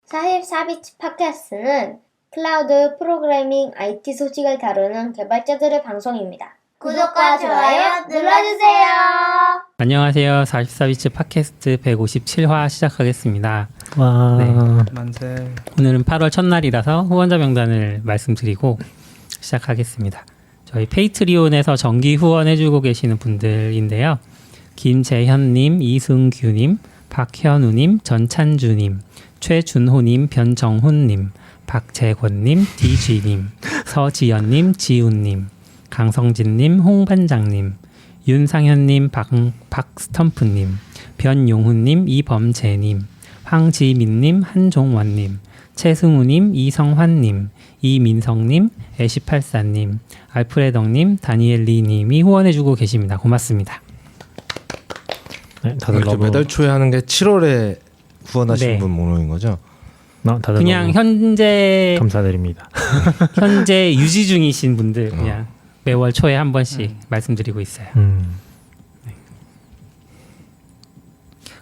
44비치 팟캐스트는 클라우드 프로그래밍 IT 소식을 다루는 개발자들의 방송입니다. 구독과 좋아요 눌러주세요. 안녕하세요. 44비치 팟캐스트 157화 시작하겠습니다. 와, 네. 만세. 오늘은 8월 첫날이라서 후원자 명단을 말씀드리고 시작하겠습니다. 저희 페이트리온에서 정기 후원해주고 계시는 분들인데요. 김재현님, 이승규님, 박현우님, 전찬주님, 최준호님, 변정훈님, 박재권님, DG님, 서지연님, 지훈님, 강성진님, 홍반장님, 윤상현님, 박스텀프님, 변용훈님, 이범재님, 황지민님, 한종원님, 최승우님, 이성환님, 이민성님, 애쉬팔사님, 알프레덕님, 다니엘리님이 후원해주고 계십니다. 고맙습니다. 네, 다들 이렇게 매달 초에 하는 게 7월에 후원하시는 네. 분 목록인 거죠? 다들 그냥 현재 감사드립니다. 현재 유지 중이신 분들 그냥 매월 초에 한 번씩 말씀드리고 있어요.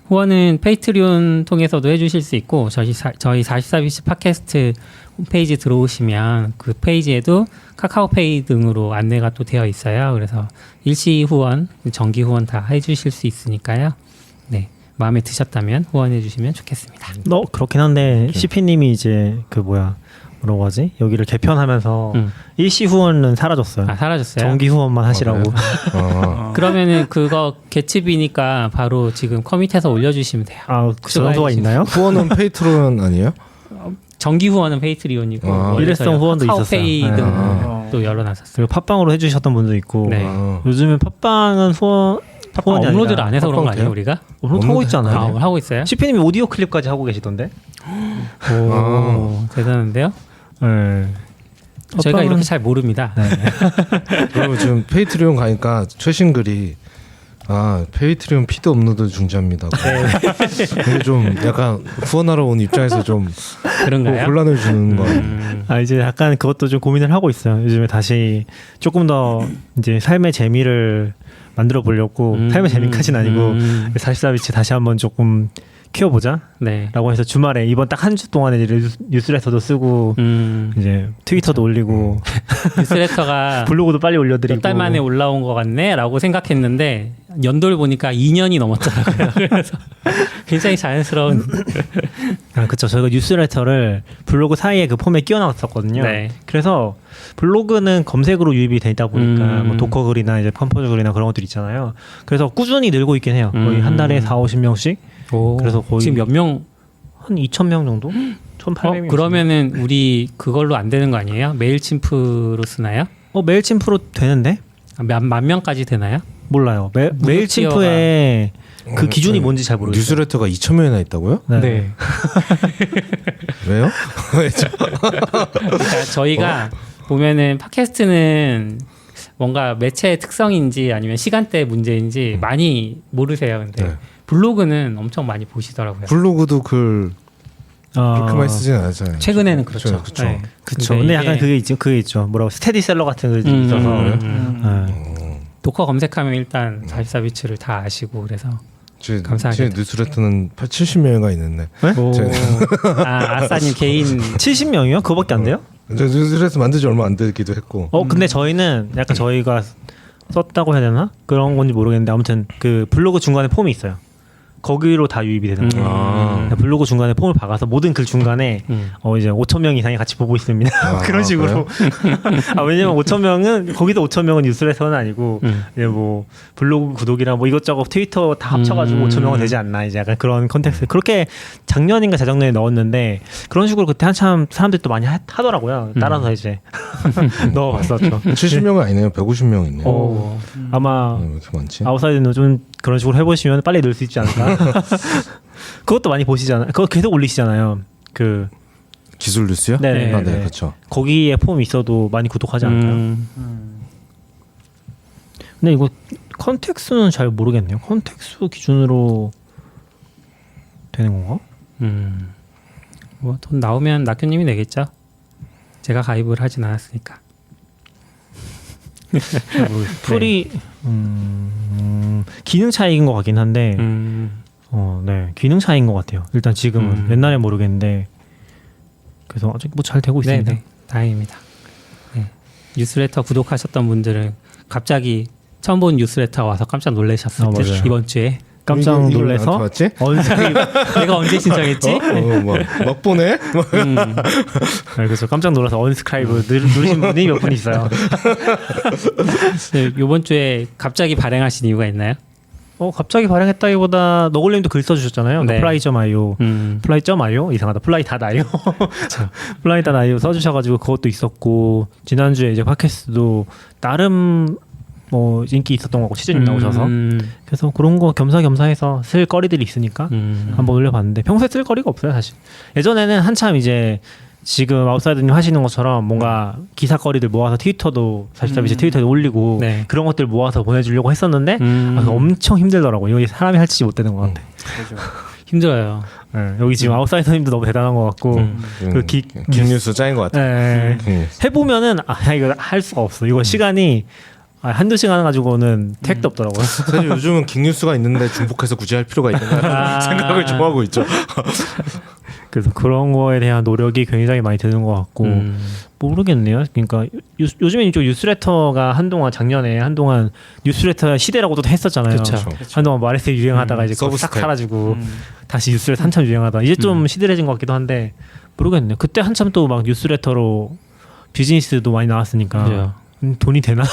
후원은 페이트리온 통해서도 해주실 수 있고 저희 44비치 팟캐스트 홈페이지 들어오시면 그 페이지에도 카카오페이 등으로 안내가 또 되어 있어요. 그래서 일시 후원, 정기 후원 다 해주실 수 있으니까요. 네, 마음에 드셨다면 후원해 주시면 좋겠습니다. 그렇긴 한데 CP님이 이제 뭐라고 하지? 여기를 개편하면서 일시 후원은 사라졌어요. 아, 사라졌어요? 정기 후원만 하시라고. 그러면은 그거 개츠비니까 바로 지금 커밋해서 올려주시면 돼요. 아, 그 정도가 있나요? 후원은 페이트론 아니에요? 정기 후원은 페이트리온이고 일회성 후원도 카카오페이 있었어요. 등도 열어놨었어요. 그리고 팟빵으로 해주셨던 분도 있고. 네. 요즘은 팟빵은 후원이 업로드를 아니라 안 해서 그런 거 아니에요, 우리가? 업로드 하고 있잖아요. 아, 하고 있어요? CP님이 오디오 클립까지 하고 계시던데. 오, 대단한데요? 네. 저희가 팟빵은- 이렇게 잘 모릅니다. 네. 그리고 지금 페이트리온 가니까 최신 글이 페이트리온 피드 업로드 중지합니다. 근데 좀 약간 후원하러 온 입장에서 좀 그런가요? 혼란을 주는 거 같아요. 이제 약간 그것도 좀 고민을 하고 있어요. 요즘에 다시 조금 더 이제 삶의 재미를 만들어 보려고 삶의 재미까지는 아니고 44비치 다시 한번 조금 키워보자. 네. 라고 해서 주말에 이번 딱 한 주 동안에 이제 뉴스레터도 쓰고 이제 트위터도 올리고 뉴스레터가 블로그도 빨리 올려드리고 몇 달 만에 올라온 것 같네 라고 생각했는데 연도를 보니까 2년이 넘었더라고요. 그래서 굉장히 자연스러운 그쵸. 저희가 뉴스레터를 블로그 사이에 그 폼에 끼워 넣었었거든요. 네. 그래서 블로그는 검색으로 유입이 돼 있다 보니까 뭐 도커 글이나 이제 펌포즈 글이나 그런 것들 있잖아요. 그래서 꾸준히 늘고 있긴 해요. 거의 한 달에 4-50명씩. 그래서 거의 지금 몇 명? 한 2,000명 정도? 1,800명. 그러면은 우리 그걸로 안 되는 거 아니에요? 메일침프로 쓰나요? 메일침프로 되는데? 만 명까지 되나요? 몰라요. 메일침프에 그 기준이 뭔지 잘 모르겠어요. 뉴스레터가 2,000명이나 있다고요? 네. 왜요? 그러니까 저희가 보면은 팟캐스트는 뭔가 매체의 특성인지 아니면 시간대 문제인지 많이 모르세요. 근데 네. 블로그는 엄청 많이 보시더라고요. 블로그도 글 그렇게 많이 쓰진 않잖아요. 최근에는 그렇죠. 그렇죠. 네. 근데 약간 그게 있죠. 뭐라고 스테디셀러 같은 거 있어서. 도커 검색하면 일단 44비치를 다 아시고 그래서 제 감사하게 뉴스레터는 70명인가 있는데 아싸님 개인 70명이요? 그거밖에 안 돼요? 저 뉴스레터 만든 지 얼마 안 되기도 했고. 근데 저희는 약간 저희가 썼다고 해야 되나? 그런 건지 모르겠는데 아무튼 그 블로그 중간에 폼이 있어요. 거기로 다 유입이 되는 거예요. 블로그 중간에 폼을 박아서 모든 글 중간에 이제 5,000명 이상이 같이 보고 있습니다. 그런 식으로. 왜냐면 5,000명은 거기도 5,000명은 뉴스레터는 아니고 이제 뭐 블로그 구독이랑 뭐 이것저것 트위터 다 합쳐가지고 5,000명은 되지 않나 이제 약간 그런 컨텍스트. 그렇게 작년인가 재작년에 넣었는데 그런 식으로 그때 한참 사람들이 또 많이 하더라고요. 따라서 이제 넣어봤었죠. 70명은 아니네요. 150명 있네요. 아마 왜 이렇게 많지? 아웃사이드는 좀 그런 식으로 해보시면 빨리 늘 수 있지 않을까. 그것도 많이 보시잖아요. 그거 계속 올리시잖아요. 그 기술 뉴스요? 네, 네, 그렇죠. 거기에 폼 있어도 많이 구독하지 않을까요? 근데 이거 컨텍스는 잘 모르겠네요. 컨텍스 기준으로 되는 건가? 뭐 돈 나오면 낙교님이 내겠죠. 제가 가입을 하진 않았으니까. 풀이 기능 차이인 것 같긴 한데 네, 기능 차이인 것 같아요. 일단 지금은 옛날에 모르겠는데 그래서 아직 뭐 잘 되고 있습니다. 네, 다행입니다. 네. 뉴스레터 구독하셨던 분들은 갑자기 처음 본 뉴스레터 와서 깜짝 놀라셨을 때 맞아요. 이번 주에 깜짝 이걸 놀라서 나한테 왔지? 내가 언제 신청했지? 막 보네. 네, 그래서 깜짝 놀라서 언스크라이브 누르신 분이 몇 분 있어요. 네, 이번 주에 갑자기 발행하신 이유가 있나요? 갑자기 발행했다기보다 너굴님도 글 써주셨잖아요. 네. 플라이.io 플라이.io 이상하다. 플라이.io 플라이.io 써주셔가지고 그것도 있었고 지난주에 이제 팟캐스트도 나름 뭐 인기 있었던 거고 시즌이 나오셔서 그래서 그런 거 겸사겸사해서 쓸 거리들이 있으니까 한번 올려봤는데 평소에 쓸 거리가 없어요 사실. 예전에는 한참 이제 지금 아웃사이더님 하시는 것처럼 뭔가 기사거리들 모아서 트위터도 사실 이제 트위터에 올리고 네. 그런 것들 모아서 보내주려고 했었는데 엄청 힘들더라고요. 이거 사람이 할지 못되는 것 같아. 힘들어요. 네, 여기 지금 아웃사이더님도 너무 대단한 것 같고 그 빅뉴스 짱인 것 같아. 네, 해보면은 이거 할 수가 없어. 이거 시간이 한두 시간 가지고는 택도 없더라고요. 사실 요즘은 빅뉴스가 있는데 중복해서 굳이 할 필요가 있는가 생각을 좀 하고 있죠. 그래서 그런 거에 대한 노력이 굉장히 많이 드는 것 같고 모르겠네요. 그러니까 요즘에 이쪽 뉴스레터가 작년에 한동안 뉴스레터 시대라고도 했었잖아요. 그쵸. 한동안 뭐 RSS 유행하다가 이제 그거 싹 서브스크랩. 사라지고 다시 뉴스레터 한참 유행하다. 이제 좀 시들해진 것 같기도 한데 모르겠네요. 그때 한참 또 막 뉴스레터로 비즈니스도 많이 나왔으니까 그죠. 돈이 되나?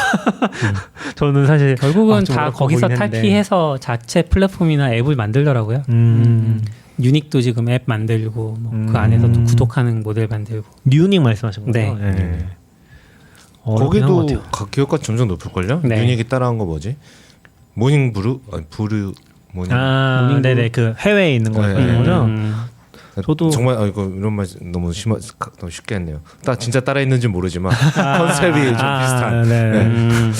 저는 사실 결국은 좀 다 어렵고 거기서 보이긴 했는데. 탈피해서 자체 플랫폼이나 앱을 만들더라고요. 유닉도 지금 앱 만들고 그 안에서 또 구독하는 모델 만들고. 뉴닉 말씀하신 거죠? 네. 네. 어렵긴 한것 거기도 같아요. 각 기업가 점점 높을걸요? 네. 유닉이 따라한 거 뭐지? 모닝브루? 부르 모닝. 네네 그 해외에 있는 거죠. 저도- 정말 이거 이런 말 너무 너무 쉽게 했네요. 진짜 따라했는지 모르지만 컨셉이 좀 비슷한. 네.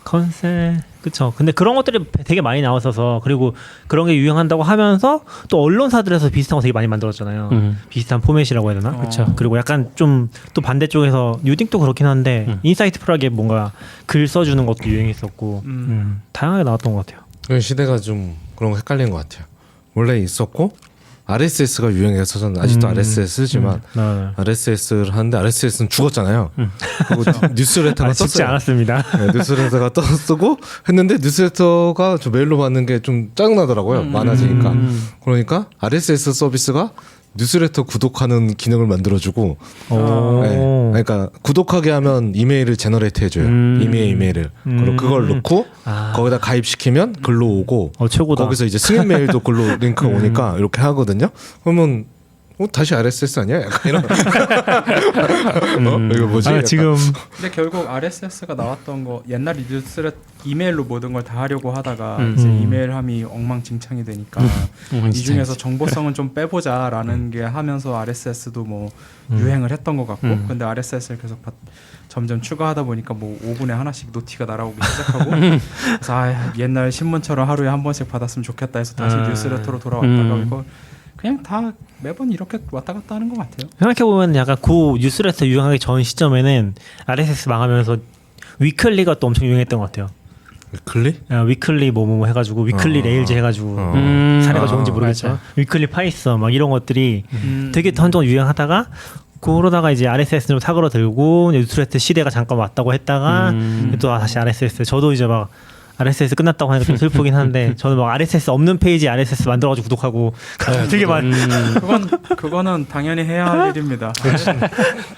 컨셉 그쵸. 근데 그런 것들이 되게 많이 나왔어서 그리고 그런 게 유행한다고 하면서 또 언론사들에서 비슷한 거 되게 많이 만들었잖아요. 비슷한 포맷이라고 해야 되나? 그쵸. 그리고 약간 좀 또 반대쪽에서 뉴딩도 그렇긴 한데 인사이트 프락에 뭔가 글 써주는 것도 유행했었고 다양하게 나왔던 것 같아요. 그 시대가 좀 그런 거 헷갈리는 것 같아요. 원래 있었고 RSS가 유행해서 저는 아직도 RSS 쓰지만 RSS를 하는데 RSS는 죽었잖아요. 그리고 뉴스레터가 죽지 떴어요. 않았습니다. 네, 뉴스레터가 쓰고 했는데 뉴스레터가 저 메일로 받는 게 좀 짜증나더라고요. 많아지니까. 그러니까 RSS 서비스가 뉴스레터 구독하는 기능을 만들어주고 네, 그러니까 구독하게 하면 이메일을 제너레이트 해줘요. 이메일을 그리고 그걸 넣고 거기다 가입시키면 글로 오고 최고다. 거기서 이제 승인 메일도 글로 링크가 오니까 이렇게 하거든요. 그러면 다시 RSS 아니야? 약간 이런. 이거 뭐지? 약간. 지금 근데 결국 RSS가 나왔던 거 옛날 뉴스레터 이메일로 모든 걸 다 하려고 하다가 이제 이메일함이 엉망진창이 되니까 이 중에서 정보성은 좀 빼보자라는 게 하면서 RSS도 뭐 유행을 했던 것 같고 근데 RSS를 계속 점점 추가하다 보니까 뭐 5분에 하나씩 노티가 날아오기 시작하고 그래서 옛날 신문처럼 하루에 한 번씩 받았으면 좋겠다 해서 다시 뉴스레터로 돌아왔다가 이거 그냥 다 매번 이렇게 왔다 갔다 하는 것 같아요. 생각해보면 약간 그 뉴스레터 유행하기 전 시점에는 RSS 망하면서 위클리가 또 엄청 유행했던 것 같아요. 위클리? 위클리 뭐 해가지고 위클리 레일즈 해가지고 사례가 좋은지 모르겠지만 위클리 파이썬 막 이런 것들이 되게 한동안 유행하다가 그러다가 이제 RSS로 사그러들고 뉴스레터 시대가 잠깐 왔다고 했다가 또 다시 RSS. 저도 이제 막 RSS 끝났다고 하니까 좀 슬프긴 한데 저는 막 RSS 없는 페이지 RSS 만들어가지고 구독하고 되게 많이 그거는 당연히 해야 할 일입니다.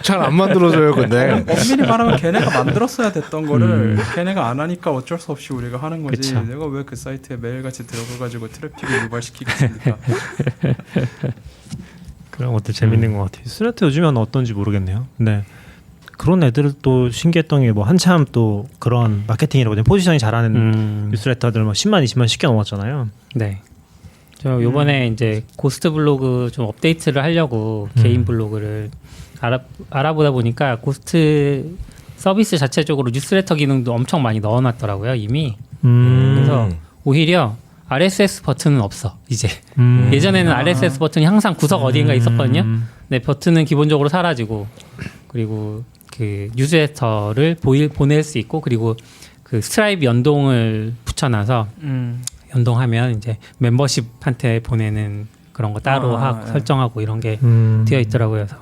잘 안 만들어져요, 근데. 엄밀히 말하면 걔네가 만들었어야 됐던 거를 걔네가 안 하니까 어쩔 수 없이 우리가 하는 거지. 그쵸. 내가 왜 그 사이트에 매일같이 들어가가지고 트래픽을 유발시키겠습니까? 그런 것들 재밌는 것 같아요. 뉴스레터 요즘에는 어떤지 모르겠네요. 네. 그런 애들을 또 신기했던 게 뭐 한참 또 그런 마케팅이라고 해야 되나 포지션이 잘하는 뉴스레터들 뭐 10만 20만 쉽게 넘었잖아요. 네. 저 요번에 이제 고스트 블로그 좀 업데이트를 하려고 개인 블로그를 알아보다 보니까 고스트 서비스 자체적으로 뉴스레터 기능도 엄청 많이 넣어놨더라고요 이미. 그래서 오히려 RSS 버튼은 없어 이제. 예전에는 RSS 버튼이 항상 구석 어디인가 있었거든요. 네, 버튼은 기본적으로 사라지고 그리고 그 뉴스레터를 보낼 수 있고 그리고 그 스트라이프 연동을 붙여놔서 연동하면 이제 멤버십한테 보내는 그런 거 따로 네. 설정하고 이런 게 되어 있더라고요. 그래서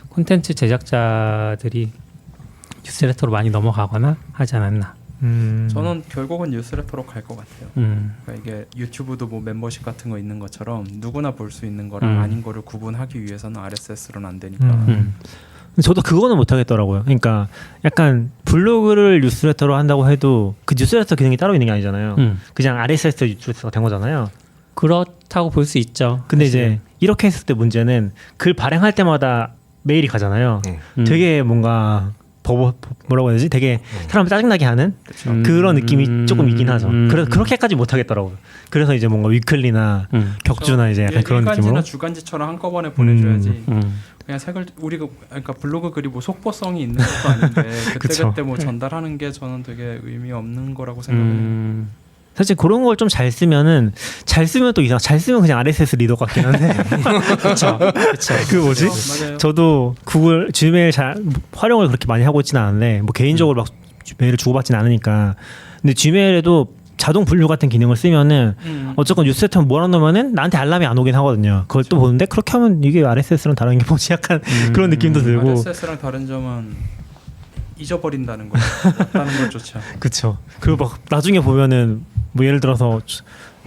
콘텐츠 제작자들이 뉴스레터로 많이 넘어가거나 하지 않았나. 저는 결국은 뉴스레터로 갈 것 같아요. 그러니까 이게 유튜브도 뭐 멤버십 같은 거 있는 것처럼 누구나 볼 수 있는 거랑 아닌 거를 구분하기 위해서는 RSS로는 안 되니까. 저도 그거는 못 하겠더라고요. 그러니까 약간 블로그를 뉴스레터로 한다고 해도 그 뉴스레터 기능이 따로 있는 게 아니잖아요. 그냥 RSS 뉴스레터가 된 거잖아요. 그렇다고 볼 수 있죠. 근데 이제 이렇게 했을 때 문제는 글 발행할 때마다 메일이 가잖아요. 되게 뭔가 뭐라고 해야 되지? 되게 사람 짜증나게 하는 그런 느낌이 조금 있긴 하죠. 그래서 그렇게까지 못 하겠더라고요. 그래서 이제 뭔가 위클리나 격주나 이제 약간 그런 일간지나 느낌으로. 주간지처럼 한꺼번에 보내줘야지. 그냥 색을 우리가 그러니까 블로그 글이 뭐 속보성이 있는 것도 아닌데 그때 뭐 전달하는 게 저는 되게 의미 없는 거라고 생각해요. 사실 그런 걸 좀 잘 쓰면은 잘 쓰면 또 이상 잘 쓰면 그냥 RSS 리더 같긴 한데 그렇죠. 그 뭐지? 맞아요. 저도 구글 지메일 잘 활용을 그렇게 많이 하고 있지는 않은데 뭐 개인적으로 막 메일을 주고받지는 않으니까. 근데 지메일에도 자동 분류 같은 기능을 쓰면은 어쨌건 뉴스레터 몰아놓으면은 나한테 알람이 안 오긴 하거든요. 그걸 또 보는데 그렇게 하면 이게 RSS랑 다른 게 뭐지? 약간 그런 느낌도 들고. RSS랑 다른 점은 잊어버린다는 거, 없다는 것조차. 그렇죠. 그리고 막 나중에 보면은 뭐 예를 들어서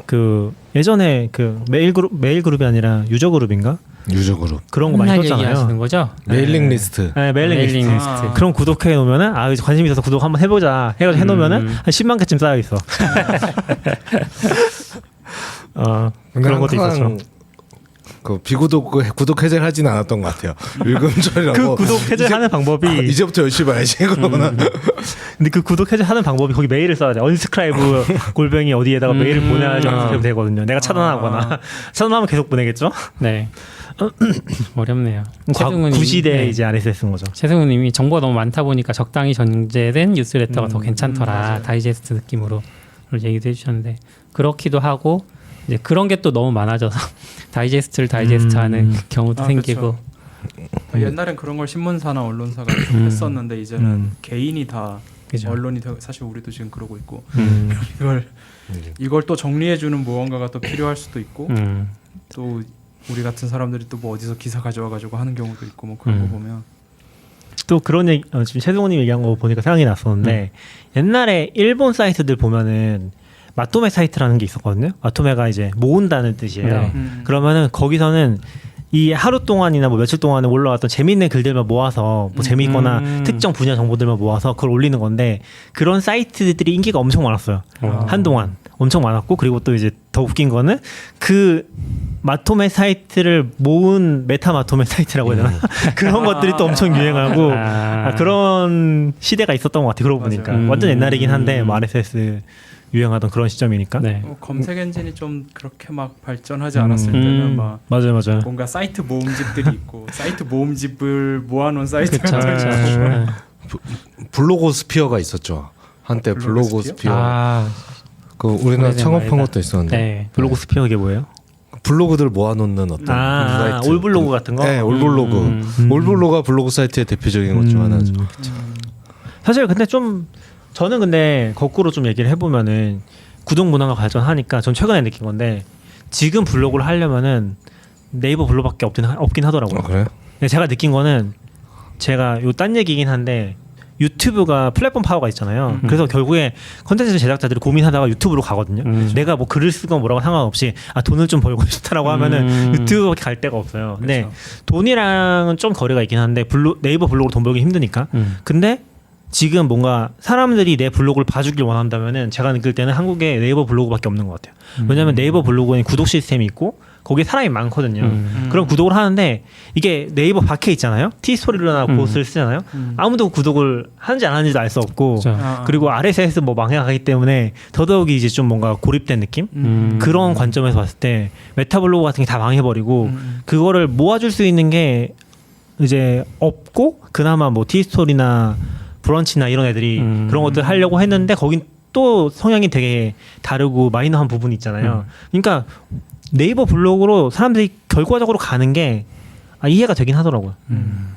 그 예전에 그 메일 그룹이 아니라 유저 그룹인가? 유저 그룹. 그런 거 많이 맨날 썼잖아요. 얘기하시는 거죠? 메일링 리스트. 네, 메일링 메일링 리스트. 리스트. 그럼 구독해 놓으면은 아 관심 있어서 구독 한번 해보자 해가지고 해놓으면은 한 10만 개쯤 쌓여 있어. 근데 그런 것도 항상 있었죠. 그 비구독 구독 해제를 하진 않았던 것 같아요. 일금절이라고. 그 구독 해제하는 방법이 이제부터 열심히 봐야지 그러거나. 근데 그 구독 해제하는 방법이 거기 메일을 써야 돼. 언스크라이브 골뱅이 어디에다가 메일을 보내야지 언스크라이브 되거든요. 내가 차단하거나 차단하면 계속 보내겠죠? 네. 어렵네요. 최승훈 구시대 네. 이제 RSS인 거죠. 최승우님이 정보가 너무 많다 보니까 적당히 전제된 뉴스레터가 더 괜찮더라. 맞아요. 다이제스트 느낌으로 얘기도 해주셨는데 그렇기도 하고 이제 그런 게 또 너무 많아져서 다이제스트를 다이제스트하는 경우도 생기고. 옛날엔 그런 걸 신문사나 언론사가 좀 했었는데 이제는 개인이 다 그죠. 언론이 사실 우리도 지금 그러고 있고 이걸 또 정리해주는 무언가가 또 필요할 수도 있고 또 우리 같은 사람들이 또 뭐 어디서 기사 가져와가지고 하는 경우도 있고 뭐 그런 거 보면 또 그런 얘기 지금 최승호님 얘기한 거 보니까 생각이 났었는데 옛날에 일본 사이트들 보면은 마토메 사이트라는 게 있었거든요. 마토메가 이제 모은다는 뜻이에요. 네. 그러면은 거기서는 이 하루 동안이나 뭐 며칠 동안에 올라왔던 재미있는 글들만 모아서 뭐 재미있거나 특정 분야 정보들만 모아서 그걸 올리는 건데 그런 사이트들이 인기가 엄청 많았어요. 한동안 엄청 많았고 그리고 또 이제 더 웃긴 거는 그 마토메 사이트를 모은 메타 마토메 사이트라고 해야 되나? 그런 것들이 또 엄청 유행하고 그런 시대가 있었던 것 같아요. 그러고 보니까 완전 옛날이긴 한데 뭐 RSS 유행하던 그런 시점이니까. 네. 검색 엔진이 좀 그렇게 막 발전하지 않았을 때는 막 맞아요. 뭔가 사이트 모음집들이 있고 사이트 모음집을 모아놓은 사이트가 그쵸. 블로그 스피어가 있었죠. 한때 블로그 스피어. 그 우리나라 오래된 창업한 말이다. 것도 있었는데. 네. 블로그 스피어 이게 뭐예요? 블로그들 모아놓는 어떤 사이트. 올블로그 같은 거? 네, 올블로그. 올블로그가 블로그 사이트의 대표적인 것 중 하나죠. 사실 근데 좀 저는 근데 거꾸로 좀 얘기를 해보면은 구독 문화가 발전하니까 전 최근에 느낀 건데 지금 블로그를 하려면은 네이버 블로그밖에 없긴 하더라고요. 그래요? 근데 제가 느낀 거는 제가 요 딴 얘기긴 한데 유튜브가 플랫폼 파워가 있잖아요. 그래서 결국에 컨텐츠 제작자들이 고민하다가 유튜브로 가거든요. 내가 뭐 글을 쓰건 뭐라고 상관없이 돈을 좀 벌고 싶다라고 하면은 유튜브밖에 갈 데가 없어요. 근데 돈이랑은 좀 거리가 있긴 한데 네이버 블로그로 돈 벌기 힘드니까. 근데 지금 뭔가 사람들이 내 블로그를 봐주길 원한다면은 제가 느낄 때는 한국에 네이버 블로그밖에 없는 것 같아요. 왜냐하면 네이버 블로그에는 구독 시스템이 있고 거기에 사람이 많거든요. 그럼 구독을 하는데 이게 네이버 밖에 있잖아요. 티스토리나 보스를 쓰잖아요. 아무도 구독을 하는지 안 하는지도 알 수 없고 그리고 RSS 뭐 망해가기 때문에 더더욱이 이제 좀 뭔가 고립된 느낌? 그런 관점에서 봤을 때 메타 블로그 같은 게 다 망해버리고 그거를 모아줄 수 있는 게 이제 없고 그나마 뭐 티스토리나 브런치나 이런 애들이 그런 것들 하려고 했는데 거긴 또 성향이 되게 다르고 마이너한 부분이 있잖아요. 그러니까 네이버 블로그로 사람들이 결과적으로 가는 게 이해가 되긴 하더라고요.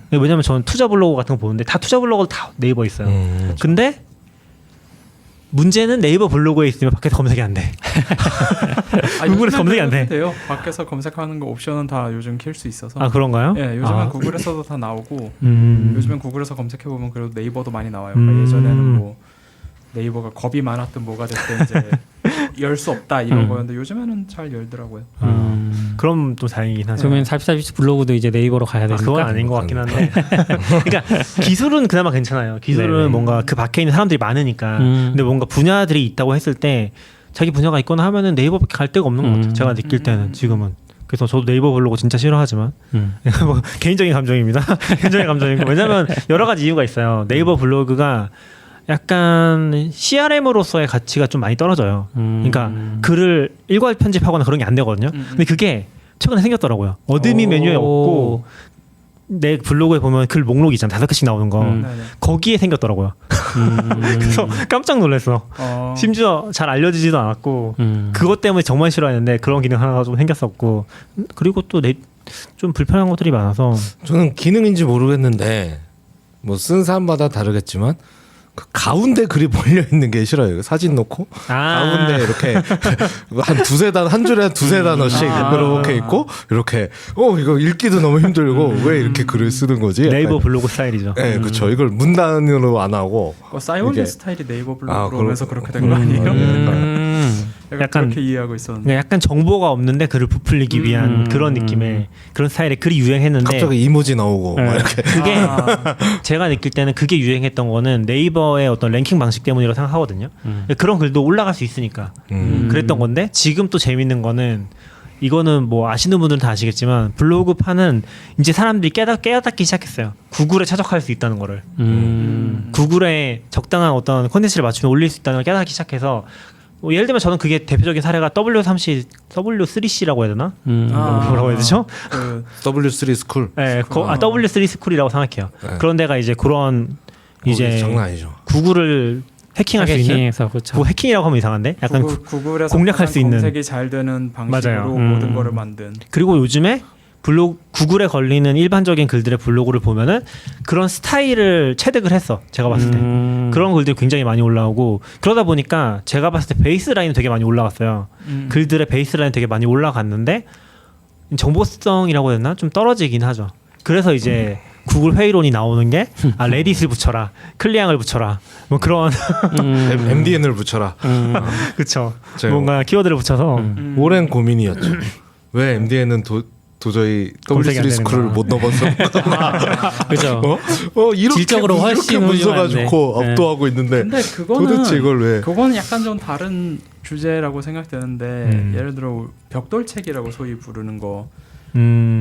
왜냐면 저는 투자 블로그 같은 거 보는데 다 투자 블로그도 다 네이버 있어요. 근데 문제는 네이버 블로그에 있으면 밖에서 검색이 안 돼. 구글에서 검색이 안 돼. 돼요. 밖에서 검색하는 거 옵션은 다 요즘 킬 수 있어서. 아 그런가요? 예, 요즘은 구글에서도 다 나오고 요즘엔 구글에서 검색해 보면 그래도 네이버도 많이 나와요. 그러니까 예전에는 뭐 네이버가 겁이 많았던 뭐가 됐든 이제 열 수 없다 이런 거였는데 요즘에는 잘 열더라고요. 그럼 또 다행이긴 하죠. 그러면 44비치 블로그도 이제 네이버로 가야 되니까. 그건 아닌 것 같긴 한데. 그러니까 기술은 그나마 괜찮아요. 기술은 네네. 뭔가 그 밖에 있는 사람들이 많으니까. 근데 뭔가 분야들이 있다고 했을 때 자기 분야가 있거나 하면은 네이버밖에 갈 데가 없는 것 같아요. 제가 느낄 때는 지금은. 그래서 저도 네이버 블로그 진짜 싫어하지만 뭐 개인적인 감정입니다. 개인적인 감정이고 왜냐면 여러 가지 이유가 있어요. 네이버 블로그가 약간 CRM으로서의 가치가 좀 많이 떨어져요. 그러니까 글을 일괄 편집하거나 그런 게 안 되거든요. 근데 그게 최근에 생겼더라고요. 어드민 메뉴에 없고 내 블로그에 보면 글 목록이 있잖아. 5개씩 나오는 거. 거기에 생겼더라고요. 그래서 깜짝 놀랐어. 심지어 잘 알려지지도 않았고 그것 때문에 정말 싫어했는데 그런 기능 하나가 좀 생겼었고 그리고 또 좀 불편한 것들이 많아서 저는 기능인지 모르겠는데 뭐 쓴 사람마다 다르겠지만 그 가운데 글이 몰려 있는 게 싫어요. 사진 놓고 가운데 이렇게 한 두세 단 한 줄에 한 두세 단어씩 이렇게 있고 이렇게 이거 읽기도 너무 힘들고 왜 이렇게 글을 쓰는 거지? 네이버 블로그 스타일이죠. 네, 그렇죠. 이걸 문단으로 안 하고 싸이월드 이게- 스타일이 네이버 블로그로 오면서 그렇게 된 거 아니에요? 약간 그렇게 이해하고 있었는데. 그러니까 약간 정보가 없는데 글을 부풀리기 위한 그런 느낌의 그런 스타일의 글이 유행했는데 갑자기 이모지 나오고 막 이렇게 그게 제가 느낄 때는 그게 유행했던 거는 네이버의 어떤 랭킹 방식 때문이라고 생각하거든요. 그런 글도 올라갈 수 있으니까 그랬던 건데 지금 또 재밌는 거는 이거는 뭐 아시는 분들은 다 아시겠지만 블로그판은 이제 사람들이 깨닫기 시작했어요. 구글에 최적화할 수 있다는 거를. 구글에 적당한 어떤 콘텐츠를 맞추면 올릴 수 있다는 걸 깨닫기 시작해서 뭐 예를 들면 저는 그게 대표적인 사례가 W3C라고 해야 되나? 뭐라고 해야 되죠? 그 W3 스쿨. 네, W3 스쿨이라고 생각해요. 네. 그런 데가 이제 그런 이제 장난 아니죠. 구글을 해킹할 수 있는 해킹해서 그렇죠. 뭐 해킹이라고 하면 이상한데 약간 구글에서 공략할 수 있는 검색이 잘 되는 방식으로 맞아요. 모든 거를 만든. 그리고 요즘에 구글에 걸리는 일반적인 글들의 블로그를 보면은 그런 스타일을 체득을 했어. 제가 봤을 때. 그런 글들이 굉장히 많이 올라오고 그러다 보니까 제가 봤을 때 베이스라인이 되게 많이 올라갔어요. 글들의 베이스라인이 되게 많이 올라갔는데 정보성이라고 해야 되나? 좀 떨어지긴 하죠. 그래서 이제 구글 회의론이 나오는 게 레딧을 붙여라. 클리앙을 붙여라. 뭐 그런 MDN을 붙여라. 그쵸. 제가 뭔가 키워드를 붙여서 오랜 고민이었죠. 왜 MDN은 도저히 검색이 안 W3 되는가. 스쿨을 못 넣어봤어? 그죠. 이렇게 질적으로 훨씬 이렇게 문서가 훌륭한데. 좋고 네. 압도하고 있는데 근데 그거는 도대체 이걸 왜? 그거는 약간 좀 다른 주제라고 생각되는데 예를 들어 벽돌책이라고 소위 부르는 거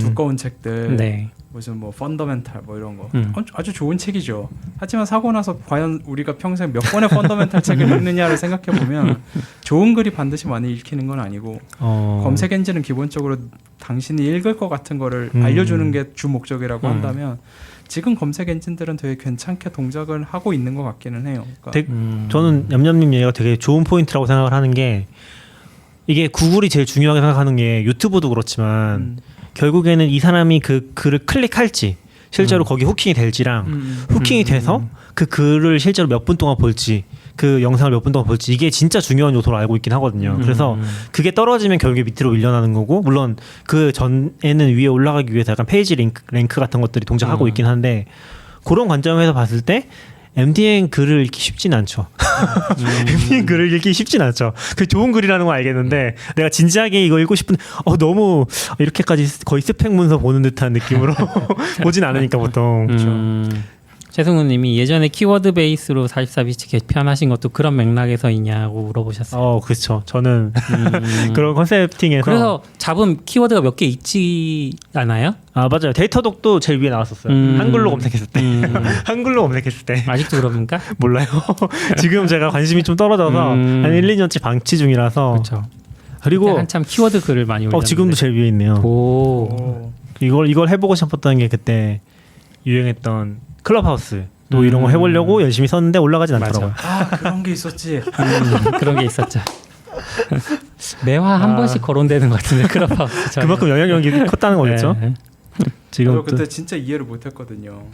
두꺼운 책들 네. 무슨 뭐 펀더멘탈 뭐 이런 거 음. 아주 좋은 책이죠. 하지만 사고 나서 과연 우리가 평생 몇 권의 펀더멘탈 책을 읽느냐를 생각해 보면 좋은 글이 반드시 많이 읽히는 건 아니고 검색 엔진은 기본적으로 당신이 읽을 것 같은 거를 알려주는 게 주 목적이라고 한다면 지금 검색 엔진들은 되게 괜찮게 동작을 하고 있는 것 같기는 해요. 그러니까 저는 냠냠님 얘기가 되게 좋은 포인트라고 생각을 하는 게 이게 구글이 제일 중요하게 생각하는 게 유튜브도 그렇지만 결국에는 이 사람이 그 글을 클릭할지 실제로 거기 후킹이 될지랑 후킹이 돼서 그 글을 실제로 몇 분 동안 볼지 그 영상을 몇 분 동안 볼지 이게 진짜 중요한 요소로 알고 있긴 하거든요. 그래서 그게 떨어지면 결국에 밑으로 밀려나는 거고 물론 그 전에는 위에 올라가기 위해서 약간 페이지 랭크 같은 것들이 동작하고 있긴 한데 그런 관점에서 봤을 때 MDN 글을 읽기 쉽진 않죠. MDN 글을 읽기 쉽진 않죠. 그 좋은 글이라는 건 알겠는데 내가 진지하게 이거 읽고 싶은 너무 이렇게까지 거의 스펙 문서 보는 듯한 느낌으로 보진 않으니까 보통. 최승우님이 예전에 키워드 베이스로 44비치 개편하신 것도 그런 맥락에서이냐고 물어보셨어요. 그렇죠. 저는 그런 컨셉팅에서 그래서 잡은 키워드가 몇 개 있지 않아요? 맞아요. 데이터독도 제일 위에 나왔었어요. 한글로 검색했을 때. 한글로 검색했을 때. 아직도 그럽니까? 몰라요. 지금 제가 관심이 좀 떨어져서 한 1, 2년째 방치 중이라서. 그렇죠. 그리고 한참 키워드 글을 많이 올렸는데. 지금도 제일 위에 있네요. 오. 이걸 해보고 싶었던 게 그때 유행했던 클럽하우스 또 이런 거 해보려고 열심히 썼는데 올라가진 않더라고요. 그런 게 있었지. 그런 게 있었죠. 매화 한 번씩 거론되는 것 같은데 클럽하우스. 그만큼 영향력이 컸다는 거겠죠. 네. 지금 저도 그때 진짜 이해를 못했거든요.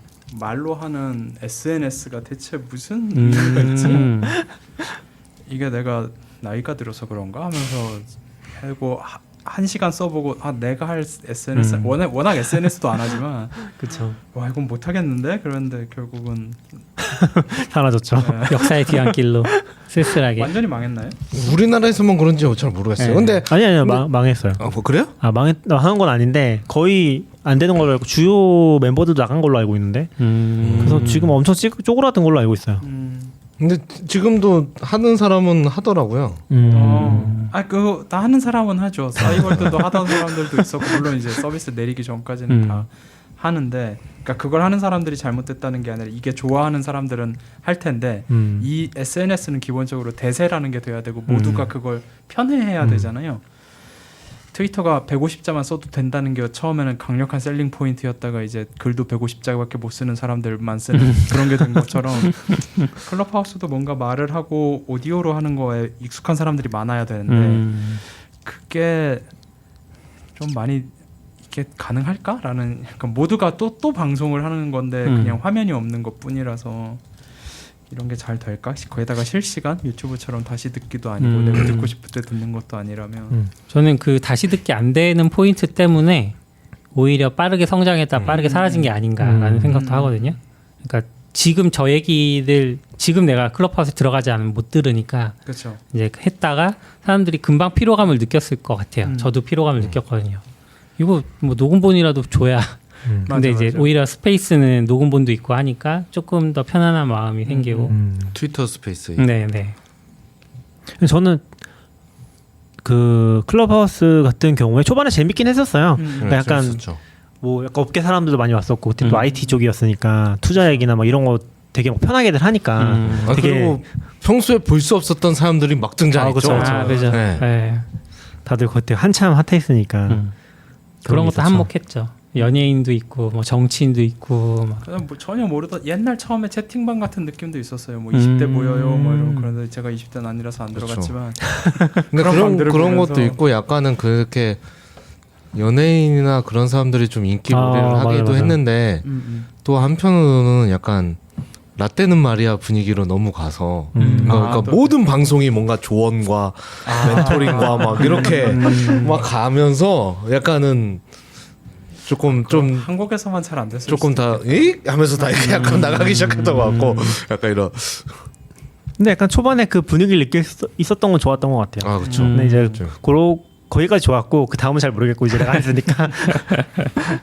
말로 하는 SNS가 대체 무슨 의미가 있지? 이게 내가 나이가 들어서 그런가 하면서 하고 1시간 써보고 내가 할 SNS 워낙 SNS도 안 하지만 그렇죠. 와 이건 못 하겠는데 그런데 결국은 사라졌죠. 역사의 뒤안길로 쓸쓸하게. 완전히 망했나요? 우리나라에서만 그런지 잘 모르겠어요. 네. 근데 아니요 망했어요. 뭐 그래요? 망한 건 아닌데 거의 안 되는 걸로 알고 주요 멤버들도 나간 걸로 알고 있는데 그래서 지금 엄청 쪼그라든 걸로 알고 있어요. 근데 지금도 하는 사람은 하더라고요. 그거 다 하는 사람은 하죠. 싸이월드도 하던 사람들도 있었고 물론 이제 서비스 내리기 전까지는 다 하는데, 그러니까 그걸 하는 사람들이 잘못됐다는 게 아니라 이게 좋아하는 사람들은 할 텐데 이 SNS는 기본적으로 대세라는 게 돼야 되고 모두가 그걸 편애해야 되잖아요. 트위터가 150자만 써도 된다는 게 처음에는 강력한 셀링 포인트였다가 이제 글도 150자밖에 못 쓰는 사람들만 쓰는 그런 게 된 것처럼 클럽하우스도 뭔가 말을 하고 오디오로 하는 거에 익숙한 사람들이 많아야 되는데 그게 좀 많이 이게 가능할까라는, 약간 모두가 또 방송을 하는 건데 그냥 화면이 없는 것뿐이라서 이런 게 잘 될까? 거기다가 실시간 유튜브처럼 다시 듣기도 아니고 내가 듣고 싶을 때 듣는 것도 아니라면 저는 그 다시 듣기 안 되는 포인트 때문에 오히려 빠르게 성장했다 빠르게 사라진 게 아닌가라는 생각도 하거든요. 그러니까 지금 저 얘기를 지금 내가 클럽하우스에 들어가지 않으면 못 들으니까 그렇죠. 이제 했다가 사람들이 금방 피로감을 느꼈을 것 같아요. 저도 피로감을 느꼈거든요. 이거 뭐 녹음본이라도 줘야. 근데 맞아, 이제 맞아. 오히려 스페이스는 녹음본도 있고 하니까 조금 더 편안한 마음이 생기고. 트위터 스페이스. 네. 저는 그 클럽하우스 같은 경우에 초반에 재밌긴 했었어요. 그러니까 약간 재밌었죠. 뭐 약간 업계 사람들도 많이 왔었고 그때 또 IT 쪽이었으니까 투자 얘기나 막 이런 거 되게 막 편하게들 하니까 되게 그리고 평소에 볼 수 없었던 사람들이 막 등장했죠. 그죠. 네. 네. 다들 그때 한참 핫했으니까 그런 것도 있었죠. 한몫했죠. 연예인도 있고 뭐 정치인도 있고 막. 그냥 뭐 전혀 모르던 옛날 처음에 채팅방 같은 느낌도 있었어요. 뭐 20대 모여요, 뭐 이런. 그런데 제가 20대는 아니라서 안 들어갔지만. 근데 그런 방들을 그런 보면서. 것도 있고 약간은 그렇게 연예인이나 그런 사람들이 좀 인기몰이를 맞아요, 하기도 맞아요. 했는데 또 한편으로는 약간 라떼는 마리아 분위기로 너무 가서 그러니까 또 모든 방송이 뭔가 조언과 멘토링과 막 이렇게 막 가면서 약간은 조금 좀 한국에서만 잘 안 됐어요. 조금 다 이? 하면서 다 이렇게 약간 나가기 시작했던 것 같고 약간 이런 근데 약간 초반에 그 분위기를 느낄 수 있었던 건 좋았던 것 같아요. 아 그렇죠. 근데 이제 그렇죠. 거기까지 좋았고 그 다음은 잘 모르겠고 이제 내가 안 했으니까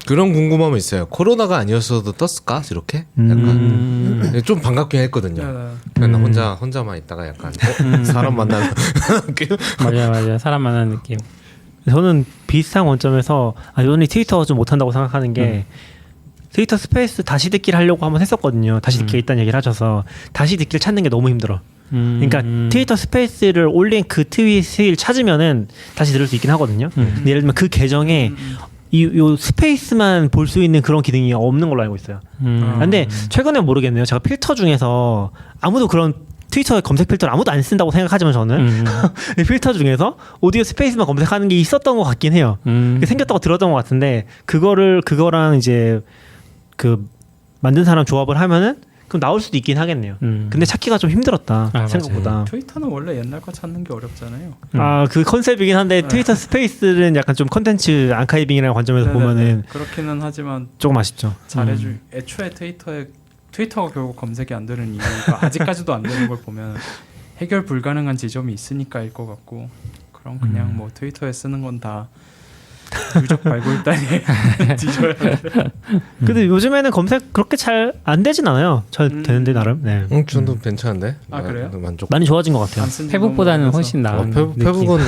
그런 궁금함은 있어요. 코로나가 아니었어도 떴을까 이렇게 약간 좀 반갑긴 했거든요. 그냥 혼자만 있다가 약간 사람 만나는 느낌. 맞아 사람 만나는 느낌. 저는 비슷한 관점에서 여전히 트위터가 좀 못한다고 생각하는 게 트위터 스페이스 다시 듣기를 하려고 한번 했었거든요. 다시 듣기가 있다는 얘기를 하셔서 다시 듣기를 찾는 게 너무 힘들어. 그러니까 트위터 스페이스를 올린 그 트윗을 찾으면은 다시 들을 수 있긴 하거든요. 근데 예를 들면 그 계정에 요 스페이스만 볼 수 있는 그런 기능이 없는 걸로 알고 있어요. 근데 최근에 모르겠네요. 제가 필터 중에서 아무도 그런 트위터 검색 필터를 아무도 안 쓴다고 생각하지만 저는 필터 중에서 오디오 스페이스만 검색하는 게 있었던 것 같긴 해요. 생겼다고 들었던 것 같은데 그거랑 이제 그 만든 사람 조합을 하면은 그럼 나올 수도 있긴 하겠네요. 근데 찾기가 좀 힘들었다 생각보다. 트위터는 원래 옛날 거 찾는 게 어렵잖아요. 그 컨셉이긴 한데 트위터 스페이스는 약간 좀 컨텐츠 아카이빙이라는 관점에서 네네네. 보면은 그렇기는 하지만 조금 아쉽죠. 애초에 트위터가 결국 검색이 안 되는 이유가 아직까지도 안 되는 걸 보면 해결 불가능한 지점이 있으니까일 것 같고, 그럼 그냥 뭐 트위터에 쓰는 건 다 유적 발굴단이 뒤져야 돼. 근데 요즘에는 검색 그렇게 잘 안 되진 않아요. 잘 되는데 나름. 네. 저도 괜찮은데. 그래요? 만족. 많이 좋아진 것 같아요. 안 쓴지 페북보다는 너무 훨씬 나은 느낌. 페북은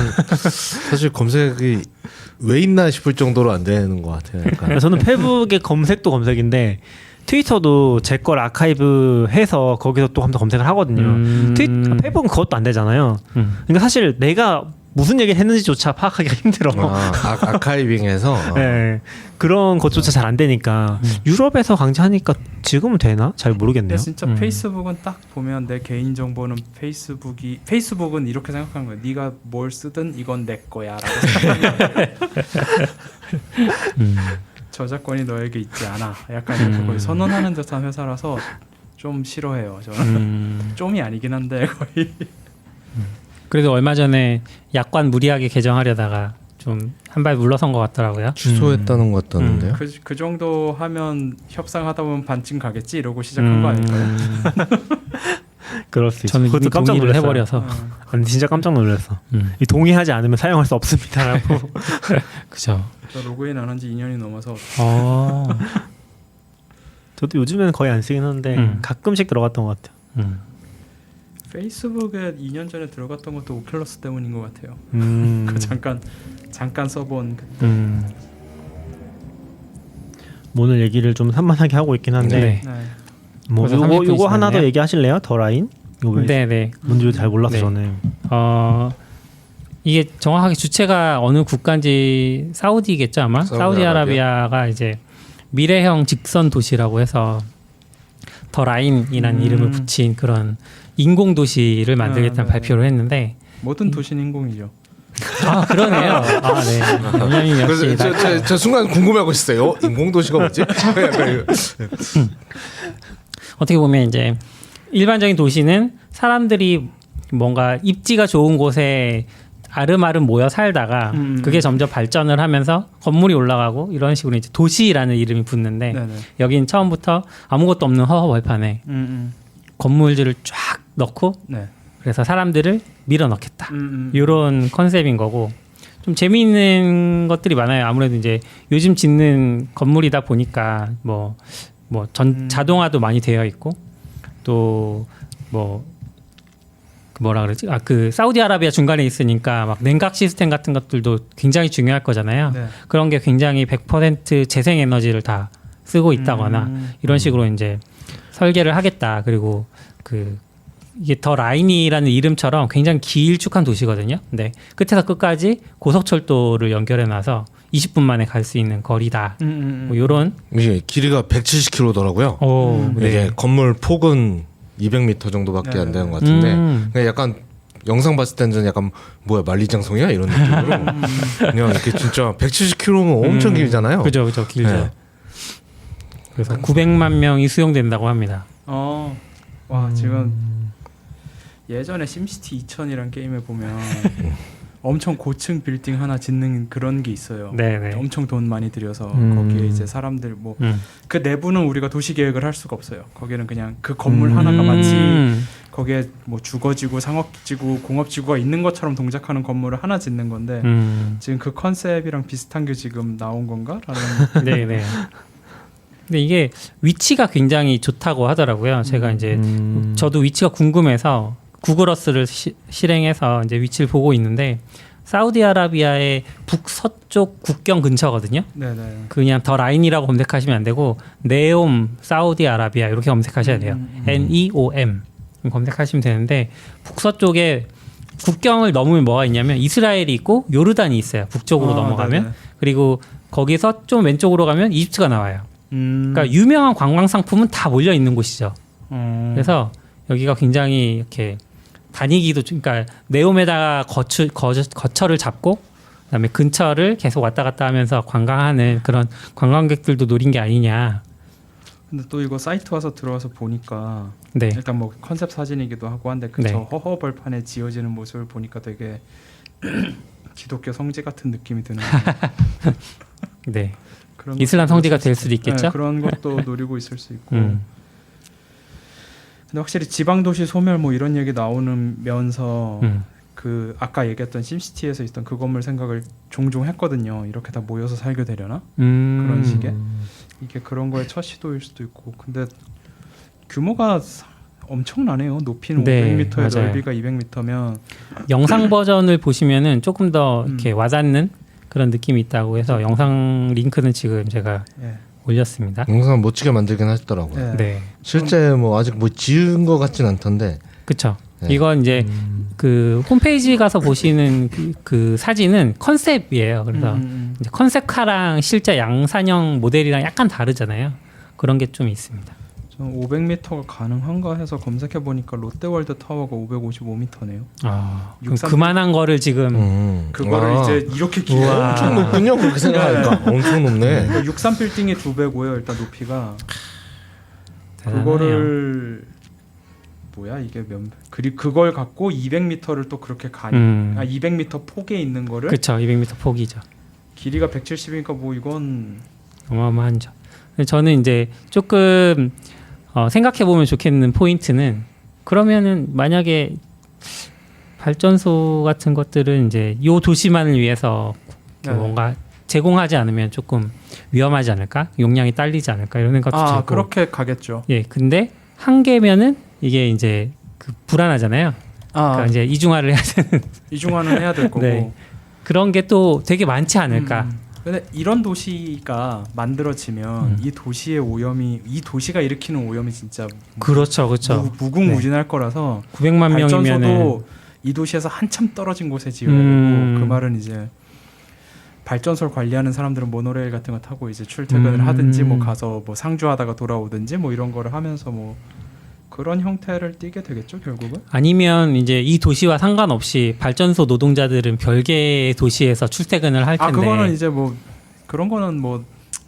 사실 검색이 왜 있나 싶을 정도로 안 되는 것 같아요. 약간. 저는 페북의 검색도 검색인데 트위터도 제 걸 아카이브 해서 거기서 또 한번 검색을 하거든요. 페북은 그것도 안 되잖아요. 그러니까 사실 내가 무슨 얘기를 했는지조차 파악하기가 힘들어. 아카이빙해서 네, 그런 것조차 잘 안 되니까 유럽에서 강제하니까 지금은 되나? 잘 모르겠네요. 근데 진짜 페이스북은 딱 보면 내 개인 정보는 페이스북은 이렇게 생각하는 거예요. 네가 뭘 쓰든 이건 내 거야라고 생각하는 거예요. 저작권이 너에게 있지 않아. 약간 이렇게 거의 선언하는 듯한 회사라서 좀 싫어해요. 저는 좀이 아니긴 한데 거의. 그래도 얼마 전에 약관 무리하게 개정하려다가 좀 한 발 물러선 것 같더라고요. 취소했다는 것 같다는데요. 그 정도 하면 협상하다 보면 반쯤 가겠지 이러고 시작한 거 아닐까요? 그럴 수 있어. 저는 그것도 이미 깜짝 동의를 놀랐어요. 해버려서. 아니, 진짜 깜짝 놀랐어. 이 동의하지 않으면 사용할 수 없습니다라고. 그죠. 저 로그인 안 한 지 2년이 넘어서 저도 요즘에는 거의 안 쓰긴 하는데 가끔씩 들어갔던 것 같아요. 페이스북에 2년 전에 들어갔던 것도 오큘러스 때문인 것 같아요. 음. 그 잠깐 써본 오늘 얘기를 좀 산만하게 하고 있긴 한데 네. 네. 뭐 벌써 30분 요거 하나 더 지났네요. 얘기하실래요? 더 라인? 요거 네네. 뭔지 잘 몰라서 네. 저는. 이게 정확하게 주체가 어느 국가인지 사우디겠죠 아마. 사우디아라비아가 이제 미래형 직선 도시라고 해서 더 라인이라는 이름을 붙인 그런 인공 도시를 만들겠다는 네. 발표를 했는데 모든 도시는 인공이죠. 아 그러네요. 아 네. 영향이 역시 그래서 저 순간 궁금해하고 있어요. 인공 도시가 뭐지? 어떻게 보면 이제 일반적인 도시는 사람들이 뭔가 입지가 좋은 곳에 아름아름 모여 살다가 그게 점점 발전을 하면서 건물이 올라가고 이런 식으로 이제 도시라는 이름이 붙는데 네네. 여긴 처음부터 아무것도 없는 허허벌판에 건물들을 쫙 넣고 네. 그래서 사람들을 밀어넣겠다. 이런 컨셉인 거고 좀 재미있는 것들이 많아요. 아무래도 이제 요즘 짓는 건물이다 보니까 자동화도 많이 되어 있고 또 뭐라 그러지? 그 사우디아라비아 중간에 있으니까 막 냉각 시스템 같은 것들도 굉장히 중요할 거잖아요. 네. 그런 게 굉장히 100% 재생 에너지를 다 쓰고 있다거나 이런 식으로 이제 설계를 하겠다. 그리고 이게 더 라인이라는 이름처럼 굉장히 길쭉한 도시거든요. 근데 끝에서 끝까지 고속철도를 연결해 놔서 20분 만에 갈 수 있는 거리다. 뭐 이런 이게 길이가 170km더라고요. 이게 건물 폭은 200m 정도밖에 안 되는 것 같은데 그냥 약간 영상 봤을 때는 약간 뭐야 만리장성이야 이런 느낌으로 그냥 이렇게 진짜 170km면 엄청 길잖아요. 그죠 길죠. 네. 그래서 900만 명이 수용된다고 합니다. 와 지금 예전에 심시티 2000이란 게임에 보면 엄청 고층 빌딩 하나 짓는 그런 게 있어요. 네네. 엄청 돈 많이 들여서 거기에 이제 사람들 그 내부는 우리가 도시 계획을 할 수가 없어요. 거기는 그냥 그 건물 하나가 마치 거기에 뭐 주거지구, 상업지구, 공업지구가 있는 것처럼 동작하는 건물을 하나 짓는 건데 지금 그 컨셉이랑 비슷한 게 지금 나온 건가?라는. 네네. 근데 이게 위치가 굉장히 좋다고 하더라고요. 제가 이제 저도 위치가 궁금해서 구글어스를 실행해서 이제 위치를 보고 있는데 사우디아라비아의 북서쪽 국경 근처거든요. 네네. 그냥 더 라인이라고 검색하시면 안 되고 네옴 사우디아라비아 이렇게 검색하셔야 돼요. NEOM 검색하시면 되는데 북서쪽에 국경을 넘으면 뭐가 있냐면 이스라엘이 있고 요르단이 있어요. 북쪽으로 넘어가면. 네네. 그리고 거기서 좀 왼쪽으로 가면 이집트가 나와요. 그러니까 유명한 관광 상품은 다 몰려 있는 곳이죠. 그래서 여기가 굉장히 이렇게 다니기도 그러니까 네옴에다가 거처를 잡고 그다음에 근처를 계속 왔다 갔다 하면서 관광하는 그런 관광객들도 노린 게 아니냐. 근데 또 이거 사이트 와서 들어와서 보니까 네. 일단 뭐 컨셉 사진이기도 하고 한데 네. 저 허허벌판에 지어지는 모습을 보니까 되게 기독교 성지 같은 느낌이 드는 네. 그런 이슬람 것도 성지가 있을 될 수 수도 있고. 있겠죠. 네, 그런 것도 노리고 있을 수 있고. 근데 확실히 지방 도시 소멸 뭐 이런 얘기 나오면서 그 아까 얘기했던 심시티에서 있던 그 건물 생각을 종종 했거든요. 이렇게 다 모여서 살게 되려나? 그런 식의 이게 그런 거의 첫 시도일 수도 있고. 근데 규모가 엄청나네요. 높이는 네, 500m에 맞아요. 넓이가 200m면 영상 버전을 보시면은 조금 더 이렇게 와닿는 그런 느낌이 있다고 해서 영상 링크는 지금 제가 예. 올렸습니다. 영상 멋지게 만들긴 하셨더라고요. 예. 네. 실제 뭐 아직 뭐 지은 것 같진 않던데. 그렇죠. 네. 이건 이제 그 홈페이지 가서 보시는 그 사진은 컨셉이에요. 그래서 이제 컨셉카랑 실제 양산형 모델이랑 약간 다르잖아요. 그런 게 좀 있습니다. 저는 500m가 가능한가 해서 검색해 보니까 롯데월드 타워가 555m네요. 그럼 63 그만한 거를 지금 그거를 이제 이렇게 길게 엄청 높군요. 그렇게 생각하니까 엄청 높네. 63 빌딩이 2배고요. 일단 높이가 대단하네요. 그거를 뭐야 이게 그걸 갖고 200m를 또 그렇게 가니 200m 폭에 있는 거를 그렇죠. 200m 폭이죠. 길이가 170이니까 뭐 이건 어마어마한죠. 저는 이제 조금 생각해 보면 좋겠는 포인트는 그러면은 만약에 발전소 같은 것들은 이제 요 도시만을 위해서 네. 뭔가 제공하지 않으면 조금 위험하지 않을까? 용량이 딸리지 않을까? 이런 생각도 들고. 그렇게 가겠죠. 예, 근데 한 개면은 이게 이제 그 불안하잖아요. 그러니까 이제 이중화를 해야 되는 이중화는 해야 될 거고. 네. 그런 게 또 되게 많지 않을까? 근데 이런 도시가 만들어지면 이 도시의 오염이 이 도시가 일으키는 오염이 진짜 그렇죠, 그렇죠. 무궁무진할 거라서 900만 명이면은 발전소도 이 도시에서 한참 떨어진 곳에 지어야 되고 그 말은 이제 발전소를 관리하는 사람들은 모노레일 같은 거 타고 이제 출퇴근을 하든지 뭐 가서 뭐 상주하다가 돌아오든지 뭐 이런 거를 하면서 뭐 그런 형태를 띠게 되겠죠 결국은. 아니면 이제 이 도시와 상관없이 발전소 노동자들은 별개의 도시에서 출퇴근을 할 텐데. 그거는 이제 뭐 그런 거는 뭐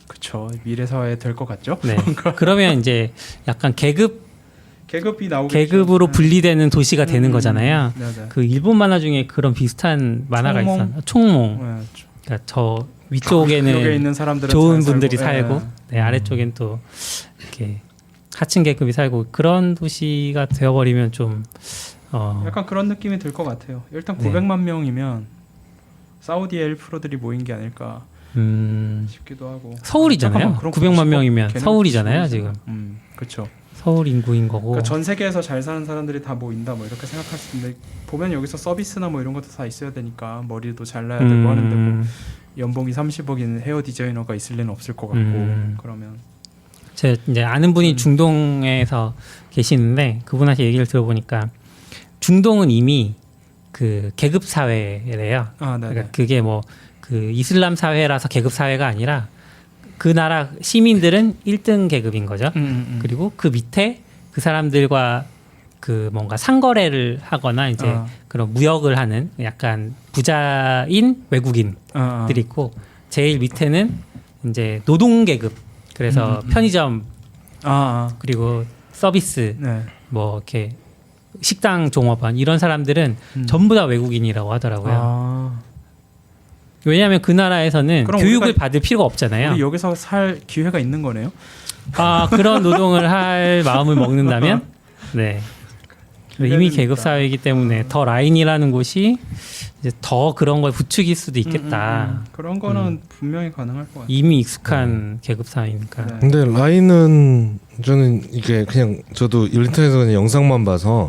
그쵸 미래 사회에 될 것 같죠. 네. 그러면 이제 약간 계급이 나오겠죠. 계급으로 분리되는 도시가 되는 거잖아요. 네네. 그 일본 만화 중에 그런 비슷한 만화가 총몽? 있어요. 총몽. 네. 그러니까 저 여기 위쪽에는 있는 사람들은 좋은 잘 분들이 살고, 살고, 네, 아래쪽엔 또 이렇게 하층 계급이 살고 그런 도시가 되어버리면 좀 약간 그런 느낌이 들 것 같아요. 일단 네. 900만 명이면 사우디의 엘프로들이 모인 게 아닐까 싶기도 하고. 서울이잖아요. 그럼 900만 명이면 걔네들 서울이잖아요, 서울이잖아. 지금. 그렇죠. 서울 인구인 거고. 그러니까 전 세계에서 잘 사는 사람들이 다 모인다 뭐 이렇게 생각할 수 있는데 보면 여기서 서비스나 뭐 이런 것도 다 있어야 되니까 머리도 잘라야 되고 하는데 뭐 연봉이 30억인 헤어 디자이너가 있을 리는 없을 것 같고 그러면 제 이제 아는 분이 중동에서 계시는데 그분한테 얘기를 들어보니까 중동은 이미 그 계급 사회래요. 네네. 그러니까 그게 뭐 그 이슬람 사회라서 계급 사회가 아니라 그 나라 시민들은 1등 계급인 거죠. 그리고 그 밑에 그 사람들과 그 뭔가 상거래를 하거나 이제 그런 무역을 하는 약간 부자인 외국인들이 있고 제일 밑에는 이제 노동 계급. 그래서 편의점 그리고 서비스 네. 뭐 이렇게 식당 종업원 이런 사람들은 전부 다 외국인이라고 하더라고요. 왜냐하면 그 나라에서는 그럼 교육을 받을 필요가 없잖아요. 우리 여기서 살 기회가 있는 거네요. 그런 노동을 할 마음을 먹는다면 네. 이미 계급 사회이기 때문에 더 라인이라는 곳이 이제 더 그런 걸 부추길 수도 있겠다. 그런 거는 분명히 가능할 것 같아요. 이미 익숙한 계급 사회니까. 네. 근데 라인은 저는 이게 그냥 저도 인터넷에서 그냥 영상만 봐서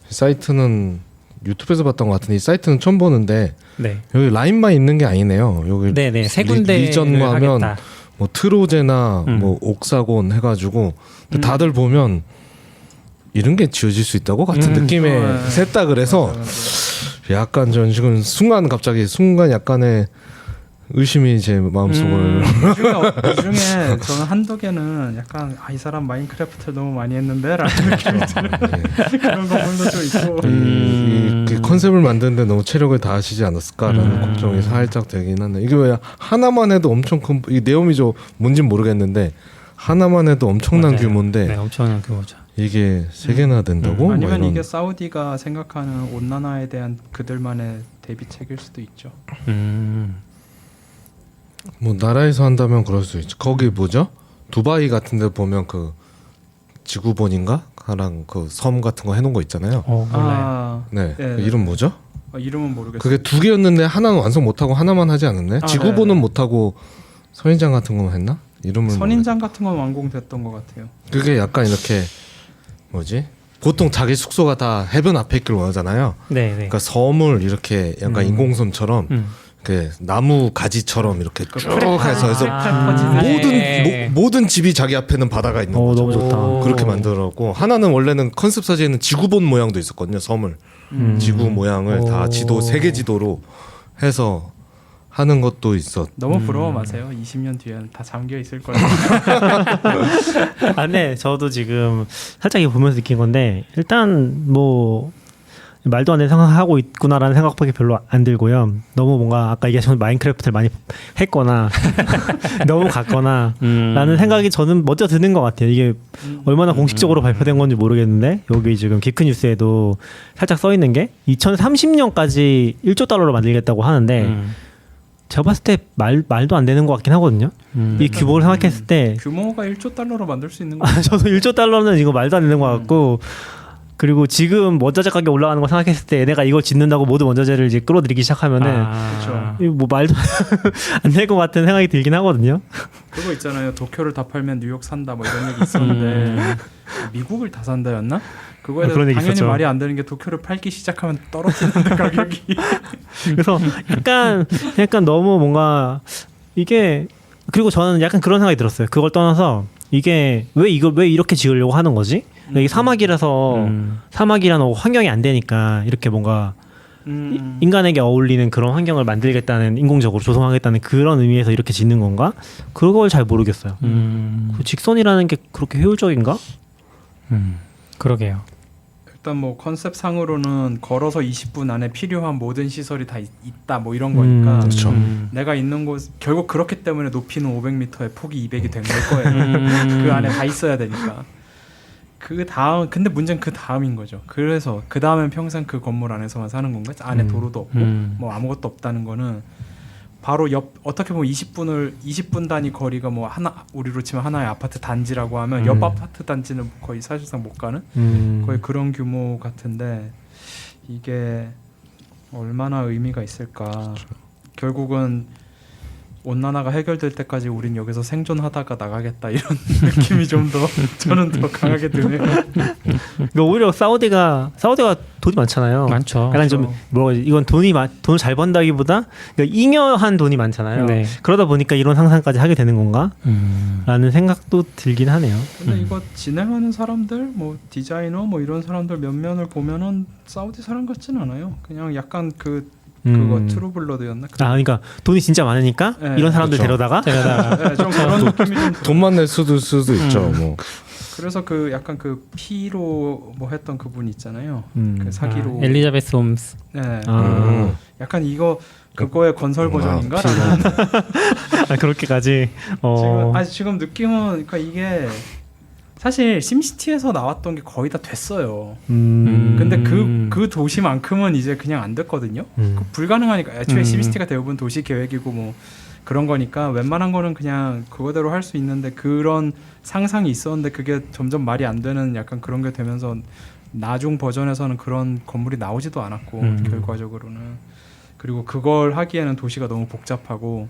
사이트는 유튜브에서 봤던 것 같은데 이 사이트는 처음 보는데 네. 여기 라인만 있는 게 아니네요. 여기 네네 세 군데 리전과 하면 하겠다. 뭐 트로제나 뭐 옥사곤 해가지고 근데 다들 보면 이런 게 지어질 수 있다고 같은 느낌의 셋다 그래서 약간 전 지금 순간 약간의 의심이 제 마음속을 이 중에 저는 한두 개는 약간 이 사람 마인크래프트를 너무 많이 했는데 라는 느낌이 드는 그런 부분도 좀 있고 이 컨셉을 만드는데 너무 체력을 다하시지 않았을까라는 걱정이 살짝 되긴 하네. 이게 왜 하나만 해도 엄청 큰 이 네오미죠 뭔진 모르겠는데 하나만 해도 엄청난 맞아요. 규모인데 네, 엄청난 규모죠. 이게 세 개나 된다고? 아니면 뭐 이게 사우디가 생각하는 온난화에 대한 그들만의 대비책일 수도 있죠. 뭐 나라에서 한다면 그럴 수 있죠. 거기 뭐죠? 두바이 같은데 보면 그 지구본인가? 랑 그 섬 같은 거 해놓은 거 있잖아요. 몰라요. 네, 네. 그 이름 뭐죠? 이름은 모르겠어요. 그게 두 개였는데 하나는 완성 못하고 하나만 하지 않았나요? 지구본은 네. 못하고 선인장 같은 거 했나? 이름을 선인장 같은 건 완공됐던 것 같아요. 그게 약간 이렇게 뭐지? 보통 자기 숙소가 다 해변 앞에 있길 원하잖아요. 네, 네. 그러니까 섬을 이렇게 약간 인공섬처럼 그 나무 가지처럼 이렇게 쭉 해서 모든 집이 자기 앞에는 바다가 있는 거죠. 너무 좋다. 그렇게 만들었고 하나는 원래는 컨셉 사진에는 지구본 모양도 있었거든요. 섬을 지구 모양을 다 지도 세계 지도로 해서 하는 것도 있었. 너무 부러워 마세요. 20년 뒤에는 다 잠겨 있을 거예요. 네, 저도 지금 살짝 이거 보면서 느낀 건데 일단 뭐 말도 안 되는 생각하고 있구나라는 생각밖에 별로 안 들고요. 너무 뭔가 아까 얘기하신 마인크래프트를 많이 했거나 너무 갔거나 라는 생각이 저는 먼저 드는 것 같아요. 이게 얼마나 공식적으로 발표된 건지 모르겠는데 여기 지금 기크뉴스에도 살짝 써 있는 게 2030년까지 1조 달러로 만들겠다고 하는데 제가 봤을 때 말도 안 되는 것 같긴 하거든요. 이 규모를 생각했을 때 규모가 1조 달러로 만들 수 있는 거. 저도 1조 달러는 이거 말도 안 되는 것 같고 그리고 지금 원자재 가격 올라가는 거 생각했을 때 얘네가 이걸 짓는다고 모든 원자재를 이제 끌어들이기 시작하면은 그렇죠. 이거 뭐 말도 안 될 것 같은 생각이 들긴 하거든요. 그거 있잖아요. 도쿄를 다 팔면 뉴욕 산다 뭐 이런 얘기 있었는데 미국을 다 산다였나? 그거에 대해서 그런 얘기 당연히 있었죠. 말이 안 되는 게 도쿄를 팔기 시작하면 떨어지는데 가격이. 그래서 약간 너무 뭔가 이게 그리고 저는 약간 그런 생각이 들었어요. 그걸 떠나서 이게 왜 이렇게 지으려고 하는 거지? 이게 사막이라서 사막이라는 환경이 안 되니까 이렇게 뭔가 인간에게 어울리는 그런 환경을 만들겠다는 인공적으로 조성하겠다는 그런 의미에서 이렇게 짓는 건가? 그걸 잘 모르겠어요. 그 직선이라는 게 그렇게 효율적인가? 그러게요. 일단 뭐 컨셉상으로는 걸어서 20분 안에 필요한 모든 시설이 다 있다 뭐 이런 거니까 그렇죠. 내가 있는 곳 결국 그렇기 때문에 높이는 500m에 폭이 200이 된 걸 거예요. 그 안에 다 있어야 되니까. 그 다음 근데 문제는 그 다음인 거죠. 그래서 그 다음엔 평생 그 건물 안에서만 사는 건가? 안에 도로도 없고 뭐 아무것도 없다는 거는 바로 옆 어떻게 보면 20분 단위 거리가 뭐 하나 우리로 치면 하나의 아파트 단지라고 하면 옆 아파트 단지는 거의 사실상 못 가는 거의 그런 규모 같은데 이게 얼마나 의미가 있을까? 결국은 온난화가 해결될 때까지 우린 여기서 생존하다가 나가겠다 이런 느낌이 좀 더 저는 더 강하게 드네요. 그러니까 오히려 사우디가 돈이 많잖아요. 많죠. 약간 좀 뭐가 이건 돈을 잘 번다기보다 그러니까 잉여한 돈이 많잖아요. 네. 그러다 보니까 이런 상상까지 하게 되는 건가? 라는 생각도 들긴 하네요. 근데 이거 진행하는 사람들 뭐 디자이너 뭐 이런 사람들 몇 면을 보면은 사우디 사람 같진 않아요. 그냥 약간 그거 트루블러드였나? 그러니까 돈이 진짜 많으니까 네, 이런 사람들 그렇죠. 데려다가 네, 좀 그런 느낌이 좀 돈만 낼 수도 있죠. 뭐. 그래서 그 약간 그 피로 뭐 했던 그분 있잖아요. 그 사기로. 엘리자베스 홈스. 네. 약간 이거 그거의 건설 버전인가라는. 그렇게까지. 지금 느낌은 그러니까 이게 사실 심시티에서 나왔던 게 거의 다 됐어요. 근데 그 도시만큼은 이제 그냥 안 됐거든요. 불가능하니까 애초에 심시티가 대부분 도시 계획이고 뭐 그런 거니까 웬만한 거는 그냥 그거대로 할 수 있는데 그런 상상이 있었는데 그게 점점 말이 안 되는 약간 그런 게 되면서 나중 버전에서는 그런 건물이 나오지도 않았고 결과적으로는 그리고 그걸 하기에는 도시가 너무 복잡하고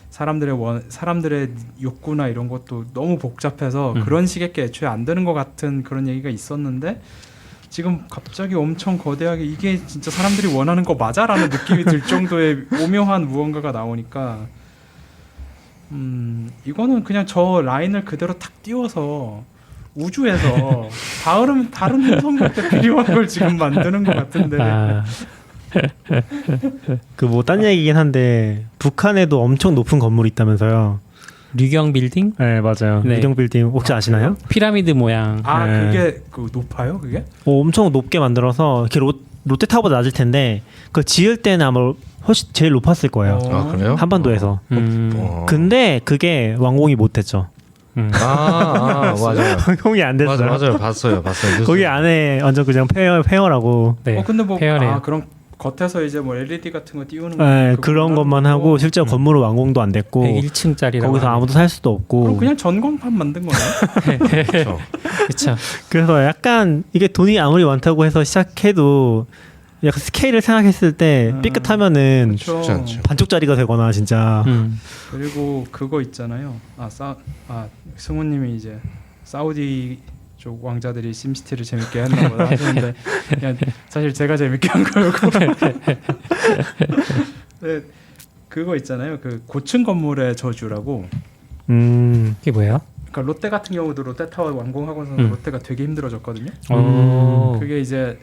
사람들의 욕구나 이런 것도 너무 복잡해서 그런 식의 게 애초에 안 되는 것 같은 그런 얘기가 있었는데 지금 갑자기 엄청 거대하게 이게 진짜 사람들이 원하는 거 맞아라는 느낌이 들 정도의 오묘한 무언가가 나오니까 이거는 그냥 저 라인을 그대로 탁 띄워서 우주에서 다른 행성들 때 필요한 걸 지금 만드는 것 같은데 그 뭐 딴 얘기긴 한데 북한에도 엄청 높은 건물이 있다면서요. 류경 빌딩? 네 맞아요. 네. 류경 빌딩 혹시 아시나요? 피라미드 모양. 네. 그게 높아요 그게? 엄청 높게 만들어서 이렇게 롯데타워보다 낮을 텐데 그걸 지을 때는 아마 훨씬 제일 높았을 거예요. 아 그래요? 한반도에서. 근데 그게 완공이 못했죠. 맞아요. 완공이 안 됐어요. 맞아요. 봤어요. 거기 안에 완전 그냥 폐허라고. 네. 근데 뭐 페어래요. 그럼 겉에서 이제 뭐 LED 같은 거 띄우는 네, 거 그런 것만 하고 실제 건물은 완공도 안 됐고 101층짜리라고. 거기서 아무도 살 수도 없고. 그럼 그냥 전광판 만든 거네. 그렇죠. 그래서 약간 이게 돈이 아무리 많다고 해서 시작해도 약간 스케일을 생각했을 때 삐끗하면은 그렇죠. 쉽지 않죠. 반쪽짜리가 되거나 진짜. 그리고 그거 있잖아요. 승우님이 이제 사우디 쪽 왕자들이 심시티를 재밌게 했나 보다 하시는데 그냥 사실 제가 재밌게 한 거였고. 네, 그거 있잖아요. 그 고층 건물의 저주라고. 그게 뭐예요? 그러니까 롯데 같은 경우도 롯데타워 완공하고서 롯데가 되게 힘들어졌거든요. 그게 이제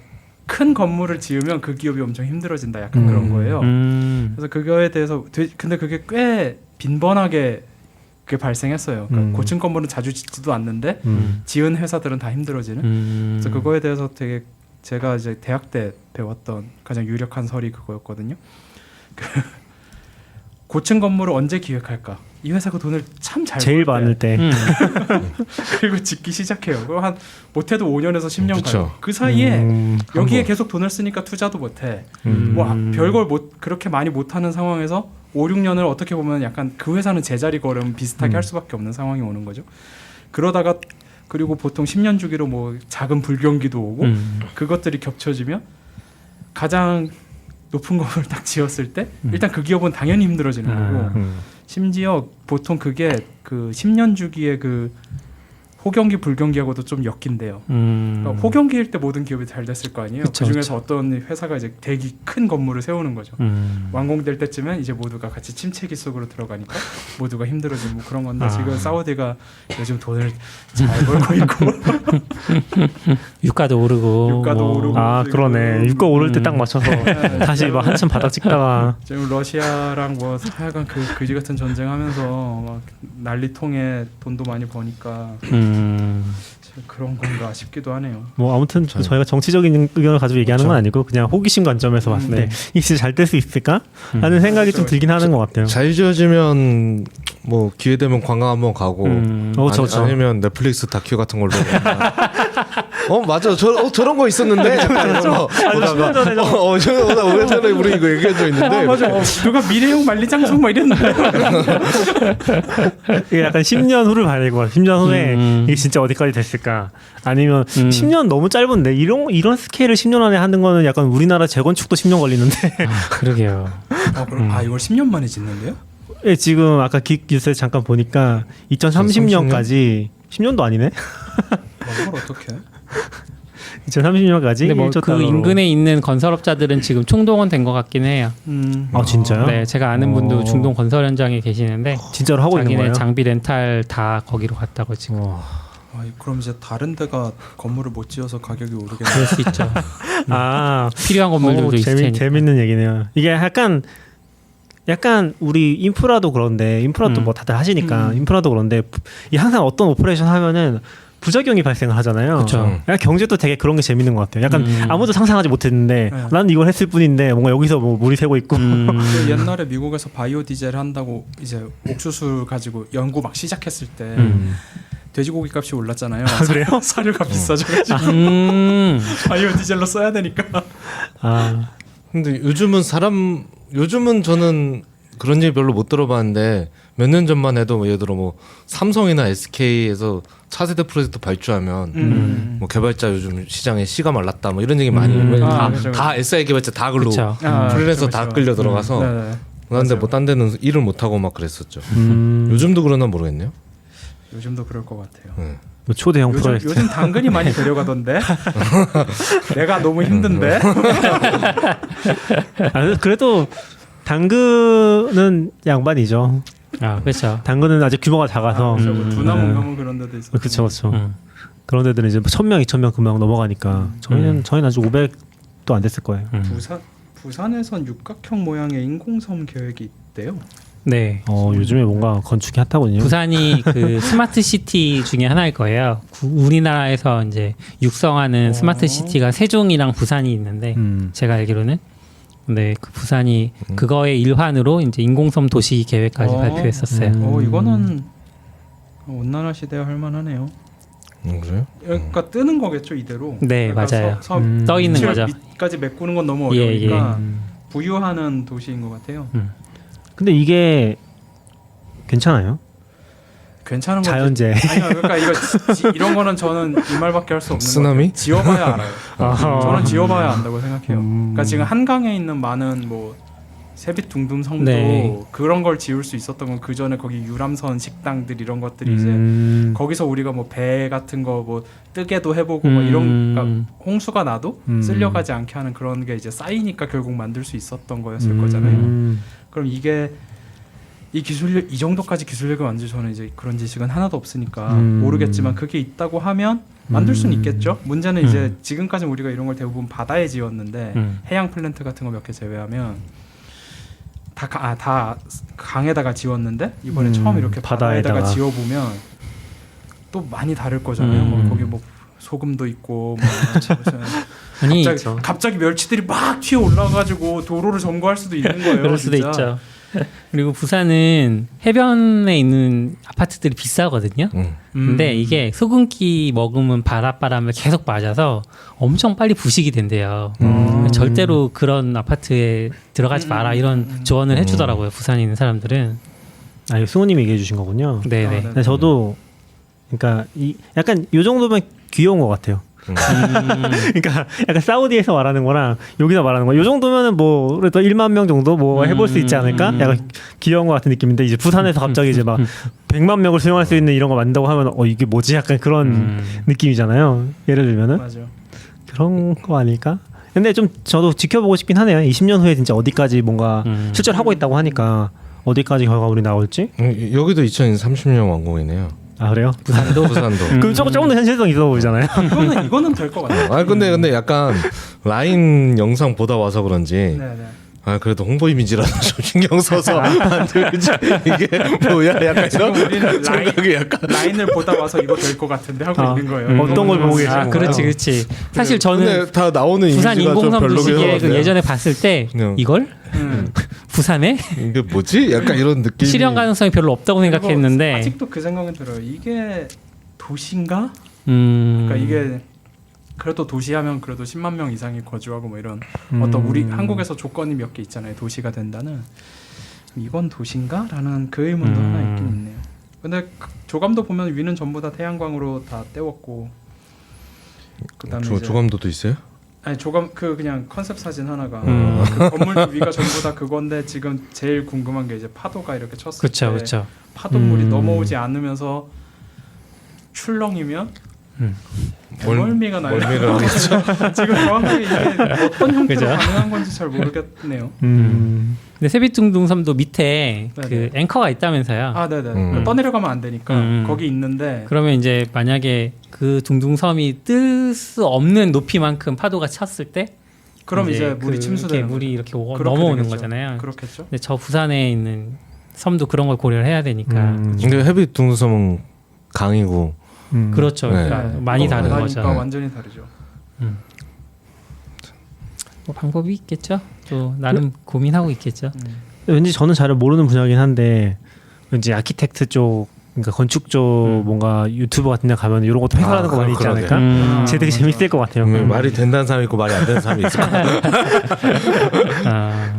큰 건물을 지으면 그 기업이 엄청 힘들어진다. 약간 그런 거예요. 그래서 그거에 대해서 근데 그게 꽤 빈번하게 그게 발생했어요. 그러니까 고층 건물은 자주 짓지도 않는데 지은 회사들은 다 힘들어지는. 그래서 그거에 대해서 되게 제가 이제 대학 때 배웠던 가장 유력한 설이 그거였거든요. 그 고층 건물을 언제 기획할까? 이 회사가 돈을 참 잘 제일 벌 때. 많을 때. 그리고 짓기 시작해요. 그거 한 못해도 5년에서 10년 그쵸. 가요. 그 사이에 여기에 한번. 계속 돈을 쓰니까 투자도 못해. 뭐 별걸 그렇게 많이 못하는 상황에서 5, 6년을 어떻게 보면 약간 그 회사는 제자리 걸음 비슷하게 할 수밖에 없는 상황이 오는 거죠. 그러다가 그리고 보통 10년 주기로 뭐 작은 불경기도 오고 그것들이 겹쳐지면 가장 높은 건물을 딱 지었을 때 일단 그 기업은 당연히 힘들어지는 거고 심지어 보통 그게 그 10년 주기의 그 호경기 불경기하고도 좀 엮인대요. 그러니까 호경기일 때 모든 기업이 잘 됐을 거 아니에요. 그쵸, 그중에서 어떤 회사가 이제 되게 큰 건물을 세우는 거죠. 음. 완공될 때쯤엔 이제 모두가 같이 침체기 속으로 들어가니까 모두가 힘들어지고 뭐 그런 건데 지금 사우디가 요즘 돈을 잘 벌고 있고 유가도 오르고 유가도 오르고 아 그러네. 유가 오를 때 딱 맞춰서 다시 막 한참 바닥 찍다가 지금 러시아랑 뭐 하여간 그 그지 같은 전쟁하면서 막 난리통에 돈도 많이 버니까 그런 건가 싶기도 하네요. 뭐 아무튼 저희가 정치적인 의견을 가지고 얘기하는 건 아니고 그냥 호기심 관점에서 봤을 때 이게 진짜 잘 될 수 있을까 하는 생각이 좀 들긴 하는 것 같아요. 잘 지어지면 뭐 기회 되면 관광 한번 가고 그렇죠. 아니면 넷플릭스 다큐 같은 걸로 맞아 저런 거 있었는데 약간 이런 거 보다가 저 5년 전에 우리 이거 얘기한 적 있는데 맞아. 누가 미래형 만리장성 막 이랬는데 이게 약간 10년 후를 봐야 될 것 같아요. 10년 후에 이게 진짜 어디까지 됐을까? 아니면 10년 너무 짧은데 이런 스케일을 10년 안에 하는 거는 약간 우리나라 재건축도 10년 걸리는데. 그러게요. 그럼 이걸 10년 만에 짓는데요? 예, 지금 아까 뉴스에 잠깐 보니까 2030년까지 10년도 아니네. 그걸 어떻게? 2030년까지 근데 뭐 1조 그 달러로. 인근에 있는 건설업자들은 지금 총동원 된 것 같긴 해요. 아 진짜요? 네, 제가 아는 분도 중동 건설 현장에 계시는데 진짜로 하고 있는 자기네 거예요? 장비 렌탈 다 거기로 갔다고 지금. 그럼 이제 다른 데가 건물을 못 지어서 가격이 오르겠네. 그럴 수 있죠. 아 필요한 건물들도 있을 테니까. 재밌는 얘기네요. 이게 약간 우리 인프라도 그런데 인프라도 뭐 다들 하시니까 인프라도 그런데 이 항상 어떤 오퍼레이션 하면은 부작용이 발생을 하잖아요. 그쵸. 경제도 되게 그런 게 재밌는 것 같아요. 약간 아무도 상상하지 못했는데 나는 이걸 했을 뿐인데 뭔가 여기서 뭐 물이 새고 있고. 그 옛날에 미국에서 바이오 디젤 한다고 이제 옥수수 가지고 연구 막 시작했을 때 돼지고기 값이 올랐잖아요. 아, 그래요? 사료가 비싸져가지고 바이오 디젤로 써야 되니까. 근데 요즘은 저는 그런 얘기 별로 못 들어봤는데 몇 년 전만 해도 예를 들어 뭐 삼성이나 SK에서 차세대 프로젝트 발주하면 뭐 개발자 요즘 시장에 씨가 말랐다 뭐 이런 얘기 많이 다 SI 개발자 다 글로 그쵸. 프리랜서 다 끌려 들어가서 그런데 뭐 딴 데는 일을 못 하고 막 그랬었죠. 요즘도 그러나 모르겠네요. 요즘도 그럴 것 같아요. 뭐 초대형 프로젝트. 요즘 당근이 많이 데려가던데. 내가 너무 힘든데. 그래도 당근은 양반이죠. 그렇죠. 당근은 아직 규모가 작아서. 두나문 가면 그런 데도 있어. 그렇죠. 그런 데들은 이제 1,000명, 2,000명 금방 넘어가니까 저희는 아직 500도 안 됐을 거예요. 부산에선 육각형 모양의 인공섬 계획이 있대요. 네. 요즘에 뭔가 건축이 핫하거든요. 부산이 그 스마트 시티 중에 하나일 거예요. 우리나라에서 이제 육성하는 스마트 시티가 세종이랑 부산이 있는데 제가 알기로는 근데 그 부산이 그거의 일환으로 이제 인공섬 도시 계획까지 발표했었어요. 이거는 온난화 시대에 할 만하네요. 그래요? 그러니까 뜨는 거겠죠 이대로. 네, 그러니까 맞아요. 떠 있는 거죠. 밑까지 메꾸는 건 너무 어려우니까 부유하는 도시인 것 같아요. 근데 이게 괜찮아요? 괜찮은 거죠. 자연재. 아니요, 그러니까 이런 거는 저는 이 말밖에 할 수 없는 쓰나미? 거예요. 지어봐야 알아요. 저는 지어봐야 안다고 생각해요. 그러니까 지금 한강에 있는 많은 뭐 세빛둥둥 성도 네. 그런 걸 지을 수 있었던 건 그 전에 거기 유람선 식당들 이런 것들이 이제 거기서 우리가 뭐 배 같은 거 뭐 뜨개도 해보고 뭐 이런 그러니까 홍수가 나도 쓸려가지 않게 하는 그런 게 이제 쌓이니까 결국 만들 수 있었던 거였을 거잖아요. 그럼 이게 이 기술력 이 정도까지 기술력을 만들 저는 이제 그런 지식은 하나도 없으니까 모르겠지만 그게 있다고 하면 만들 수는 있겠죠. 문제는 이제 지금까지 우리가 이런 걸 대부분 바다에 지었는데 해양 플랜트 같은 거 몇 개 제외하면 다 강에다가 지었는데 이번에 처음 이렇게 바다에다가 지어보면 또 많이 다를 거잖아요. 뭐 거기 뭐 소금도 있고 뭐 아니 갑자기 멸치들이 막 튀어 올라가지고 도로를 점거할 수도 있는 거예요. 그럴 수도 진짜. 있죠. 그리고 부산은 해변에 있는 아파트들이 비싸거든요. 근데 이게 소금기 머금은 바닷바람을 계속 맞아서 엄청 빨리 부식이 된대요. 절대로 그런 아파트에 들어가지 마라 이런 조언을 해주더라고요. 부산에 있는 사람들은. 아, 이거 승우님이 얘기해 주신 거군요. 네네. 네. 근데 저도 그러니까 약간 요 정도면 귀여운 것 같아요. 그러니까 약간 사우디에서 말하는 거랑 여기서 말하는 거, 요 정도면은 뭐 그래도 1만 명 정도 뭐 해볼 수 있지 않을까? 약간 귀여운 것 같은 느낌인데 이제 부산에서 갑자기 이제 막 100만 명을 수용할 수 있는 이런 거 만든다고 하면 이게 뭐지? 약간 그런 느낌이잖아요. 예를 들면은 맞아. 그런 거 아닐까? 근데 좀 저도 지켜보고 싶긴 하네요. 20년 후에 진짜 어디까지 뭔가 실제로 하고 있다고 하니까 어디까지 결과물이 나올지. 여기도 2030년 완공이네요. 아 그래요? 부산도 그럼 조금 더 현실성 있어 보이잖아요. 이거는 될 것 같아요. 아 근데 약간 라인 영상 보다 와서 그런지 네네. 아 그래도 홍보 이미지라도 좀 신경 써서 만들지 이게 뭐야 약간 지금 이런 우리는 생각이 약간 라인을 보다 와서 이거 될 것 같은데 하고 있는 거예요. 어떤 걸 보고 계시는 아, 그렇지, 그렇지. 사실 저는 근데 다 나오는 부산 이미지가 좀 인공섬 별로긴 도시계획을 하던데. 예전에 봤을 때 그냥. 이걸 부산에 이게 뭐지? 약간 이런 느낌. 실현 가능성이 별로 없다고 생각했는데 아직도 그 생각은 들어요. 이게 도시인가? 음. 그러니까 이게 그래도 도시하면 그래도 10만 명 이상이 거주하고 뭐 이런 어떤 우리 한국에서 조건이 몇 개 있잖아요. 도시가 된다는. 이건 도시인가?라는 그 의문도 하나 있긴 있네요. 근데 조감도 보면 위는 전부 다 태양광으로 다 때웠고 그다음에 이제 조감도도 있어요? 아니 조감 그냥 컨셉 사진 하나가 그 건물 위가 전부 다 그건데 지금 제일 궁금한 게 이제 파도가 이렇게 쳤을 그렇죠, 때 그렇죠. 파도물이 넘어오지 않으면서 출렁이면 멀미가 나요. 멀미가 지금 정확하게 이게 어떤 형태로 그죠? 가능한 건지 잘 모르겠네요. 근데 세빛둥둥섬도 밑에 네네. 그 앵커가 있다면서요. 아, 네네. 떠내려가면 안 되니까 거기 있는데 그러면 이제 만약에 그 둥둥섬이 뜰 수 없는 높이만큼 파도가 쳤을 때 그럼 이제 물이 그게 침수되는 물이 이렇게 그렇게 넘어오는 되겠죠. 거잖아요. 그렇겠죠. 근데 저 부산에 있는 섬도 그런 걸 고려를 해야 되니까 근데 헤비 둥섬은 강이고 그렇죠. 네. 그러니까 많이 다른 그러니까 거죠. 완전히 다르죠. 뭐 방법이 있겠죠. 또 나름 고민하고 있겠죠. 왠지 저는 잘 모르는 분야긴 한데 왠지 아키텍트 쪽, 그러니까 건축 쪽 뭔가 유튜버 같은 데 가면 이런 것도 해설하는 거 많이 있지 그러게. 않을까? 제 되게 재밌을 것 같아요. 말이 된다는 사람이 있고 말이 안 되는 사람이 있을 거야.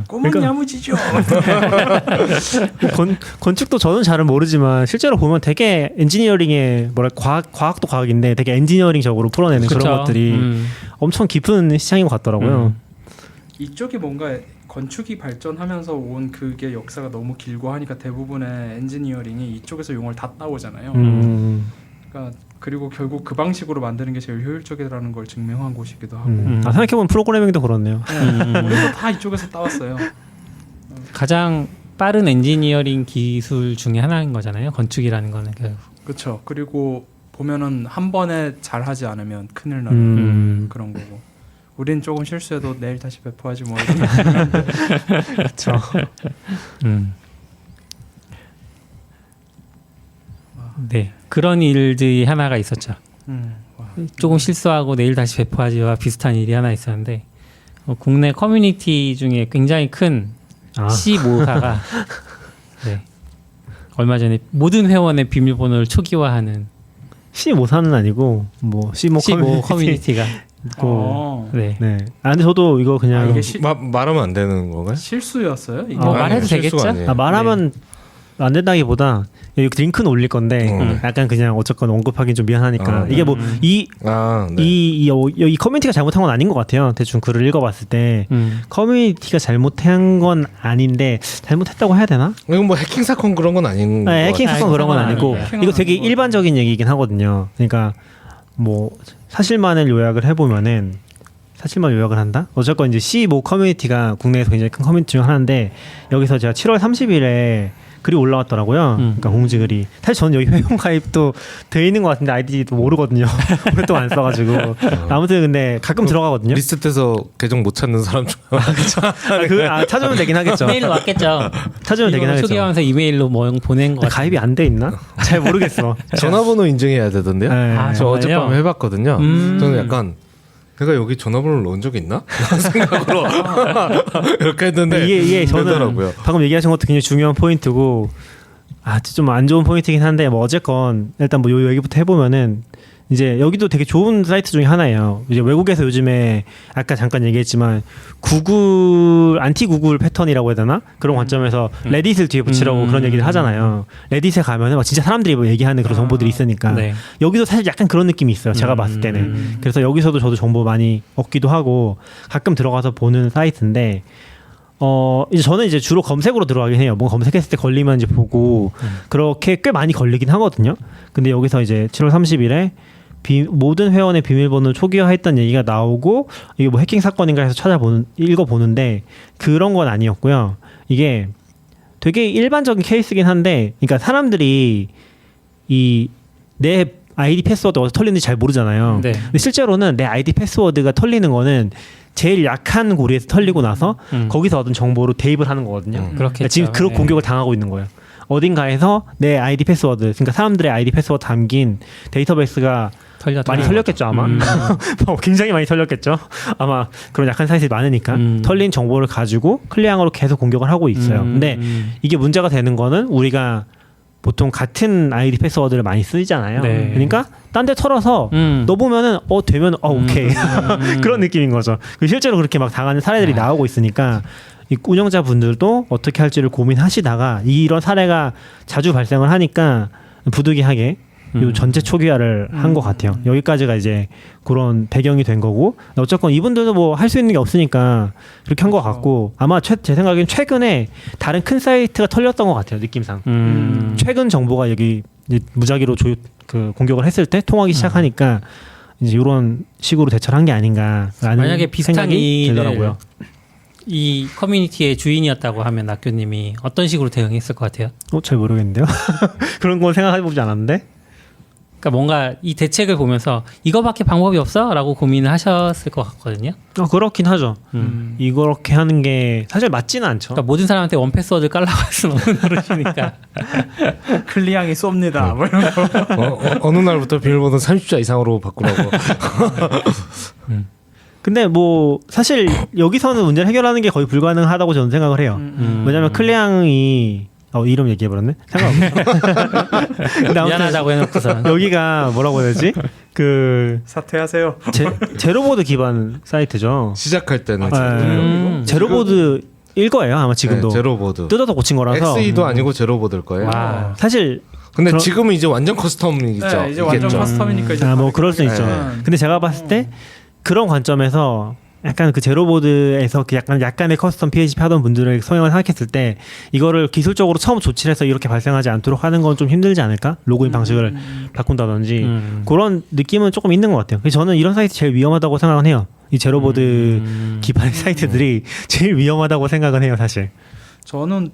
꿈은 야무지죠. 건축도 저는 잘은 모르지만 실제로 보면 되게 엔지니어링의 과학도 과학인데 되게 엔지니어링적으로 풀어내는 그쵸. 그런 것들이 엄청 깊은 시장인 것 같더라고요. 이쪽이 뭔가 건축이 발전하면서 온 그게 역사가 너무 길고 하니까 대부분의 엔지니어링이 이쪽에서 용어를 다 따오잖아요. 그러니까 그리고 결국 그 방식으로 만드는 게 제일 효율적이라는 걸 증명한 곳이기도 하고. 생각해보면 프로그래밍도 그렇네요. 우리도 다 이쪽에서 따왔어요. 가장 빠른 엔지니어링 기술 중에 하나인 거잖아요. 건축이라는 거는 그렇죠. 그리고 보면은 한 번에 잘 하지 않으면 큰일 나는 그런 거고. 우린 조금 실수해도 내일 다시 배포하지 뭐. 그렇죠. 네, 그런 일들이 하나가 있었죠. 와. 조금 실수하고 내일 다시 배포하지와 비슷한 일이 하나 있었는데 국내 커뮤니티 중에 굉장히 큰 C 모사가 네, 얼마 전에 모든 회원의 비밀번호를 초기화하는 C5사는 아니고 뭐 C5 커뮤니티가 있고. 네. 네. 근데 저도 이거 그냥 이게 말하면 안 되는 건가요? 실수였어요? 이게? 말해도 실수가 되겠죠? 아니에요. 말하면 안 된다기보다 여기 링크는 올릴 건데 약간 그냥 어쨌건 언급하기 좀 미안하니까 이게 뭐 이 커뮤니티가 잘못한 건 아닌 것 같아요. 대충 글을 읽어봤을 때 커뮤니티가 잘못한 건 아닌데 잘못했다고 해야 되나? 이건 뭐 해킹 사건 그런 건 아닌 네, 해킹 같아요. 사건 그런 건 아니고 해킹은 이거 되게 아닌 것 일반적인 얘기이긴 하거든요. 그러니까 뭐 사실만을 요약을 해보면은 사실만 요약을 한다? 어쨌건 이제 C5 커뮤니티가 국내에서 굉장히 큰 커뮤니티 중 하나인데 여기서 제가 7월 30일에 글이 올라왔더라고요. 그러니까 공지글이. 사실 저는 여기 회원 가입도 돼 있는 것 같은데 아이디도 모르거든요. 오랫동안 안 써가지고. 아무튼 근데 가끔 들어가거든요. 리스트에서 계정 못 찾는 사람 중. 찾으면 되긴 하겠죠. 이메일로 왔겠죠. 찾으면 되긴 하겠죠. 초기화하면서 이메일로 뭐 보낸 거 가입이 안 돼 있나? 잘 모르겠어. 전화번호 인증해야 되던데요? 네. 저 정말요? 어젯밤에 해봤거든요. 저는 약간 내가 여기 전화번호를 넣은 적이 있나? 생각으로 이렇게 했는데 이게 저는 되더라고요. 방금 얘기하신 것도 굉장히 중요한 포인트고 좀 안 좋은 포인트긴 한데 뭐 어쨌건 일단 뭐 요 얘기부터 해보면은 이제 여기도 되게 좋은 사이트 중에 하나예요. 이제 외국에서 요즘에 아까 잠깐 얘기했지만 구글 안티 구글 패턴이라고 해야 되나 그런 관점에서 레딧을 뒤에 붙이라고 그런 얘기를 하잖아요. 레딧에 가면은 막 진짜 사람들이 뭐 얘기하는 그런 정보들이 있으니까 네. 여기도 사실 약간 그런 느낌이 있어요. 제가 봤을 때는. 그래서 여기서도 저도 정보 많이 얻기도 하고 가끔 들어가서 보는 사이트인데. 이제 저는 이제 주로 검색으로 들어가긴 해요. 뭔가 검색했을 때 걸리면 이제 보고 그렇게 꽤 많이 걸리긴 하거든요. 근데 여기서 이제 7월 30일에 모든 회원의 비밀번호를 초기화했다는 얘기가 나오고 이게 뭐 해킹 사건인가 해서 읽어보는데 그런 건 아니었고요. 이게 되게 일반적인 케이스긴 한데, 그러니까 사람들이 내 아이디 패스워드가 어디서 털리는지 잘 모르잖아요. 네. 근데 실제로는 내 아이디 패스워드가 털리는 거는 제일 약한 고리에서 털리고 나서 거기서 얻은 정보로 대입을 하는 거거든요. 그렇겠죠. 지금 그런 네. 공격을 당하고 있는 거예요. 어딘가에서 내 아이디 패스워드, 그러니까 사람들의 아이디 패스워드 담긴 데이터베이스가 많이 털렸겠죠 아마. 굉장히 많이 털렸겠죠. 아마 그런 약한 사이트가 많으니까 털린 정보를 가지고 클리앙으로 계속 공격을 하고 있어요. 근데 이게 문제가 되는 거는 우리가 보통 같은 아이디 패스워드를 많이 쓰잖아요. 네. 그러니까 딴 데 털어서 넣어보면은 되면 오케이 그런 느낌인 거죠. 실제로 그렇게 막 당하는 사례들이 나오고 있으니까 이 운영자분들도 어떻게 할지를 고민하시다가 이런 사례가 자주 발생을 하니까 부득이하게 요 전체 초기화를 한 것 같아요. 여기까지가 이제 그런 배경이 된 거고, 어쨌건 이분들도 뭐 할 수 있는 게 없으니까 그렇게 한 것 같고, 아마 제 생각엔 최근에 다른 큰 사이트가 털렸던 것 같아요, 느낌상. 최근 정보가 여기 이제 무작위로 공격을 했을 때 통하기 시작하니까 이제 이런 식으로 대처를 한 게 아닌가라는 만약에 비슷한 생각이 일을 들더라고요. 이 커뮤니티의 주인이었다고 하면 낙교님이 어떤 식으로 대응했을 것 같아요? 잘 모르겠는데요. 그런 건 생각해보지 않았는데. 그러니까 뭔가 이 대책을 보면서 이거밖에 방법이 없어라고 고민을 하셨을 것 같거든요. 그렇긴 하죠. 이렇게 하는 게 사실 맞지는 않죠. 그러니까 모든 사람한테 원 패스워드 깔라고 할 수는 없는 노릇이니까. 클리앙이 쏩니다. 뭐 이런 거. 어느 날부터 비밀번호 30자 이상으로 바꾸라고. 근데 뭐 사실 여기서는 문제를 해결하는 게 거의 불가능하다고 저는 생각을 해요. 왜냐하면 클리앙이 이름 얘기해버렸네. 상관없어. 미안하다고 해놓고서 여기가 뭐라고 해야 되지? 사퇴하세요. 제로보드 기반 사이트죠. 시작할 때는 제로보드 일 거예요 아마 지금도. 네, 제로보드. 뜯어서 고친 거라서. XE도 아니고 제로보드일 거예요. 와. 사실 근데 지금은 이제 완전 커스텀이죠. 네, 이제 완전 커스텀이니까 이제 뭐 그럴 수 있죠. 근데 제가 봤을 때 그런 관점에서 약간 그 제로보드에서 그 약간의 커스텀 PHP 하던 분들의 성향을 생각했을 때 이거를 기술적으로 처음 조치를 해서 이렇게 발생하지 않도록 하는 건 좀 힘들지 않을까? 로그인 방식을 바꾼다든지 그런 느낌은 조금 있는 것 같아요. 그래서 저는 이런 사이트 제일 위험하다고 생각은 해요. 이 제로보드 기반의 사이트들이 제일 위험하다고 생각은 해요, 사실. 저는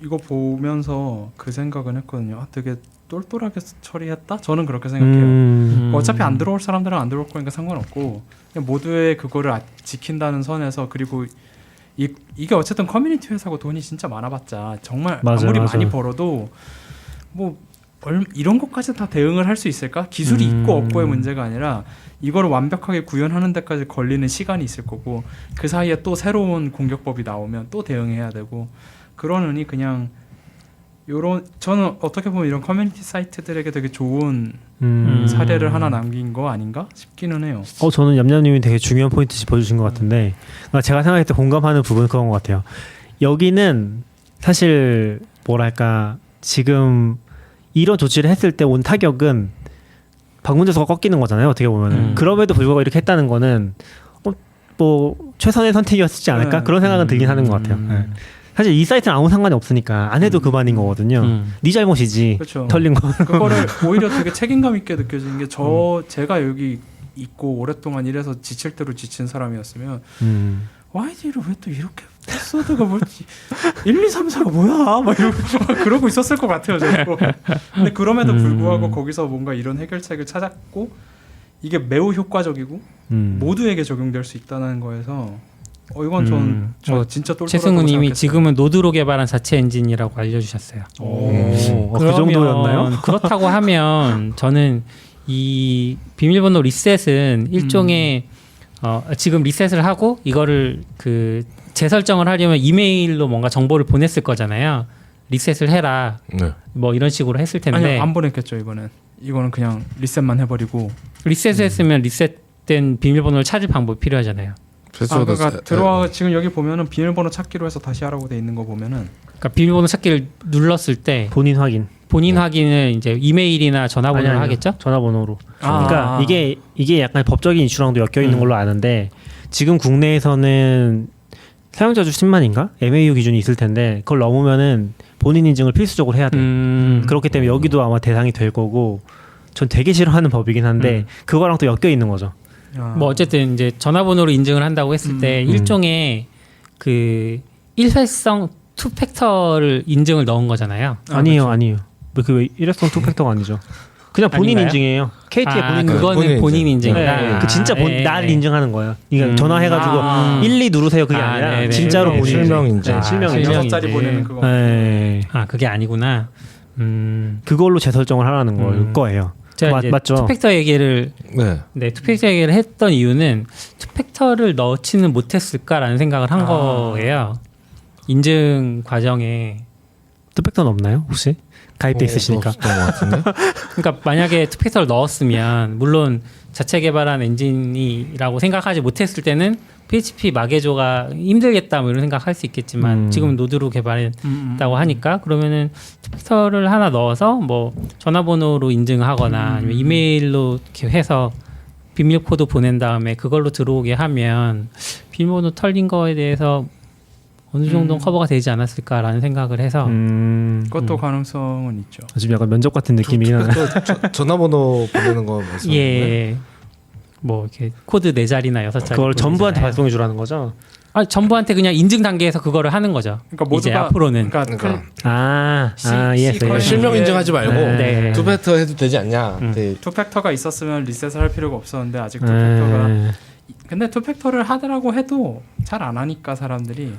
이거 보면서 그 생각은 했거든요. 되게 똘똘하게 처리했다? 저는 그렇게 생각해요. 어차피 안 들어올 사람들은 안 들어올 거니까 상관없고 그냥 모두의 그거를 지킨다는 선에서, 그리고 이게 어쨌든 커뮤니티 회사고 돈이 진짜 많아봤자 정말 아무리 많이 벌어도 뭐 이런 것까지 다 대응을 할 수 있을까? 기술이 있고 없고의 문제가 아니라 이거를 완벽하게 구현하는 데까지 걸리는 시간이 있을 거고, 그 사이에 또 새로운 공격법이 나오면 또 대응해야 되고, 그러느니 그냥 저는 어떻게 보면 이런 커뮤니티 사이트들에게 되게 좋은 사례를 하나 남긴 거 아닌가 싶기는 해요. 저는 얌얌님이 되게 중요한 포인트 짚어주신 것 같은데, 제가 생각할 때 공감하는 부분은 그런 것 같아요. 여기는 사실 뭐랄까, 지금 이런 조치를 했을 때 온 타격은 방문자수가 꺾이는 거잖아요, 어떻게 보면. 그럼에도 불구하고 이렇게 했다는 거는 뭐 최선의 선택이었지 않을까? 그런 생각은 들긴 하는 것 같아요. 네. 사실 이 사이트는 아무 상관이 없으니까 안 해도 그만인 거거든요. 네 잘못이지. 그렇죠. 털린 거. 그거를 오히려 되게 책임감 있게 느껴지는 게 제가 여기 있고 오랫동안 일해서 지칠 대로 지친 사람이었으면 YD를 왜 또 이렇게 패스워드가 뭐지? 1, 2, 3, 4가 뭐야? 막 이러고 그러고 있었을 것 같아요, 저도. 근데 그럼에도 불구하고 거기서 뭔가 이런 해결책을 찾았고 이게 매우 효과적이고 모두에게 적용될 수 있다는 거에서 이건 저 진짜 똘똘하다고 최승우님이 생각했어요. 지금은 노드로 개발한 자체 엔진이라고 알려주셨어요. 그 정도였나요? 그렇다고 하면 저는 이 비밀번호 리셋은 일종의 지금 리셋을 하고 이거를 그 재설정을 하려면 이메일로 뭔가 정보를 보냈을 거잖아요. 리셋을 해라. 네. 뭐 이런 식으로 했을 텐데 아니요, 안 보냈겠죠 이번엔. 이거는 그냥 리셋만 해버리고. 리셋을 했으면 리셋된 비밀번호를 찾을 방법이 필요하잖아요. 패스워드 그러니까 들어와 지금 여기 보면은 비밀번호 찾기로 해서 다시 하라고 돼 있는 거 보면은 그러니까 비밀번호 찾기를 눌렀을 때 본인 확인. 본인 확인을 이제 이메일이나 전화번호로 아니요. 하겠죠? 전화번호로. 아. 그러니까 이게 약간 법적인 이슈랑도 엮여 있는 걸로 아는데 지금 국내에서는 사용자 수 10만인가 MAU 기준이 있을 텐데 그걸 넘으면은 본인 인증을 필수적으로 해야 돼. 그렇기 때문에 여기도 아마 대상이 될 거고 전 되게 싫어하는 법이긴 한데 그거랑 또 엮여 있는 거죠. 뭐 어쨌든 이제 전화번호로 인증을 한다고 했을 때 일종의 그 일회성 투팩터를 인증을 넣은 거잖아요. 아니에요. 그 일회성 투팩터가 아니죠. 그냥 본인 아닌가요? 인증이에요. KT의 본인 인증. 그거는 본인 인증. 인증이다. 네, 그 진짜 나를 인증하는 거예요. 그러니까 전화해가지고 12 누르세요 그게 아니라 네네. 진짜로 본인 실명 인증. 네, 실명 인증. 실명 6자리 인증. 보내는 그거. 네. 그게 아니구나. 그걸로 재설정을 하라는 걸 거예요. 제가 이제 맞죠? 투팩터 얘기를 네. 투팩터 얘기를 했던 이유는 투팩터를 넣지는 못했을까라는 생각을 한 거예요. 인증 과정에. 투팩터는 없나요 혹시? 가입돼 있으시니까. 없었던 것 같은데. 그러니까 만약에 투팩터를 넣었으면 물론 자체 개발한 엔진이라고 생각하지 못했을 때는 PHP 마개조가 힘들겠다 뭐 이런 생각할 수 있겠지만 지금 노드로 개발했다고 하니까 그러면은 투팩터를 하나 넣어서 뭐 전화번호로 인증하거나 아니면 이메일로 이렇게 해서 비밀 코드 보낸 다음에 그걸로 들어오게 하면 비밀번호 털린 거에 대해서 어느 정도는 커버가 되지 않았을까라는 생각을 해서 그것도 가능성은 있죠. 지금 약간 면접 같은 느낌이긴 하네. 전화번호 보내는 거 말씀하시는 거예요? 예. 뭐 이렇게 코드 4자리나 6자리 그걸 전부한테 발송해 주라는 거죠? 전부한테 그냥 인증 단계에서 그거를 하는 거죠. 그러니까 이제 모두가 앞으로는 그러니까 이해했어요. 그러니까 실명 인증하지 말고 네. 투팩터 해도 되지 않냐. 네. 투팩터가 있었으면 리셋을 할 필요가 없었는데 아직 투팩터가 근데 투팩터를 하더라고 해도 잘 안 하니까 사람들이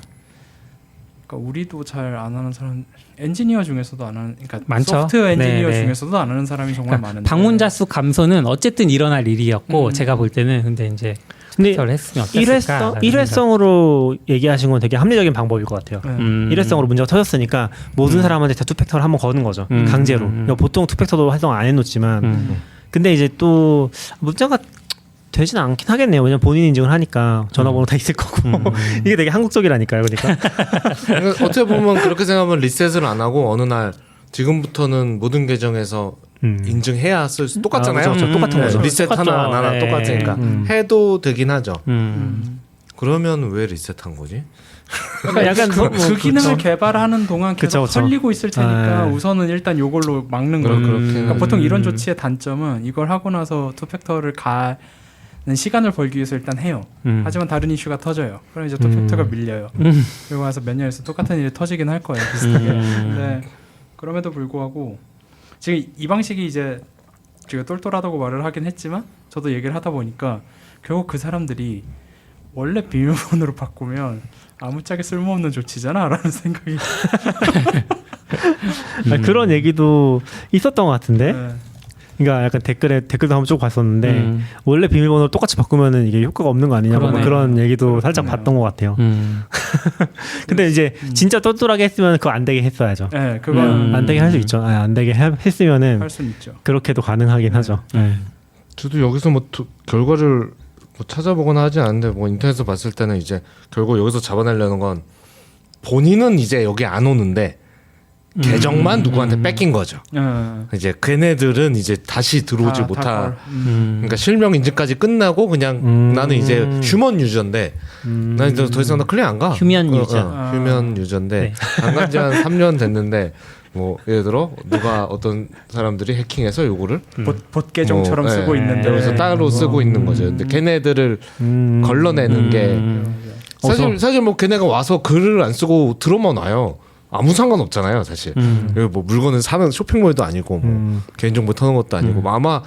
그러니까 우리도 잘 안 하는 사람 엔지니어 중에서도 안 하는 그러니까 많죠. 소프트웨어 엔지니어 네, 네. 중에서도 안 하는 사람이 정말 그러니까 많은데 방문자 수 감소는 어쨌든 일어날 일이었고 제가 볼 때는 근데 이제 근데 투팩터를 했으면 어땠을까? 일회성으로 얘기하신 건 되게 합리적인 방법일 것 같아요. 네. 일회성으로 문제가 터졌으니까 모든 사람한테 다 투팩터를 한번 거는 거죠. 강제로. 그러니까 보통 투팩터도 활성 안 해놓지만 근데 이제 또 문제가 되진 않긴 하겠네요. 왜냐면 본인 인증을 하니까 전화번호 다 있을 거고 이게 되게 한국적이라니까요. 그러니까 어떻게 보면 그렇게 생각하면 리셋을 안 하고 어느 날 지금부터는 모든 계정에서 인증해야 쓸 수 똑같잖아요. 그렇죠. 똑같은 네, 거죠. 리셋 똑같죠. 하나 안 하나 네. 똑같으니까 해도 되긴 하죠. 음. 그러면 왜 리셋한 거지? 그러니까 약간 그 기능을 개발하는 동안 계속 그쵸. 걸리고 있을 테니까 네. 우선은 일단 요걸로 막는 거예요. 그러니까 보통 이런 조치의 단점은 이걸 하고 나서 투팩터를 가는 시간을 벌기 위해서 일단 해요. 하지만 다른 이슈가 터져요. 그럼 이제 투팩터가 밀려요. 그리고 나서 몇 년에서 똑같은 일이 터지긴 할 거예요. 비슷하게. 근데 그럼에도 불구하고 지금 이 방식이 이제 제가 똘똘하다고 말을 하긴 했지만 저도 얘기를 하다 보니까 결국 그 사람들이 원래 비밀번호로 바꾸면 아무짝에 쓸모없는 조치잖아 라는 생각이 그런 얘기도 있었던 것 같은데 네. 그러니까 약간 댓글도 한번 쭉 봤었는데 원래 비밀번호를 똑같이 바꾸면은 이게 효과가 없는 거 아니냐고 그러네. 그런 얘기도 살짝 봤던 것 같아요. 근데 이제 진짜 똘똘하게 했으면 그거 안 되게 했어야죠. 네, 그건 안 되게 할 수 있죠. 안 되게 했으면은 할 수는 있죠. 그렇게도 가능하긴 하죠. 네. 저도 여기서 뭐 결과를 뭐 찾아보거나 하지 않는데 뭐 인터넷에서 봤을 때는 이제 결국 여기서 잡아내려는 건 본인은 이제 여기 안 오는데 계정만 누구한테 뺏긴 거죠. 이제 걔네들은 이제 다시 들어오지 못한. 그러니까 실명 인증까지 끝나고 그냥 나는 이제 휴먼 유저인데 난 이제 더 이상 나 클릭 안 가. 휴면 유저. 휴면 유저인데 네. 안 간 지 한 3년 됐는데 뭐 예를 들어 누가 어떤 사람들이 해킹해서 요거를 봇 계정처럼 쓰고 있는데 여기서 따로 쓰고 있는 거죠. 근데 걔네들을 걸러내는 게 사실 뭐 걔네가 와서 글을 안 쓰고 들어만 와요. 아무 상관없잖아요, 사실. 여기 뭐 물건을 사는 쇼핑몰도 아니고 뭐 개인정보 터는 것도 아니고 뭐 아마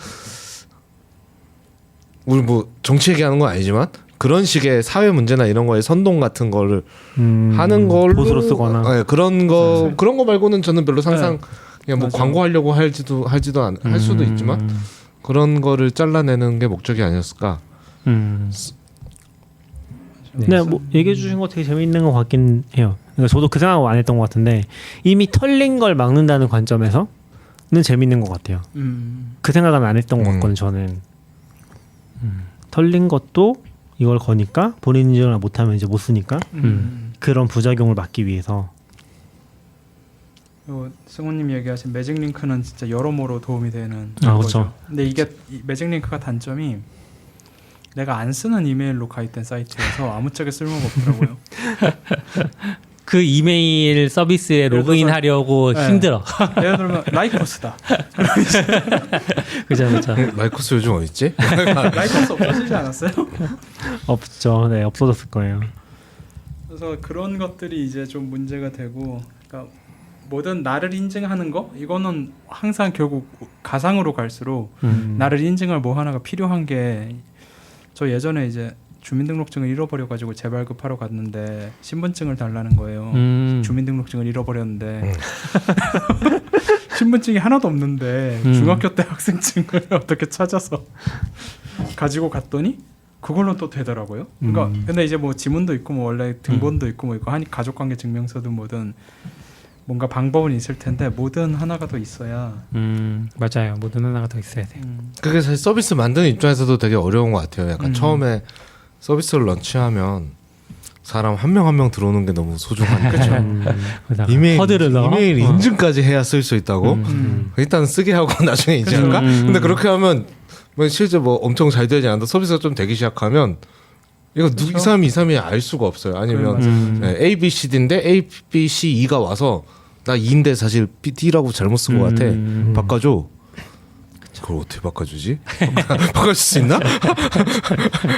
우리 뭐 정치 얘기하는 건 아니지만 그런 식의 사회 문제나 이런 거에 선동 같은 거를 하는 걸로 보수로 쓰거나 네, 그런 거 말고는 저는 별로 상상 그냥 뭐 광고하려고 할 수도 있지만 그런 거를 잘라내는 게 목적이 아니었을까. 근데 뭐 얘기해 주신 거 되게 재미있는 것 같긴 해요. 그러니까 저도 그 생각을 안 했던 것 같은데 이미 털린 걸 막는다는 관점에서는 재밌는 것 같아요. 그 생각은 안 했던 것 같거든요. 저는 털린 것도 이걸 거니까 본인 인증을 못하면 이제 못 쓰니까 그런 부작용을 막기 위해서. 그리고 승우님 얘기하신 매직 링크는 진짜 여러모로 도움이 되는 아, 거죠. 그렇죠. 근데 이게 이 매직 링크가 단점이 내가 안 쓰는 이메일로 가입된 사이트여서 아무짝에 쓸모가 없더라고요. 그 이메일 서비스에 예를 로그인하려고 네. 힘들어. 예를 들면 라이코스다. 그죠, 그죠. 라이코스 요즘 어딨지? 라이코스 없어지지 않았어요? 없죠. 네, 없어졌을 거예요. 그래서 그런 것들이 이제 좀 문제가 되고, 그러니까 뭐든 나를 인증하는 거 이거는 항상 결국 가상으로 갈수록 나를 인증할 뭐 하나가 필요한 게, 저 예전에 이제 주민등록증을 잃어버려가지고 재발급하러 갔는데 신분증을 달라는 거예요. 주민등록증을 잃어버렸는데 신분증이 하나도 없는데 중학교 때 학생증을 어떻게 찾아서 가지고 갔더니 그걸로 또 되더라고요. 그러니까 근데 이제 뭐 지문도 있고 뭐 원래 등본도 있고 뭐 있고 하니 가족관계 증명서든 뭐든 뭔가 방법은 있을 텐데 뭐든 하나가 더 있어야. 맞아요. 모든 하나가 더 있어야 돼. 그게 사실 서비스 만드는 입장에서도 되게 어려운 것 같아요. 약간 처음에 서비스를 런치하면 사람 한 명 한 명 들어오는 게 너무 소중한데 이메일 허들을 넣어? 이메일 인증까지 해야 쓸 수 있다고? 일단 쓰게 하고 나중에 인증할까? 근데 그렇게 하면 뭐 실제 뭐 엄청 잘 되지 않아도 서비스가 좀 되기 시작하면 이거 이 사람이 이 사람이 알 수가 없어요. 아니면 네, A, B, C, D인데 A, B, C, E가 와서 나 E인데 사실 B, D라고 잘못 쓴 것 같아. 바꿔줘. 그걸 어떻게 바꿔주지? 바꿔줄 수 있나?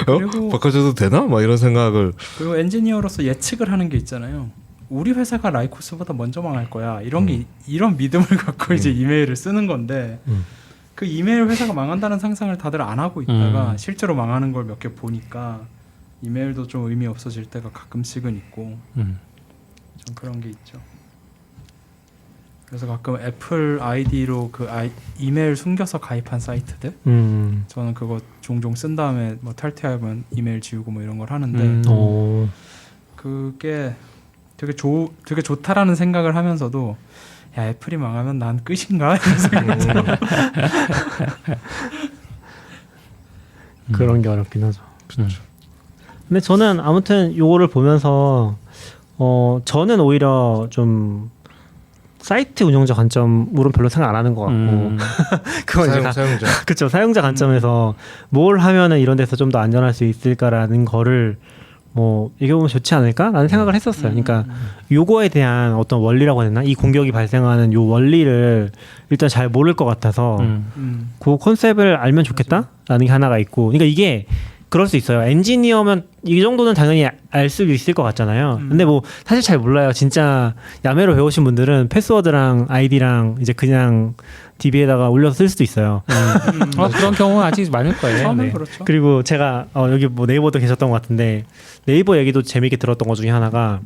그리고- 바꿔줘도 되나? 막 이런 생각을. 그리고 엔지니어로서 예측을 하는 게 있잖아요. 우리 회사가 라이코스보다 먼저 망할 거야. 이런 게 이런 믿음을 갖고 이제 이메일을 쓰는 건데 그 이메일 회사가 망한다는 상상을 다들 안 하고 있다가 실제로 망하는 걸 몇 개 보니까 이메일도 좀 의미 없어질 때가 가끔씩은 있고 좀 그런 게 있죠. 그래서 가끔 애플 아이디로 그 이메일 숨겨서 가입한 사이트들 저는 그거 종종 쓴 다음에 뭐 탈퇴하면 이메일 지우고 뭐 이런 걸 하는데 오. 그게 되게 좋다라는 생각을 하면서도 야 애플이 망하면 난 끝인가 이런 생각이 들어. 그런 게 어렵긴 하죠. 근데 저는 아무튼 요거를 보면서 저는 오히려 좀 사이트 운영자 관점으로는 별로 생각 안 하는 것 같고 그건 제가 사용자. 그렇죠. 사용자 관점에서 뭘 하면은 이런 데서 좀 더 안전할 수 있을까라는 거를 뭐 얘기해보면 좋지 않을까라는 생각을 했었어요. 그러니까 요거에 대한 어떤 원리라고 해야 되나? 이 공격이 발생하는 요 원리를 일단 잘 모를 것 같아서 그 컨셉을 알면 좋겠다라는 게 하나가 있고, 그러니까 이게 그럴 수 있어요. 엔지니어면 이 정도는 당연히 알 수 있을 것 같잖아요. 근데 뭐 사실 잘 몰라요. 진짜 야매로 배우신 분들은 패스워드랑 아이디랑 이제 그냥 DB에다가 올려서 쓸 수도 있어요. 그런 경우 아직 많을 거예요. 처음엔 네. 그렇죠. 그리고 제가 여기 뭐 네이버도 계셨던 것 같은데 네이버 얘기도 재미있게 들었던 것 중에 하나가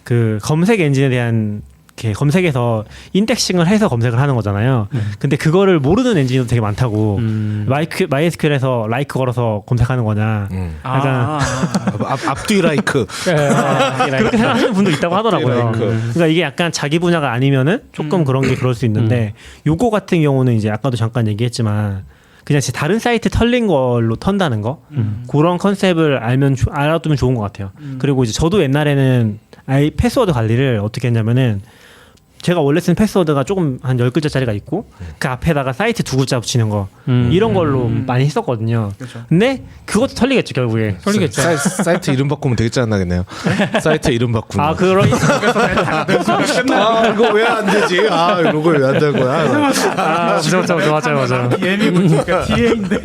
그 검색 엔진에 대한 이렇게 검색에서 인덱싱을 해서 검색을 하는 거잖아요. 근데 그거를 모르는 엔진도 되게 많다고. MySQL에서 라이크 걸어서 검색하는 거냐. 앞뒤 라이크. 그렇게 생각하시는 분도 있다고 하더라고요. 그러니까 이게 약간 자기 분야가 아니면은 조금 그런 게 그럴 수 있는데 요거 같은 경우는 이제 아까도 잠깐 얘기했지만 그냥 제 다른 사이트 털린 걸로 턴다는 거 그런 컨셉을 알아두면 좋은 것 같아요. 그리고 이제 저도 옛날에는 패스워드 관리를 어떻게 했냐면은 제가 원래 쓴 패스워드가 조금 한 10글자짜리가 있고 그 앞에다가 사이트 두 글자 붙이는 거 이런 걸로 많이 했었거든요. 그렇죠. 근데 그것도 털리겠죠 결국에. 털리겠죠. 사이트 이름 바꾸면 되게 짜증나겠네요. 사이트 이름 바꾸는. 아 그런 이거 왜 안 되지? 아 이거 왜 안 될 거야? 맞아요. DM이 붙으니까 TA인데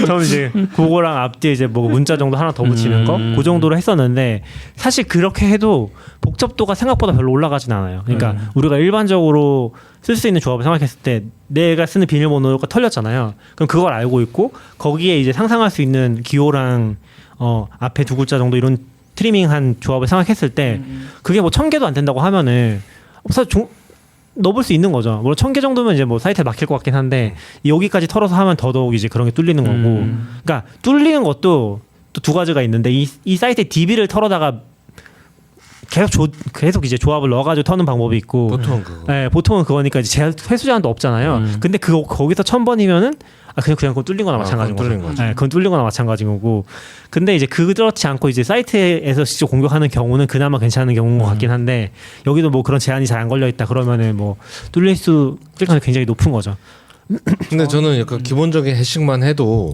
저는 이제 그거랑 앞뒤에 이제 뭐 문자 정도 하나 더 붙이는 거 그 정도로 했었는데 사실 그렇게 해도 복잡도가 생각보다 별로 올라가진 않아요. 그러니까 우리가 일반적으로 쓸 수 있는 조합을 생각했을 때 내가 쓰는 비밀번호가 털렸잖아요. 그럼 그걸 알고 있고 거기에 이제 상상할 수 있는 기호랑 앞에 두 글자 정도 이런 트리밍한 조합을 생각했을 때 그게 뭐 1000개도 안 된다고 하면은 사실 넣어볼 수 있는 거죠. 물론 1000개 정도면 이제 뭐 사이트에 막힐 것 같긴 한데 여기까지 털어서 하면 더더욱 이제 그런 게 뚫리는 거고. 그러니까 뚫리는 것도 또 두 가지가 있는데 이 사이트에 DB를 털어다가 계속 이제 조합을 넣어가지고 터는 방법이 있고 보통 그거. 네, 보통은 그거니까 이제 회수 제한도 없잖아요. 근데 거기서 1000번이면은 그냥 그건 뚫린 거나 마찬가지인 그건 뚫린 거죠. 거죠. 네, 그건 뚫린 거나 마찬가지인 거고. 근데 이제 그렇지 않고 이제 사이트에서 직접 공격하는 경우는 그나마 괜찮은 경우인 것 같긴 한데 여기도 뭐 그런 제한이 잘 안 걸려 있다 그러면은 뭐 뚫릴 수 가능성이 굉장히 높은 거죠. 근데 저는 약간 기본적인 해식만 해도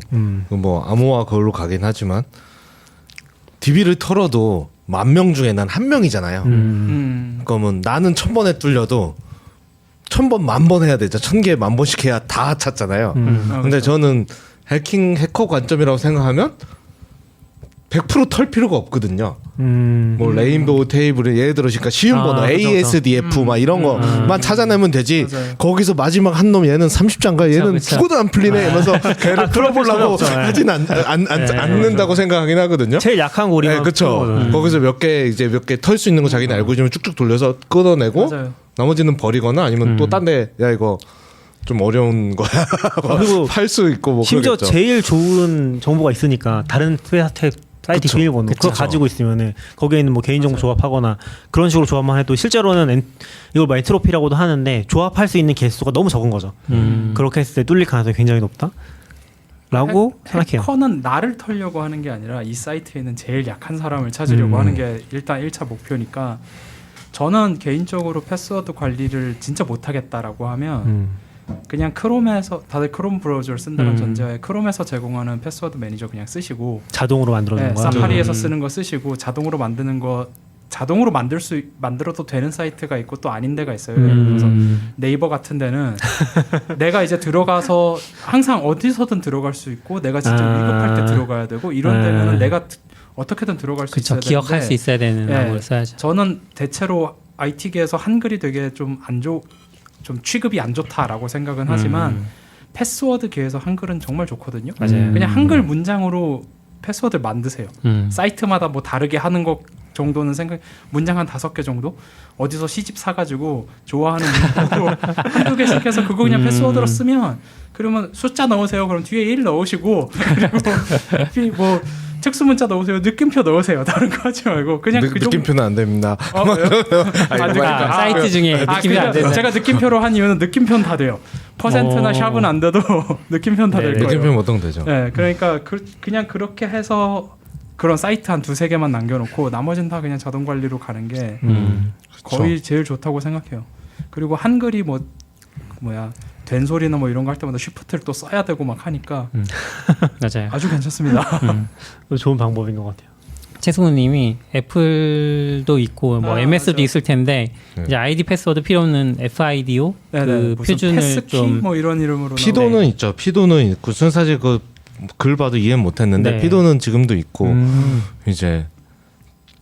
뭐 암호화 그걸로 가긴 하지만 DB를 털어도 10,000명 중에 난 1명이잖아요. 그러면 나는 1000번에 뚫려도 1000번 10,000번 해야 되죠. 1000개 10,000번씩 해야 다 찾잖아요. 근데 저는 해커 관점이라고 생각하면 100% 털 필요가 없거든요. 뭐 레인보우 테이블에 예를 들어 그러니까 쉬운 번호 그쵸, ASDF 막 이런 거만 찾아내면 되지. 맞아요. 거기서 마지막 한 놈 얘는 30장가 얘는 그쵸. 죽어도 안 풀리네 이러면서 걔를 풀어보려고 하진 않는다고 생각하긴 하거든요. 제일 약한 고리만 네, 그렇죠. 풀어보는. 거기서 몇 개 털 수 있는 거 자기는 알고 있으면 쭉쭉 돌려서 끊어내고 맞아요. 나머지는 버리거나 아니면 또 딴 데 야 이거 좀 어려운 거야. 그리고 팔 수 있고 뭐 심지어 그러겠죠. 제일 좋은 정보가 있으니까 다른 사이트 그쵸. 비밀번호 그거 가지고 있으면은 거기에 있는 뭐 개인정보 조합하거나 그런 식으로 조합만 해도 실제로는 이걸 뭐 엔트로피라고도 하는데 조합할 수 있는 개수가 너무 적은 거죠. 그렇게 했을 때 뚫릴 가능성이 굉장히 높다라고 생각해요. 해커는 나를 털려고 하는 게 아니라 이 사이트에 있는 제일 약한 사람을 찾으려고 하는 게 일단 1차 목표니까 저는 개인적으로 패스워드 관리를 진짜 못하겠다라고 하면 그냥 크롬에서 다들 크롬 브라우저를 쓴다는 전제하에 크롬에서 제공하는 패스워드 매니저 그냥 쓰시고 자동으로 만들어주는 거야. 사파리에서 쓰는 거 쓰시고 자동으로 만드는 거 자동으로 만들어도 되는 사이트가 있고 또 아닌 데가 있어요. 그래서 네이버 같은 데는 내가 이제 들어가서 항상 어디서든 들어갈 수 있고 내가 진짜 위급할 때 들어가야 되고 이런 데면은 내가 어떻게든 들어갈 수 그쵸, 있어야 기억할 되는데 수 있어야 되는 네. 암호를 써야죠. 저는 대체로 IT계에서 한글이 되게 좀 취급이 안 좋다라고 생각은 하지만 패스워드계에서 한글은 정말 좋거든요. 맞아요. 그냥 한글 문장으로 패스워드를 만드세요. 사이트마다 뭐 다르게 하는 것 정도는 문장 한 5개 정도 어디서 시집 사가지고 좋아하는 문장으로 한두 개씩 해서 그거 그냥 패스워드로 쓰면 그러면 숫자 넣으세요. 그럼 뒤에 1 넣으시고 그리고 뭐 특수문자 넣으세요. 느낌표 넣으세요. 다른 거 하지 말고 그냥 그 정도. 느낌표는 안 됩니다. 그러니까 사이트 중에 느낌이 안 되는. 제가 느낌표로 한 이유는 느낌표는 다 돼요. 퍼센트나 샵은 안 돼도 느낌표는 다 될 거예요. 느낌표 어떤 되죠? 네, 그러니까 그냥 그렇게 해서 그런 사이트 한 2-3개만 남겨놓고 나머지는 다 그냥 자동 관리로 가는 게 거의 제일 좋다고 생각해요. 그리고 한글이 된 소리나 뭐 이런 거 할 때마다 쉬프트를 또 써야 되고 막 하니까 맞아요. 아주 괜찮습니다. 좋은 방법인 것 같아요. 최승우님이 애플도 있고 뭐 MS도 맞아. 있을 텐데 이제 아이디 패스워드 필요 없는 FIDO 그 무슨 표준을 패스키 좀 뭐 이런 이름으로 피도는 있죠. 피도는 있고 전 사실 그 글 봐도 이해는 못했는데 네. 피도는 지금도 있고 이제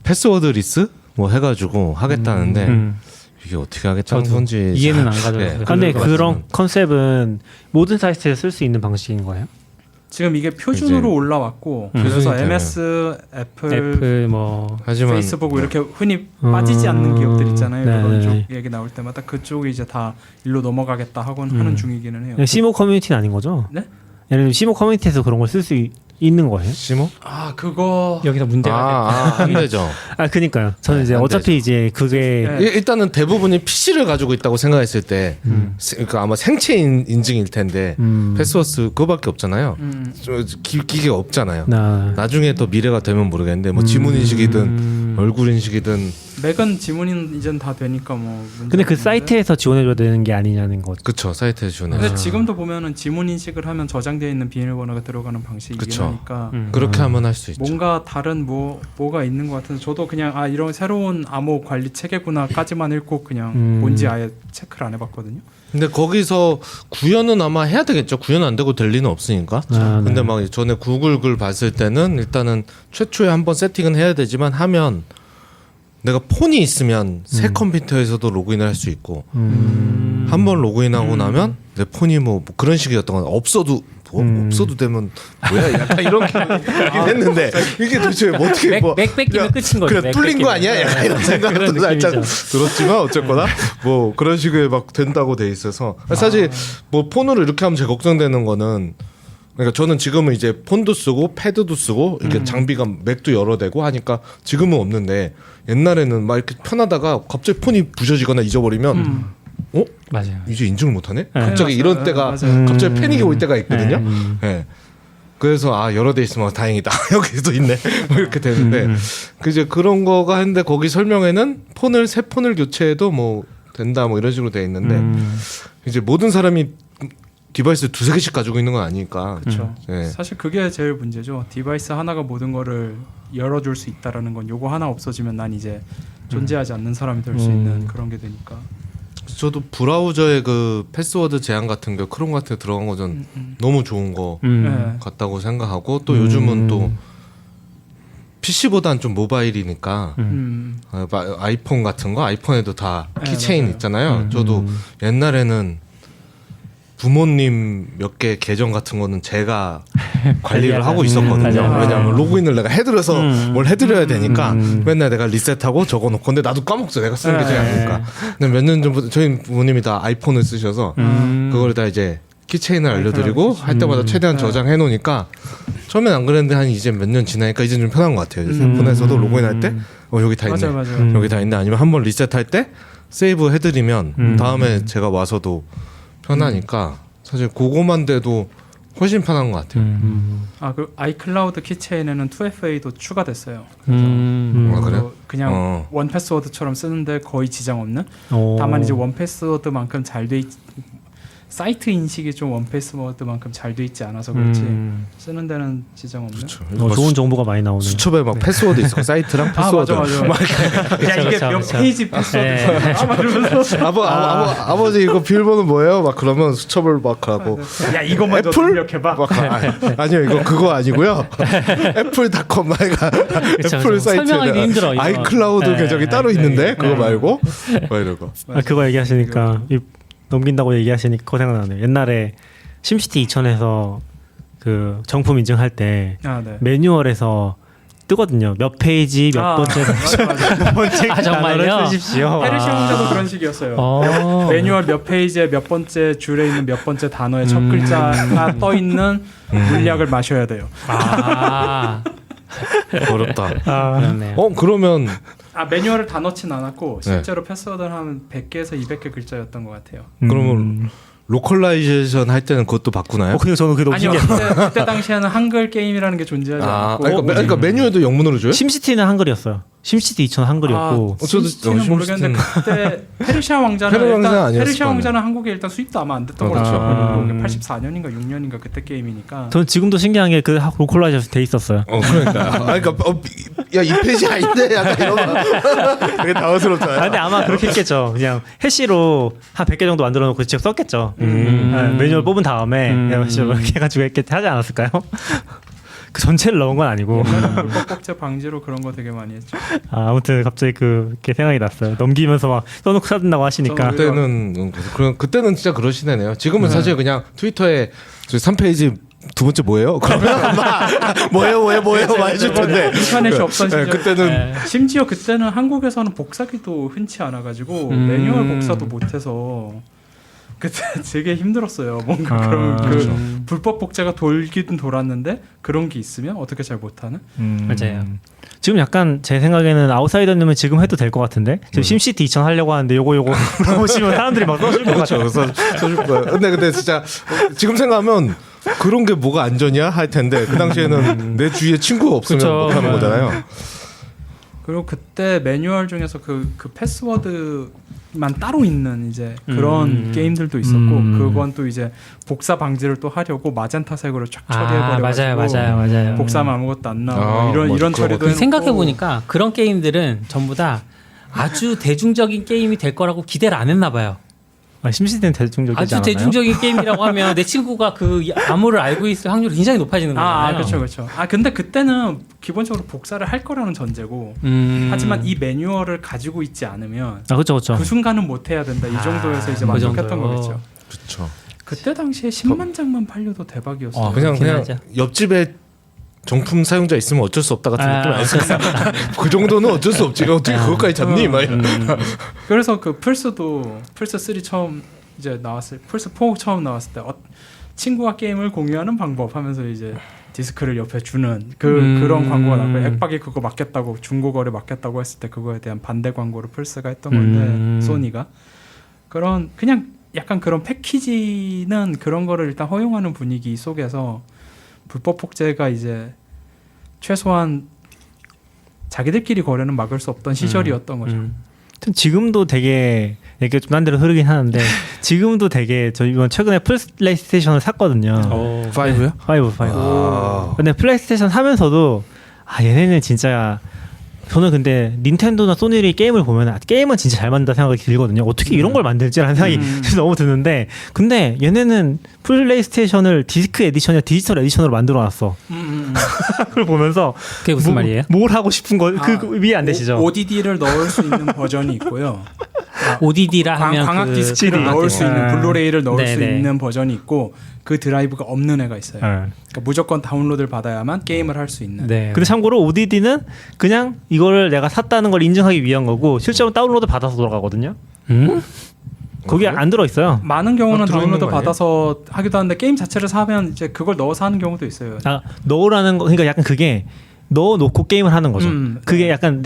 패스워드 리스 뭐 해가지고 하겠다는데 이게 어떻게 하겠다는 저도 건지 이해는 안 가져요. 네, 근데 그럴 것 그런 같지는. 컨셉은 모든 사이트에 쓸 수 있는 방식인 거예요? 지금 이게 표준으로 이제 올라왔고 그래서 표준이 되면. MS, 애플 뭐 하지만 페이스북 이렇게 흔히 빠지지 않는 기업들 있잖아요. 네, 그런 네. 쪽 얘기 나올 때마다 그쪽이 이제 다 일로 넘어가겠다 하는 중이기는 해요. 시모 커뮤니티는 아닌 거죠? 네? 예를 들면 시모 커뮤니티에서 그런 걸 쓸 수 있는 거예요? 시모? 아 그거 여기서 문제가 안 되죠. 그러니까요. 저는 네, 이제 안 어차피 되죠. 이제 그게 네. 일단은 대부분이 PC를 가지고 있다고 생각했을 때 그러니까 아마 생체 인증일 텐데 패스워드 그거밖에 없잖아요. 기계가 없잖아요. 나중에 또 미래가 되면 모르겠는데 뭐 지문 인식이든 얼굴 인식이든 맥은 지문인 이젠 다 되니까 뭐. 근데 그 없는데. 사이트에서 지원해줘야 되는 게 아니냐는 거죠. 그쵸 사이트에 주네. 근데 지금도 보면은 지문 인식을 하면 저장되어 있는 비밀번호가 들어가는 방식이긴 그쵸. 하니까 그렇게 하면 할 수 있죠. 뭔가 다른 뭐가 있는 것 같은데 저도 그냥 이런 새로운 암호 관리 체계구나까지만 읽고 그냥 뭔지 아예 체크를 안 해봤거든요. 근데 거기서 구현은 아마 해야 되겠죠. 구현 안 되고 될 리는 없으니까. 근데 막 전에 구글 글 봤을 때는 일단은 최초에 한번 세팅은 해야 되지만 하면 내가 폰이 있으면 새 컴퓨터에서도 로그인을 할 수 있고 한 번 로그인하고 나면 내 폰이 뭐 그런 식이었던 건 없어도 되면 뭐야 약간 이런 기분이긴 했는데 이게 도대체 뭐 어떻게 맥 뺏기면 끝인 거죠. 그래 맥 뚫린 거 뺏기면. 아니야? 약간 이런 생각도 그런 살짝 느낌이죠. 들었지만 어쨌거나 뭐 그런 식의 막 된다고 돼 있어서 사실 뭐 폰으로 이렇게 하면 제일 걱정되는 거는 그러니까 저는 지금은 이제 폰도 쓰고 패드도 쓰고 이렇게 장비가 맥도 여러 대고 하니까 지금은 없는데 옛날에는 막 이렇게 편하다가 갑자기 폰이 부셔지거나 잊어버리면 맞아요. 이제 인증을 못하네? 네. 갑자기 이런 때가 맞아요. 갑자기 패닉이 올 때가 있거든요. 네. 네. 그래서 여러 대 있으면 다행이다. 여기도 있네. 뭐 이렇게 되는데 그 이제 그런 거가 했는데 거기 설명에는 새 폰을 교체해도 뭐 된다 뭐 이런 식으로 돼 있는데 이제 모든 사람이 디바이스 두세 개씩 가지고 있는 건 아니니까. 그렇죠. 네. 사실 그게 제일 문제죠. 디바이스 하나가 모든 거를 열어줄 수 있다라는 건 요거 하나 없어지면 난 이제 존재하지 않는 사람이 될 수 있는 그런 게 되니까. 저도 브라우저의 그 패스워드 제한 같은 게 크롬 같은 데 들어간 거 전 너무 좋은 거 네. 같다고 생각하고 또 요즘은 또 PC보다는 좀 모바일이니까 아이폰 같은 거 아이폰에도 다 네, 키체인 맞아요. 있잖아요. 저도 옛날에는 부모님 몇 개 계정 같은 거는 제가 관리를 하고 있었거든요. 맞아요. 왜냐하면 로그인을 내가 해드려서 뭘 해드려야 되니까 맨날 내가 리셋하고 적어놓고 근데 나도 까먹죠. 내가 쓰는 계정이 아니니까. 근데 몇 년 전부터 저희 부모님이 다 아이폰을 쓰셔서 그걸 다 이제 키체인을 알려드리고 할 때마다 최대한 저장해 놓으니까 처음엔 안 그랬는데 한 이제 몇 년 지나니까 이제 좀 편한 것 같아요. 폰에서도 로그인할 때 여기 다 있네. 맞아요. 여기 다 있네. 아니면 한번 리셋할 때 세이브 해드리면 다음에 제가 와서도 편하니까 사실 그거만 돼도 훨씬 편한 것 같아요. 그 아이클라우드 키체인에는 2FA도 추가됐어요. 그래요? 그냥 원 패스워드처럼 쓰는데 거의 지장 없는. 오. 다만 이제 원 패스워드만큼 잘 돼 사이트 인식이 좀 원 패스워드만큼 잘 돼 있지 않아서 그렇지 쓰는 데는 지장 없는. 그렇죠. 좋은 정보가 많이 나오네요. 수첩에 막 패스워드 있어. 사이트랑 패스워드. 맞아. 야 이게 몇 그쵸. 페이지 패스워드 이러면서 아버지 이거 비밀번호 뭐예요? 막 그러면 수첩을 막 하고 야 이거 먼저 애플? 입력해봐. 아니요 이거 그거 아니고요. 애플닷컴 말가 애플 사이트에 설명하기 힘들어, 이거. 아이클라우드 네. 계정이 따로 있는데 그거 말고 막 이러고. 그거 얘기하시니까 넘긴다고 얘기하시니까 그거 생각나네요. 옛날에 심시티 2000에서 그 정품 인증할 때 네. 매뉴얼에서 뜨거든요. 몇 페이지 몇 번째 몇 번째 정말요? 단어를 쓰십시오. 페르시아 문자도 그런 식이었어요. 매뉴얼 몇 페이지에 몇 번째 줄에 있는 몇 번째 단어의 첫 글자가 떠 있는 물약을 마셔야 돼요. 어렵다. 그렇네요. 그러면 매뉴얼을 다 넣진 않았고 실제로 패스워드를 하면 100개에서 200개 글자였던 것 같아요. 그러면 로컬라이제이션 할 때는 그것도 바꾸나요? 근데 저는 그게 너무 아니요, 신기해요. 그때 당시에는 한글 게임이라는 게 존재하지 않았고. 그러니까 메뉴에도 영문으로 줘요? 심시티는 한글이었어요. 심시티 2000 한글이었고. 심시티는 모르겠는데 그때 페르시아 왕자는 페르시아 왕자는 한국에 일단 수입도 아마 안 됐던 걸로 기억하고 84년인가 6년인가 그때 게임이니까. 저는 지금도 신기한 게 그 로컬라이제이션 돼 있었어요. 그러니까 야 이 페이지 아닌데 약간 이런 되게 당황스럽잖아요. 근데 아마 그렇게 했겠죠. 그냥 해시로 한 100개 정도 만들어 놓고 직접 썼겠죠. 매뉴얼 뽑은 다음에 그냥 해시로 이렇게 해가지고 하지 않았을까요? 그 전체를 넣은 건 아니고. 불법 복제 방지로 그런 거 되게 많이 했죠. 아무튼 갑자기 그게 생각이 났어요. 넘기면서 막 써놓고 사든다고 하시니까. 그때는 진짜 그러시네요. 지금은 사실 그냥 트위터에 3페이지 두 번째 뭐예요? 그러면 아마 뭐예요 많이 해줄 텐데 인터넷이 없던 시절. 그때는 심지어 그때는 한국에서는 복사기도 흔치 않아가지고 매뉴얼 복사도 못해서 그때 되게 힘들었어요. 뭔가 그런 그렇죠. 불법 복제가 돌긴 돌았는데 그런 게 있으면 어떻게 잘 못하는? 맞아요. 지금 약간 제 생각에는 아웃사이더님은 지금 해도 될 것 같은데 지금 심시티 2000 하려고 하는데 요거 물어보시면 사람들이 막 써줄 것 같아요. 그렇죠. 써줄 거예요. 근데 진짜 지금 생각하면 그런 게 뭐가 안전이야 할 텐데 그 당시에는 내 주위에 친구가 없으면 그쵸. 못하는 거잖아요. 그리고 그때 매뉴얼 중에서 그 패스워드만 따로 있는 이제 그런 게임들도 있었고 그건 또 이제 복사 방지를 또 하려고 마젠타색으로 쫙 처리해버려가지고 맞아요. 복사하면 아무것도 안 나오고 이런 처리도 해놓고. 생각해 보니까 그런 게임들은 전부 다 아주 대중적인 게임이 될 거라고 기대를 안 했나 봐요. 심시티는 대중적이지 아주 않았나요? 대중적인 게임이라고 하면 내 친구가 그 암호를 알고 있을 확률이 굉장히 높아지는 거잖아요. 그렇죠. 근데 그때는 기본적으로 복사를 할 거라는 전제고 하지만 이 매뉴얼을 가지고 있지 않으면 그렇죠. 그 순간은 못 해야 된다. 이 정도에서 이제 만족했던 거겠죠. 그렇죠. 그때 당시에 10만 장만 팔려도 대박이었어요. 그냥 옆집에 정품 사용자 있으면 어쩔 수 없다 같은 느낌 아니었어요? 그 정도는 어쩔 수 없지. 어떻게 그것까지 잡니? 그래서 그 플스 3 처음 이제 나왔을 플스 4 처음 나왔을 때 친구와 게임을 공유하는 방법 하면서 이제 디스크를 옆에 주는 그런 광고가 나고 액박이 그거 맡겼다고 중고거래 맡겼다고 했을 때 그거에 대한 반대 광고를 플스가 했던 건데 소니가 그런 그냥 약간 그런 패키지는 그런 거를 일단 허용하는 분위기 속에서 불법 복제가 이제 최소한 자기들끼리 거래는 막을 수 없던 시절이었던 거죠. 지금도 되게 이게 좀 딴 데로 흐르긴 하는데 지금도 되게 저 이번 최근에 플레이스테이션을 샀거든요. 5요? 5. 근데 플레이스테이션 사면서도 얘네는 진짜 저는 근데 닌텐도나 소니의 게임을 보면 게임은 진짜 잘 만든다 생각이 들거든요. 어떻게 이런 걸 만들지라는 생각이 너무 드는데 근데 얘네는 플레이스테이션을 디스크 에디션이나 디지털 에디션으로 만들어놨어. 그걸 보면서 그게 무슨 말이에요? 뭘 하고 싶은 거 그 이해 안 되시죠? ODD를 넣을 수 있는 버전이 있고요. ODD라 하면 광학 그 디스크를 넣을 수 있는 블루레이를 넣을 수 네네. 있는 버전이 있고 그 드라이브가 없는 애가 있어요. 그러니까 무조건 다운로드를 받아야만 게임을 할 수 있는. 네. 근데 참고로 ODD는 그냥 이거를 내가 샀다는 걸 인증하기 위한 거고 실제로 다운로드 받아서 돌아가거든요. 거기 안 들어 있어요. 많은 경우는 들어있는 다운로드 거 아니에요? 받아서 하기도 하는데 게임 자체를 사면 이제 그걸 넣어서 하는 경우도 있어요. 넣으라는 거 그러니까 약간 그게 넣어놓고 게임을 하는 거죠. 그게 약간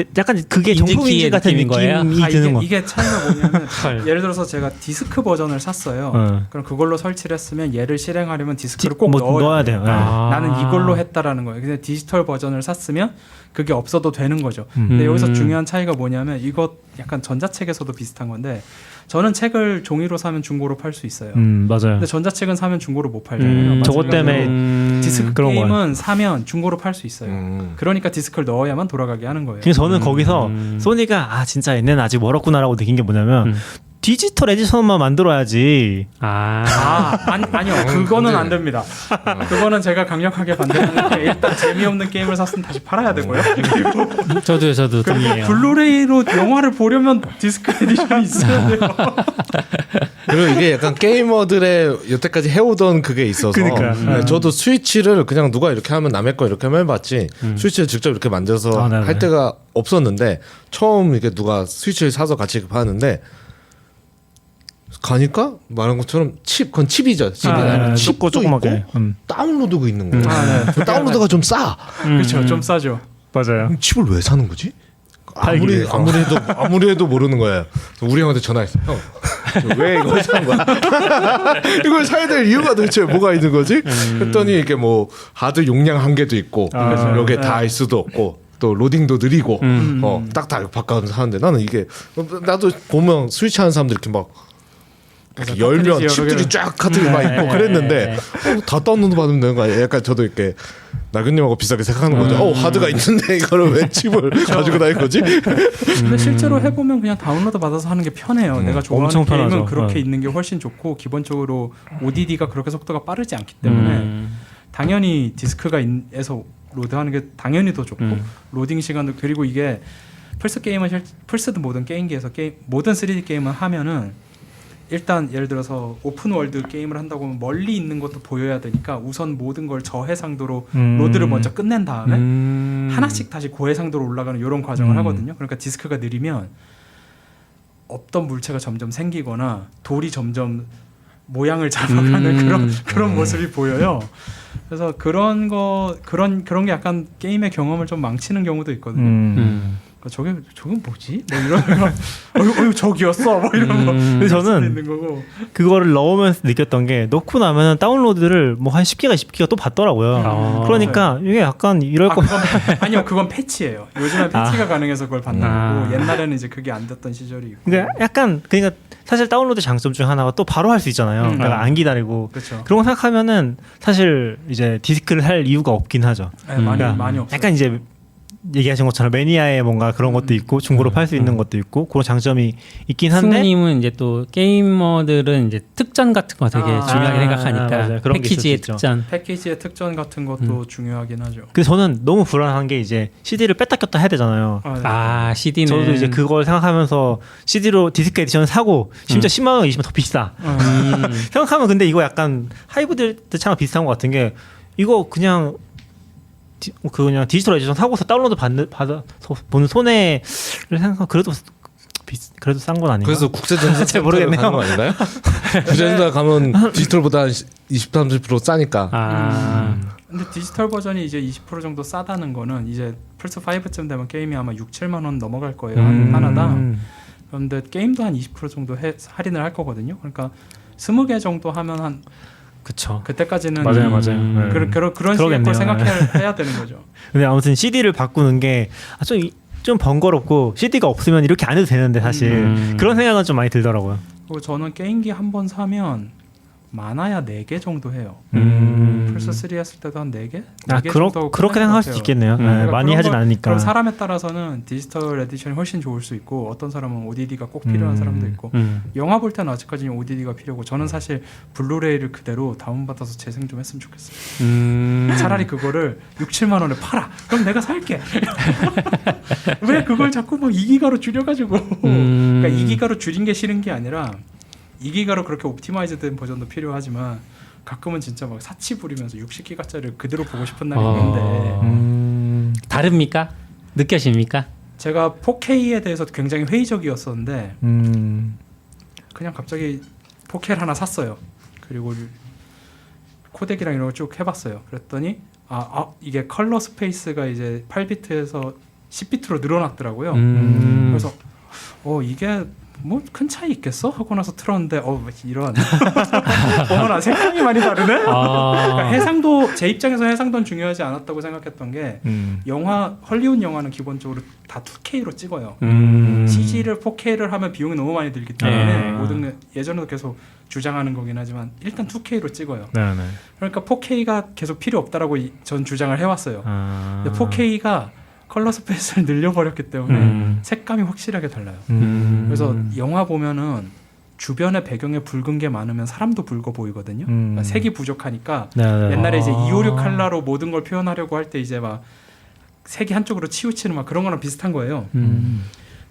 그게 정품 인증 같은 느낌인 거예요? 느낌이 드는 거. 이게 차이가 뭐냐면 예를 들어서 제가 디스크 버전을 샀어요. 그럼 그걸로 설치를 했으면 얘를 실행하려면 디스크를 꼭 넣어야 돼요. 나는 이걸로 했다라는 거예요. 근데 디지털 버전을 샀으면 그게 없어도 되는 거죠. 근데 여기서 중요한 차이가 뭐냐면 이거 약간 전자책에서도 비슷한 건데 저는 책을 종이로 사면 중고로 팔 수 있어요. 맞아요. 근데 전자책은 사면 중고로 못 팔잖아요. 저것 때문에 디스크 그런 게임은 거예요. 사면 중고로 팔 수 있어요. 그러니까 디스크를 넣어야만 돌아가게 하는 거예요. 그래서 저는 거기서 소니가 진짜 얘네는 아직 멀었구나라고 느낀 게 뭐냐면 디지털 에디션만 만들어야지. 아니요. 그거는 안 됩니다. 그거는 제가 강력하게 반대하는 게 일단 재미없는 게임을 샀으면 다시 팔아야 되고요. 그리고 저도 동의해요. 블루레이로 영화를 보려면 디스크 에디션이 있어야 돼요. 그리고 이게 약간 게이머들의 여태까지 해오던 그게 있어서 그러니까. 네, 저도 스위치를 그냥 누가 이렇게 하면 남의 거 이렇게 하면 해봤지 스위치를 직접 이렇게 만들어서 네네. 할 때가 없었는데 처음 이게 누가 스위치를 사서 같이 하는데 가니까 말한 것처럼 그건 칩이죠. 칩이 아니라 칩도 조그맣게. 있고 다운로드가 있는 거예요. 그 다운로드가 좀 싸. 그렇죠. 좀 싸죠. 맞아요. 그럼 칩을 왜 사는 거지? 팔기 위해서. 아무리 해도 모르는 거예요. 우리 형한테 전화했어. 형, 왜 이걸 산 거야? 이걸 사야 될 이유가 도대체 뭐가 있는 거지? 했더니 이게 뭐 하드 용량 한계도 있고 여기에 다 할 수도 없고 또 로딩도 느리고 딱딱 바꿔서 하는데 나는 이게 나도 보면 스위치 하는 사람들 이렇게 막 열면 칩들이 쫙 카트리 막 있고 그랬는데 다 다운로드 받으면 되는 거 아니야? 약간 저도 이렇게 나균님하고 비슷하게 생각하는 거죠. 하드가 있는데 이거를 왜 칩을 가지고 다닐 거지? 근데 실제로 해보면 그냥 다운로드 받아서 하는 게 편해요. 내가 좋아하는 엄청 게임은 편하죠. 그렇게 있는 게 훨씬 좋고 기본적으로 ODD가 그렇게 속도가 빠르지 않기 때문에 당연히 디스크가에서 로드하는 게 당연히 더 좋고 로딩 시간도 그리고 이게 플스 게임은 플스도 모든 게임기에서 모든 3D 게임을 하면은 일단 예를 들어서 오픈 월드 게임을 한다고 하면 멀리 있는 것도 보여야 되니까 우선 모든 걸 저해상도로 로드를 먼저 끝낸 다음에 하나씩 다시 고해상도로 올라가는 이런 과정을 하거든요. 그러니까 디스크가 느리면 없던 물체가 점점 생기거나 돌이 점점 모양을 잡아가는 그런 모습이 보여요. 그래서 그런 게 약간 게임의 경험을 좀 망치는 경우도 있거든요. 저게 뭐지? 뭐 이런 저기였어. 뭐 이런 거. 근데 저는 있는 거고. 그거를 넣으면서 느꼈던 게 넣고 나면 다운로드를 뭐 한 10기가 20기가 또 받더라고요. 그러니까 이게 약간 이럴 거 아니요, 그건 패치예요. 요즘은 패치가 가능해서 그걸 받는 거고 옛날에는 이제 그게 안 됐던 시절이 있고. 그러니까 약간 그러니까 사실 다운로드 장점 중 하나가 또 바로 할 수 있잖아요. 그러니까 안 기다리고 그렇죠. 그런 거 생각하면은 사실 이제 디스크를 할 이유가 없긴 하죠. 네, 많이 없어요. 약간 이제 얘기하신 것처럼 매니아의 뭔가 그런 것도 있고 중고로 팔 수 있는 것도 있고 그런 장점이 있긴 한데 승우님은 이제 또 게이머들은 이제 특전 같은 거 되게 중요하게 생각하니까 맞아요. 그런 게 패키지의 있을 수 있죠. 특전. 패키지의 특전 같은 것도 중요하긴 하죠. 근데 저는 너무 불안한 게 이제 CD를 뺐다 꼈다 해야 되잖아요. CD는 저도 이제 그걸 생각하면서 CD로 디스크 에디션 사고 심지어 10만 원, 20만 원 더 비싸. 생각하면 근데 이거 약간 하이브리드처럼 비슷한 것 같은 게 이거 그냥 디지털 에디션 사고서 다운로드 받아서 보는 손해를 생각하면 그래도 그래도 싼 건 아닌가? 그래서 국제전자 잘 모르겠네요. 가는 거 아닌가요? 국제전자 가면 디지털보다 한 20, 30% 싸니까. 근데 디지털 버전이 이제 20% 정도 싸다는 거는 이제 플스 5쯤 되면 게임이 아마 6, 7만 원 넘어갈 거예요. 하나당. 그런데 게임도 한 20% 정도 할인을 할 거거든요. 그러니까 20개 정도 하면 한 그쵸. 그때까지는 맞아요. 그런 식의 걸 생각해야 되는 거죠. 근데 아무튼 CD를 바꾸는 게 좀 번거롭고 CD가 없으면 이렇게 안 해도 되는데 사실 그런 생각은 좀 많이 들더라고요. 그리고 저는 게임기 한 번 사면 많아야 4개 정도 해요. 플스 3 했을 때도 한 4개? 4개 정도 그렇게 생각할 수도 있겠네요. 그러니까 많이 하진 않으니까. 그럼 사람에 따라서는 디지털 에디션이 훨씬 좋을 수 있고 어떤 사람은 ODD가 꼭 필요한 사람도 있고 영화 볼 때는 아직까지는 ODD가 필요고 저는 사실 블루레이를 그대로 다운받아서 재생 좀 했으면 좋겠어요. 차라리 그거를 6, 7만 원에 팔아. 그럼 내가 살게. 왜 그걸 자꾸 막 2기가로 줄여가지고 그러니까 2기가로 줄인 게 싫은 게 아니라 2기가로 그렇게 옵티마이즈 된 버전도 필요하지만 가끔은 진짜 막 사치 부리면서 60기가짜리를 그대로 보고 싶은 날이 있는데 다릅니까? 느껴집니까? 제가 4K에 대해서 굉장히 회의적이었었는데 그냥 갑자기 4K를 하나 샀어요. 그리고 코덱이랑 이런 걸 쭉 해봤어요. 그랬더니 이게 컬러 스페이스가 이제 8비트에서 10비트로 늘어났더라고요. 그래서 이게 뭐 큰 차이 있겠어? 하고 나서 틀었는데 이런 어머나 색감이 많이 다르네? 그러니까 해상도 제 입장에서 해상도는 중요하지 않았다고 생각했던 게 헐리우드 영화는 기본적으로 다 2K로 찍어요. CG를 4K를 하면 비용이 너무 많이 들기 때문에 모든 예전에도 계속 주장하는 거긴 하지만 일단 2K로 찍어요. 네네. 그러니까 4K가 계속 필요 없다라고 전 주장을 해왔어요. 근데 4K가 컬러 스페이스를 늘려버렸기 때문에 색감이 확실하게 달라요. 그래서 영화 보면은 주변에 배경에 붉은 게 많으면 사람도 붉어 보이거든요. 그러니까 색이 부족하니까 네네. 옛날에 이제 256 칼라로 모든 걸 표현하려고 할 때 이제 막 색이 한쪽으로 치우치는 막 그런 거랑 비슷한 거예요.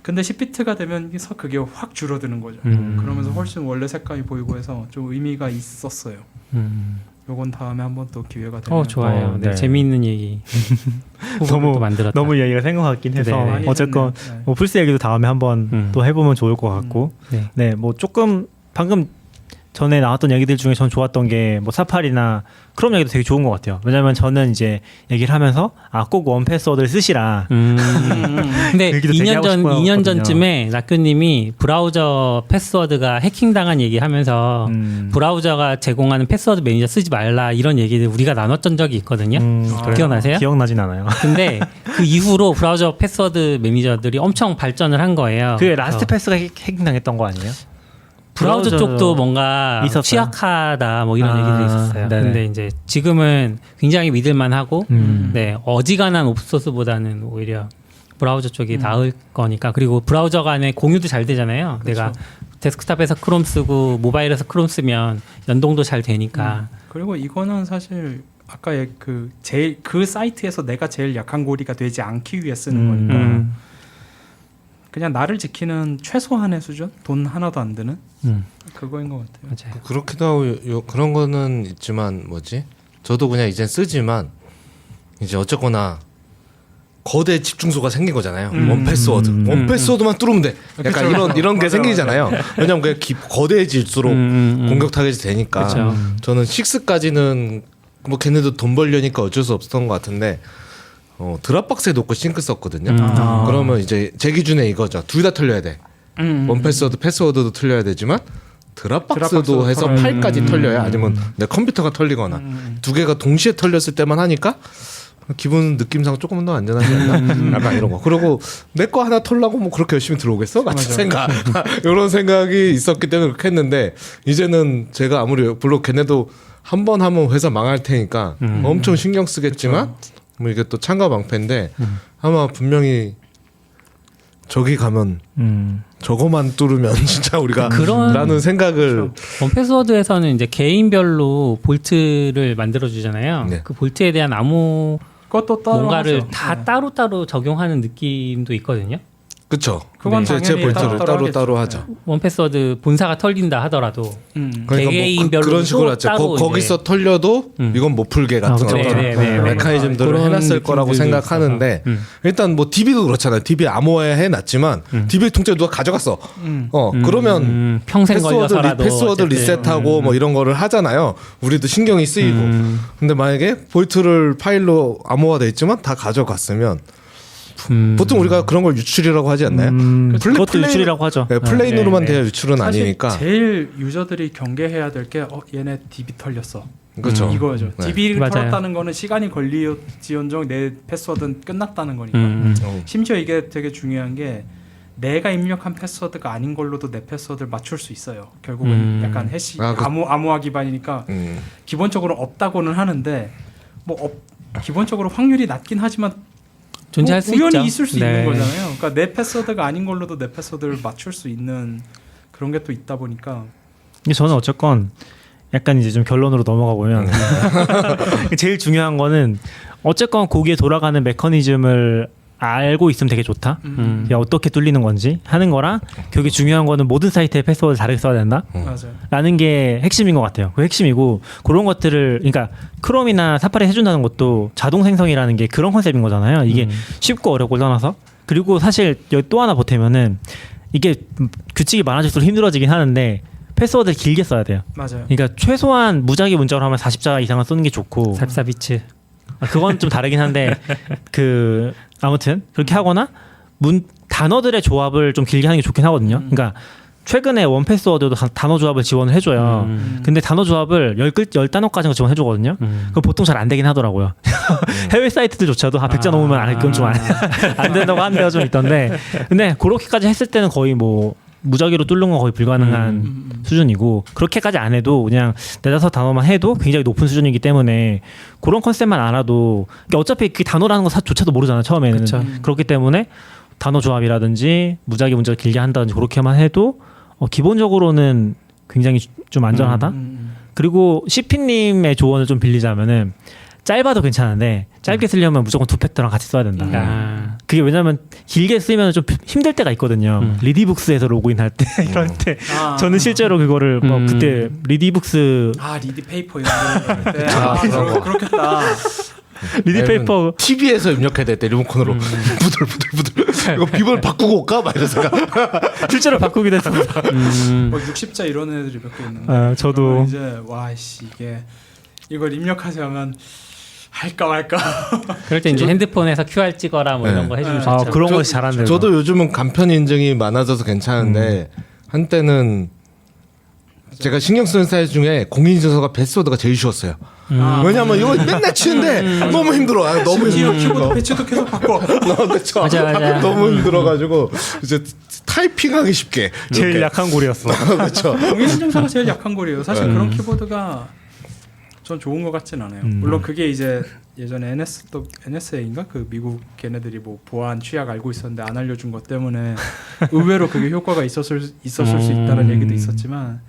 근데 10비트가 되면서 그게 확 줄어드는 거죠. 그러면서 훨씬 원래 색감이 보이고 해서 좀 의미가 있었어요. 요건 다음에 한번 또 기회가 되면 좋아요. 네. 네. 재미있는 얘기. 만들었다. 너무 이야기가 생각 같긴 해서 네. 어쨌건 네. 뭐 플스 얘기도 다음에 한번 또 해보면 좋을 것 같고 네. 뭐 조금 방금 전에 나왔던 얘기들 중에 전 좋았던 게 뭐 사파리나 크롬 얘기도 되게 좋은 것 같아요. 왜냐면 저는 이제 얘기를 하면서 꼭 원패스워드를 쓰시라. 근데 얘기도 되게 2년 전쯤에 낙교님이 브라우저 패스워드가 해킹당한 얘기하면서 브라우저가 제공하는 패스워드 매니저 쓰지 말라 이런 얘기를 우리가 나눴던 적이 있거든요. 기억나세요? 기억나진 않아요. 근데 그 이후로 브라우저 패스워드 매니저들이 엄청 발전을 한 거예요. 그게 라스트 패스가 해킹당했던 거 아니에요? 브라우저 쪽도 뭔가 있었어요? 취약하다 뭐 이런 얘기들이 있었어요. 네네. 근데 이제 지금은 굉장히 믿을만하고 어지간한 오픈소스보다는 오히려 브라우저 쪽이 나을 거니까. 그리고 브라우저 간에 공유도 잘 되잖아요. 그쵸. 내가 데스크탑에서 크롬 쓰고 모바일에서 크롬 쓰면 연동도 잘 되니까. 그리고 이거는 사실 아까 그 사이트에서 내가 제일 약한 고리가 되지 않기 위해 쓰는 거니까 그냥 나를 지키는 최소한의 수준? 돈 하나도 안 드는? 그거인 것 같아요. 맞아요. 그렇기도 하고 그런 거는 있지만 저도 그냥 이젠 쓰지만 이제 어쨌거나 거대 집중소가 생긴 거잖아요. 원패스워드. 원패스워드만 뚫으면 돼. 약간 이런 게 생기잖아요. 왜냐면 그게 거대해질수록 공격 타겟이 되니까. 그쵸. 저는 6까지는 뭐 걔네도 돈 벌려니까 어쩔 수 없었던 것 같은데 드랍박스에 놓고 싱크 썼거든요. 그러면 이제 제 기준에 이거죠. 둘 다 털려야 돼. 원패스워드, 패스워드도 틀려야 되지만 드랍박스도 해서 8까지 털려야 아니면 내 컴퓨터가 털리거나 두 개가 동시에 털렸을 때만 하니까 기분 느낌상 조금 더 안전하지 않나? 약간 이런 거. 그리고 내 거 하나 털라고 뭐 그렇게 열심히 들어오겠어? 같은 생각. 이런 생각이 있었기 때문에 그렇게 했는데 이제는 제가 아무리 물론 걔네도 한 번 하면 회사 망할 테니까 엄청 신경 쓰겠지만 뭐 이게 또 창가 방패인데 아마 분명히 저기 가면 저거만 뚫으면 진짜 우리가 라는 생각을 원패스워드에서는 이제 개인별로 볼트를 만들어 주잖아요. 네. 그 볼트에 대한 아무 그것도 따로 뭔가를 하죠. 다 따로따로 적용하는 느낌도 있거든요. 그쵸. 그건 제 당연히 포인트를 따로 따로 하겠죠. 하죠. 원패스워드 본사가 털린다 하더라도 그러니까 개개인별로 그런 식으로 또 하죠. 따로 거기서 이제- 털려도 이건 못 풀게 같은 그쵸. 어떤 네. 메커니즘들을 그런 해놨을 거라고 느낌들도 생각하는데 있어서. 일단 뭐 DB도 그렇잖아요. DB 암호화해 해놨지만 DB 통째 누가 가져갔어. 그러면 평생 걸려서라도 패스워드 어쨌든. 리셋하고 뭐 이런 거를 하잖아요. 우리도 신경이 쓰이고. 근데 만약에 볼트를 파일로 암호화돼 있지만 다 가져갔으면 보통 우리가 그런 걸 유출이라고 하지 않나요? 그것도 유출이라고 하죠. 네, 플레인으로만 네. 돼야 유출은 사실 아니니까. 제일 유저들이 경계해야 될 게 얘네 DB 털렸어. 그렇죠. 이거죠. 네. DB를 맞아요. 털었다는 거는 시간이 걸리지언정 내 패스워드는 끝났다는 거니까. 심지어 이게 되게 중요한 게 내가 입력한 패스워드가 아닌 걸로도 내 패스워드를 맞출 수 있어요. 결국은 약간 해시 암호화 기반이니까 기본적으로 없다고는 하는데 기본적으로 확률이 낮긴 하지만 존재할 수 우연히 있죠. 있을 수 네. 있는 거잖아요. 그러니까 내 패스워드가 아닌 걸로도 내 패스워드를 맞출 수 있는 그런 게 또 있다 보니까 근데 저는 어쨌건 약간 이제 좀 결론으로 넘어가 보면 제일 중요한 거는 어쨌건 거기에 돌아가는 메커니즘을 알고 있으면 되게 좋다. 야, 어떻게 뚫리는 건지 하는 거랑 그게 중요한 거는 모든 사이트에 패스워드 다르게 써야 된다. 맞아요. 라는 게 핵심인 것 같아요. 그 핵심이고 그런 것들을 그러니까 크롬이나 사파리 해준다는 것도 자동 생성이라는 게 그런 컨셉인 거잖아요. 이게 쉽고 어렵고 떠나서 그리고 사실 여기 또 하나 보태면은 이게 규칙이 많아질수록 힘들어지긴 하는데 패스워드를 길게 써야 돼요. 맞아요. 그러니까 최소한 무작위 문자로 하면 40자 이상은 쓰는 게 좋고 44비츠. 그건 좀 다르긴 한데 아무튼 그렇게 하거나 단어들의 조합을 좀 길게 하는 게 좋긴 하거든요. 그러니까 최근에 원패스워드도 단어 조합을 지원을 해줘요. 근데 단어 조합을 10단어까지는 지원해 주거든요. 그럼 보통 잘 안 되긴 하더라고요. 해외 사이트들조차도 100자 넘으면 그건 좀 안 된다고 하는 데가 좀 있던데 근데 그렇게까지 했을 때는 거의 뭐 무작위로 뚫는 건 거의 불가능한 수준이고 그렇게까지 안 해도 그냥 4-5단어만 해도 굉장히 높은 수준이기 때문에 그런 컨셉만 알아도 그러니까 어차피 그 단어라는 것조차도 모르잖아요 처음에는. 그쵸. 그렇기 때문에 단어 조합이라든지 무작위 문자를 길게 한다든지 그렇게만 해도 기본적으로는 굉장히 좀 안전하다. 그리고 CP님의 조언을 좀 빌리자면은 짧아도 괜찮은데 짧게 쓰려면 무조건 2팩터랑 같이 써야 된다. 그게 왜냐면 길게 쓰면 좀 힘들 때가 있거든요. 리디북스에서 로그인할 때 이럴 때 저는 실제로 그거를 뭐 그때 리디북스 리디 페이퍼 이런 거 때 그렇겠다. 리디페이퍼 TV에서 입력해야 될 때 리모컨으로 부들부들 이거 비번 바꾸고 올까? 막 이런 생각. 실제로 바꾸기도 했습니다. 60자 이런 애들이 몇 개 있는데 저도 이제 와씨 이게 이걸 입력하자면 할까 말까. 그럴 때 이제 핸드폰에서 QR 찍어라 뭐 이런 거 해주면 좋죠. 그런 것이 잘한대요. 저도 요즘은 간편 인증이 많아져서 괜찮은데 한때는 제가 신경 쓰는 사이트 중에 공인인증서가 패스워드가 제일 쉬웠어요. 왜냐면 이거 맨날 치는데 너무 힘들어. 너무 힘들어. 키보드 배치도 계속 바꿔. 그렇죠. 맞아. 너무 힘들어가지고 이제 타이핑하기 쉽게 제일 이렇게. 약한 골이었어. 그렇죠. 공인인증서가 제일 약한 거리예요. 사실 그런 키보드가 전 좋은 것 같진 않아요. 물론 그게 이제 예전에 NSA인가 그 미국 걔네들이 뭐 보안 취약 알고 있었는데 안 알려준 것 때문에 의외로 그게 효과가 있었을 수 있다는 얘기도 있었지만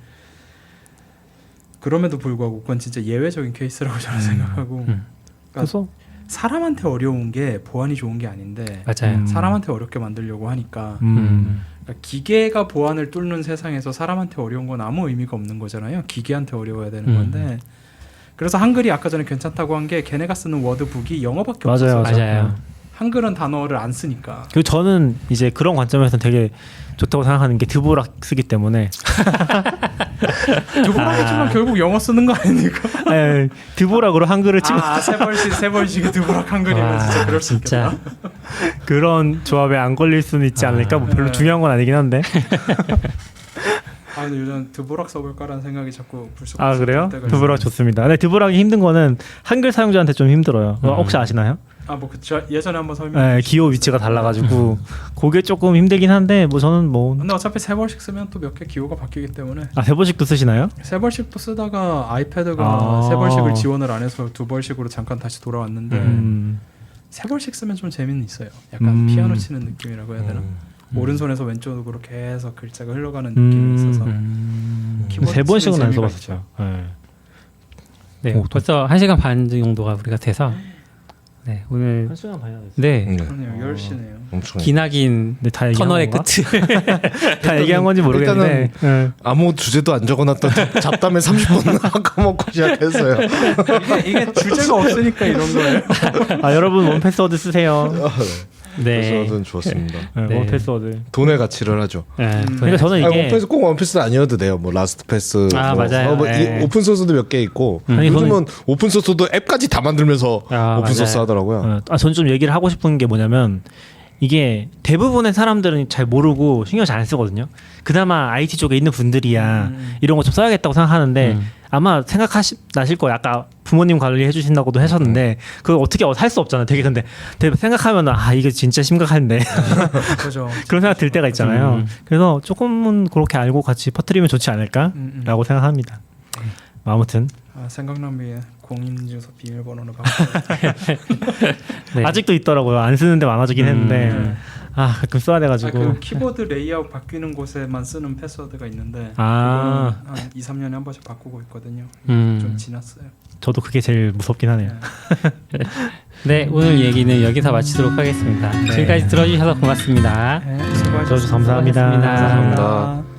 그럼에도 불구하고 그건 진짜 예외적인 케이스라고 저는 생각하고 그래서 사람한테 어려운 게 보안이 좋은 게 아닌데 맞아요. 사람한테 어렵게 만들려고 하니까 그러니까 기계가 보안을 뚫는 세상에서 사람한테 어려운 건 아무 의미가 없는 거잖아요. 기계한테 어려워야 되는 건데 그래서 한글이 아까 전에 괜찮다고 한 게 걔네가 쓰는 워드북이 영어밖에 없어요. 맞아요. 한글은 단어를 안 쓰니까. 그리고 저는 이제 그런 관점에서 되게 좋다고 생각하는 게 드보락 쓰기 때문에 드보락이지만 결국 영어 쓰는 거 아닙니까? 드보락으로 한글을 찍어 세 번씩이 드보락 한글이면 진짜 그럴 수 있겠다. 그런 조합에 안 걸릴 수는 있지 않을까? 뭐 별로 중요한 건 아니긴 한데. 근데 요즘 드보락 써볼까라는 생각이 자꾸 불쑥. 그래요? 드보락 좋습니다. 근데 드보락이 힘든 거는 한글 사용자한테 좀 힘들어요. 혹시 아시나요? 예전에 한번 설명. 기호 위치가 달라가지고 그게 조금 힘들긴 한데 뭐 저는 뭐. 근데 어차피 3번씩 쓰면 또 몇 개 기호가 바뀌기 때문에. 3번씩도 쓰시나요? 3번씩도 쓰다가 아이패드가 3번씩을 지원을 안 해서 2번씩으로 잠깐 다시 돌아왔는데 3번씩 쓰면 좀 재미는 있어요. 약간 피아노 치는 느낌이라고 해야 되나? 오른손에서 왼쪽으로 계속 글자가 흘러가는 느낌이 있어서. 3번씩은 안 써봤어요. 네, 벌써 1시간 반 정도가 우리가 돼서 네, 오늘 1시간 반이나 됐어요. 네, 그러네요. 10시네요. 엄청 기나긴 근데 다 얘기한 터널의 건가? 끝을 다 얘기한 건지 모르겠는데. 네. 아무 주제도 안 적어놨던 잡담에 30분 까먹고 시작했어요. 이게 주제가 없으니까 이런 거예요. 아 여러분 원패스워드 쓰세요. 네, 그래서 좋았습니다. 네, 네. 원패스워드. 돈의 가치를 하죠. 네, 그러니까 저는 아니, 이게 원패스 꼭 원패스 아니어도 돼요. 뭐 라스트 패스. 아, 뭐, 맞아요. 네. 오픈 소스도 몇 개 있고. 아니, 요즘은 오픈 소스도 앱까지 다 만들면서 아, 오픈 소스 맞아요. 하더라고요. 저는 좀 얘기를 하고 싶은 게 뭐냐면 이게 대부분의 사람들은 잘 모르고 신경 잘 안 쓰거든요. 그나마 IT 쪽에 있는 분들이야 이런 거 좀 써야겠다고 생각하는데 아마 나실 거예요. 아까 부모님 관리해 주신다고도 하셨는데 그거 어떻게 할 수 없잖아요. 되게 근데 생각하면 이게 진짜 심각한데 그죠. 그런 생각 들 때가 있잖아요. 그래서 조금은 그렇게 알고 같이 퍼뜨리면 좋지 않을까라고 생각합니다. 아무튼 생각나면 공인인증서 비밀번호를 바꿔. 네. 아직도 있더라고요. 안 쓰는데 많아지긴 했는데 가끔 써야 돼가지고. 그 키보드 레이아웃 바뀌는 곳에만 쓰는 패스워드가 있는데 아. 그거는 한 2, 3년에 한 번씩 바꾸고 있거든요. 음. 좀 지났어요. 저도 그게 제일 무섭긴 하네요. 네, 오늘 얘기는 여기서 마치도록 하겠습니다. 지금까지 들어주셔서 고맙습니다. 네, 수고하셨습니다. 감사합니다. 감사합니다. 감사합니다.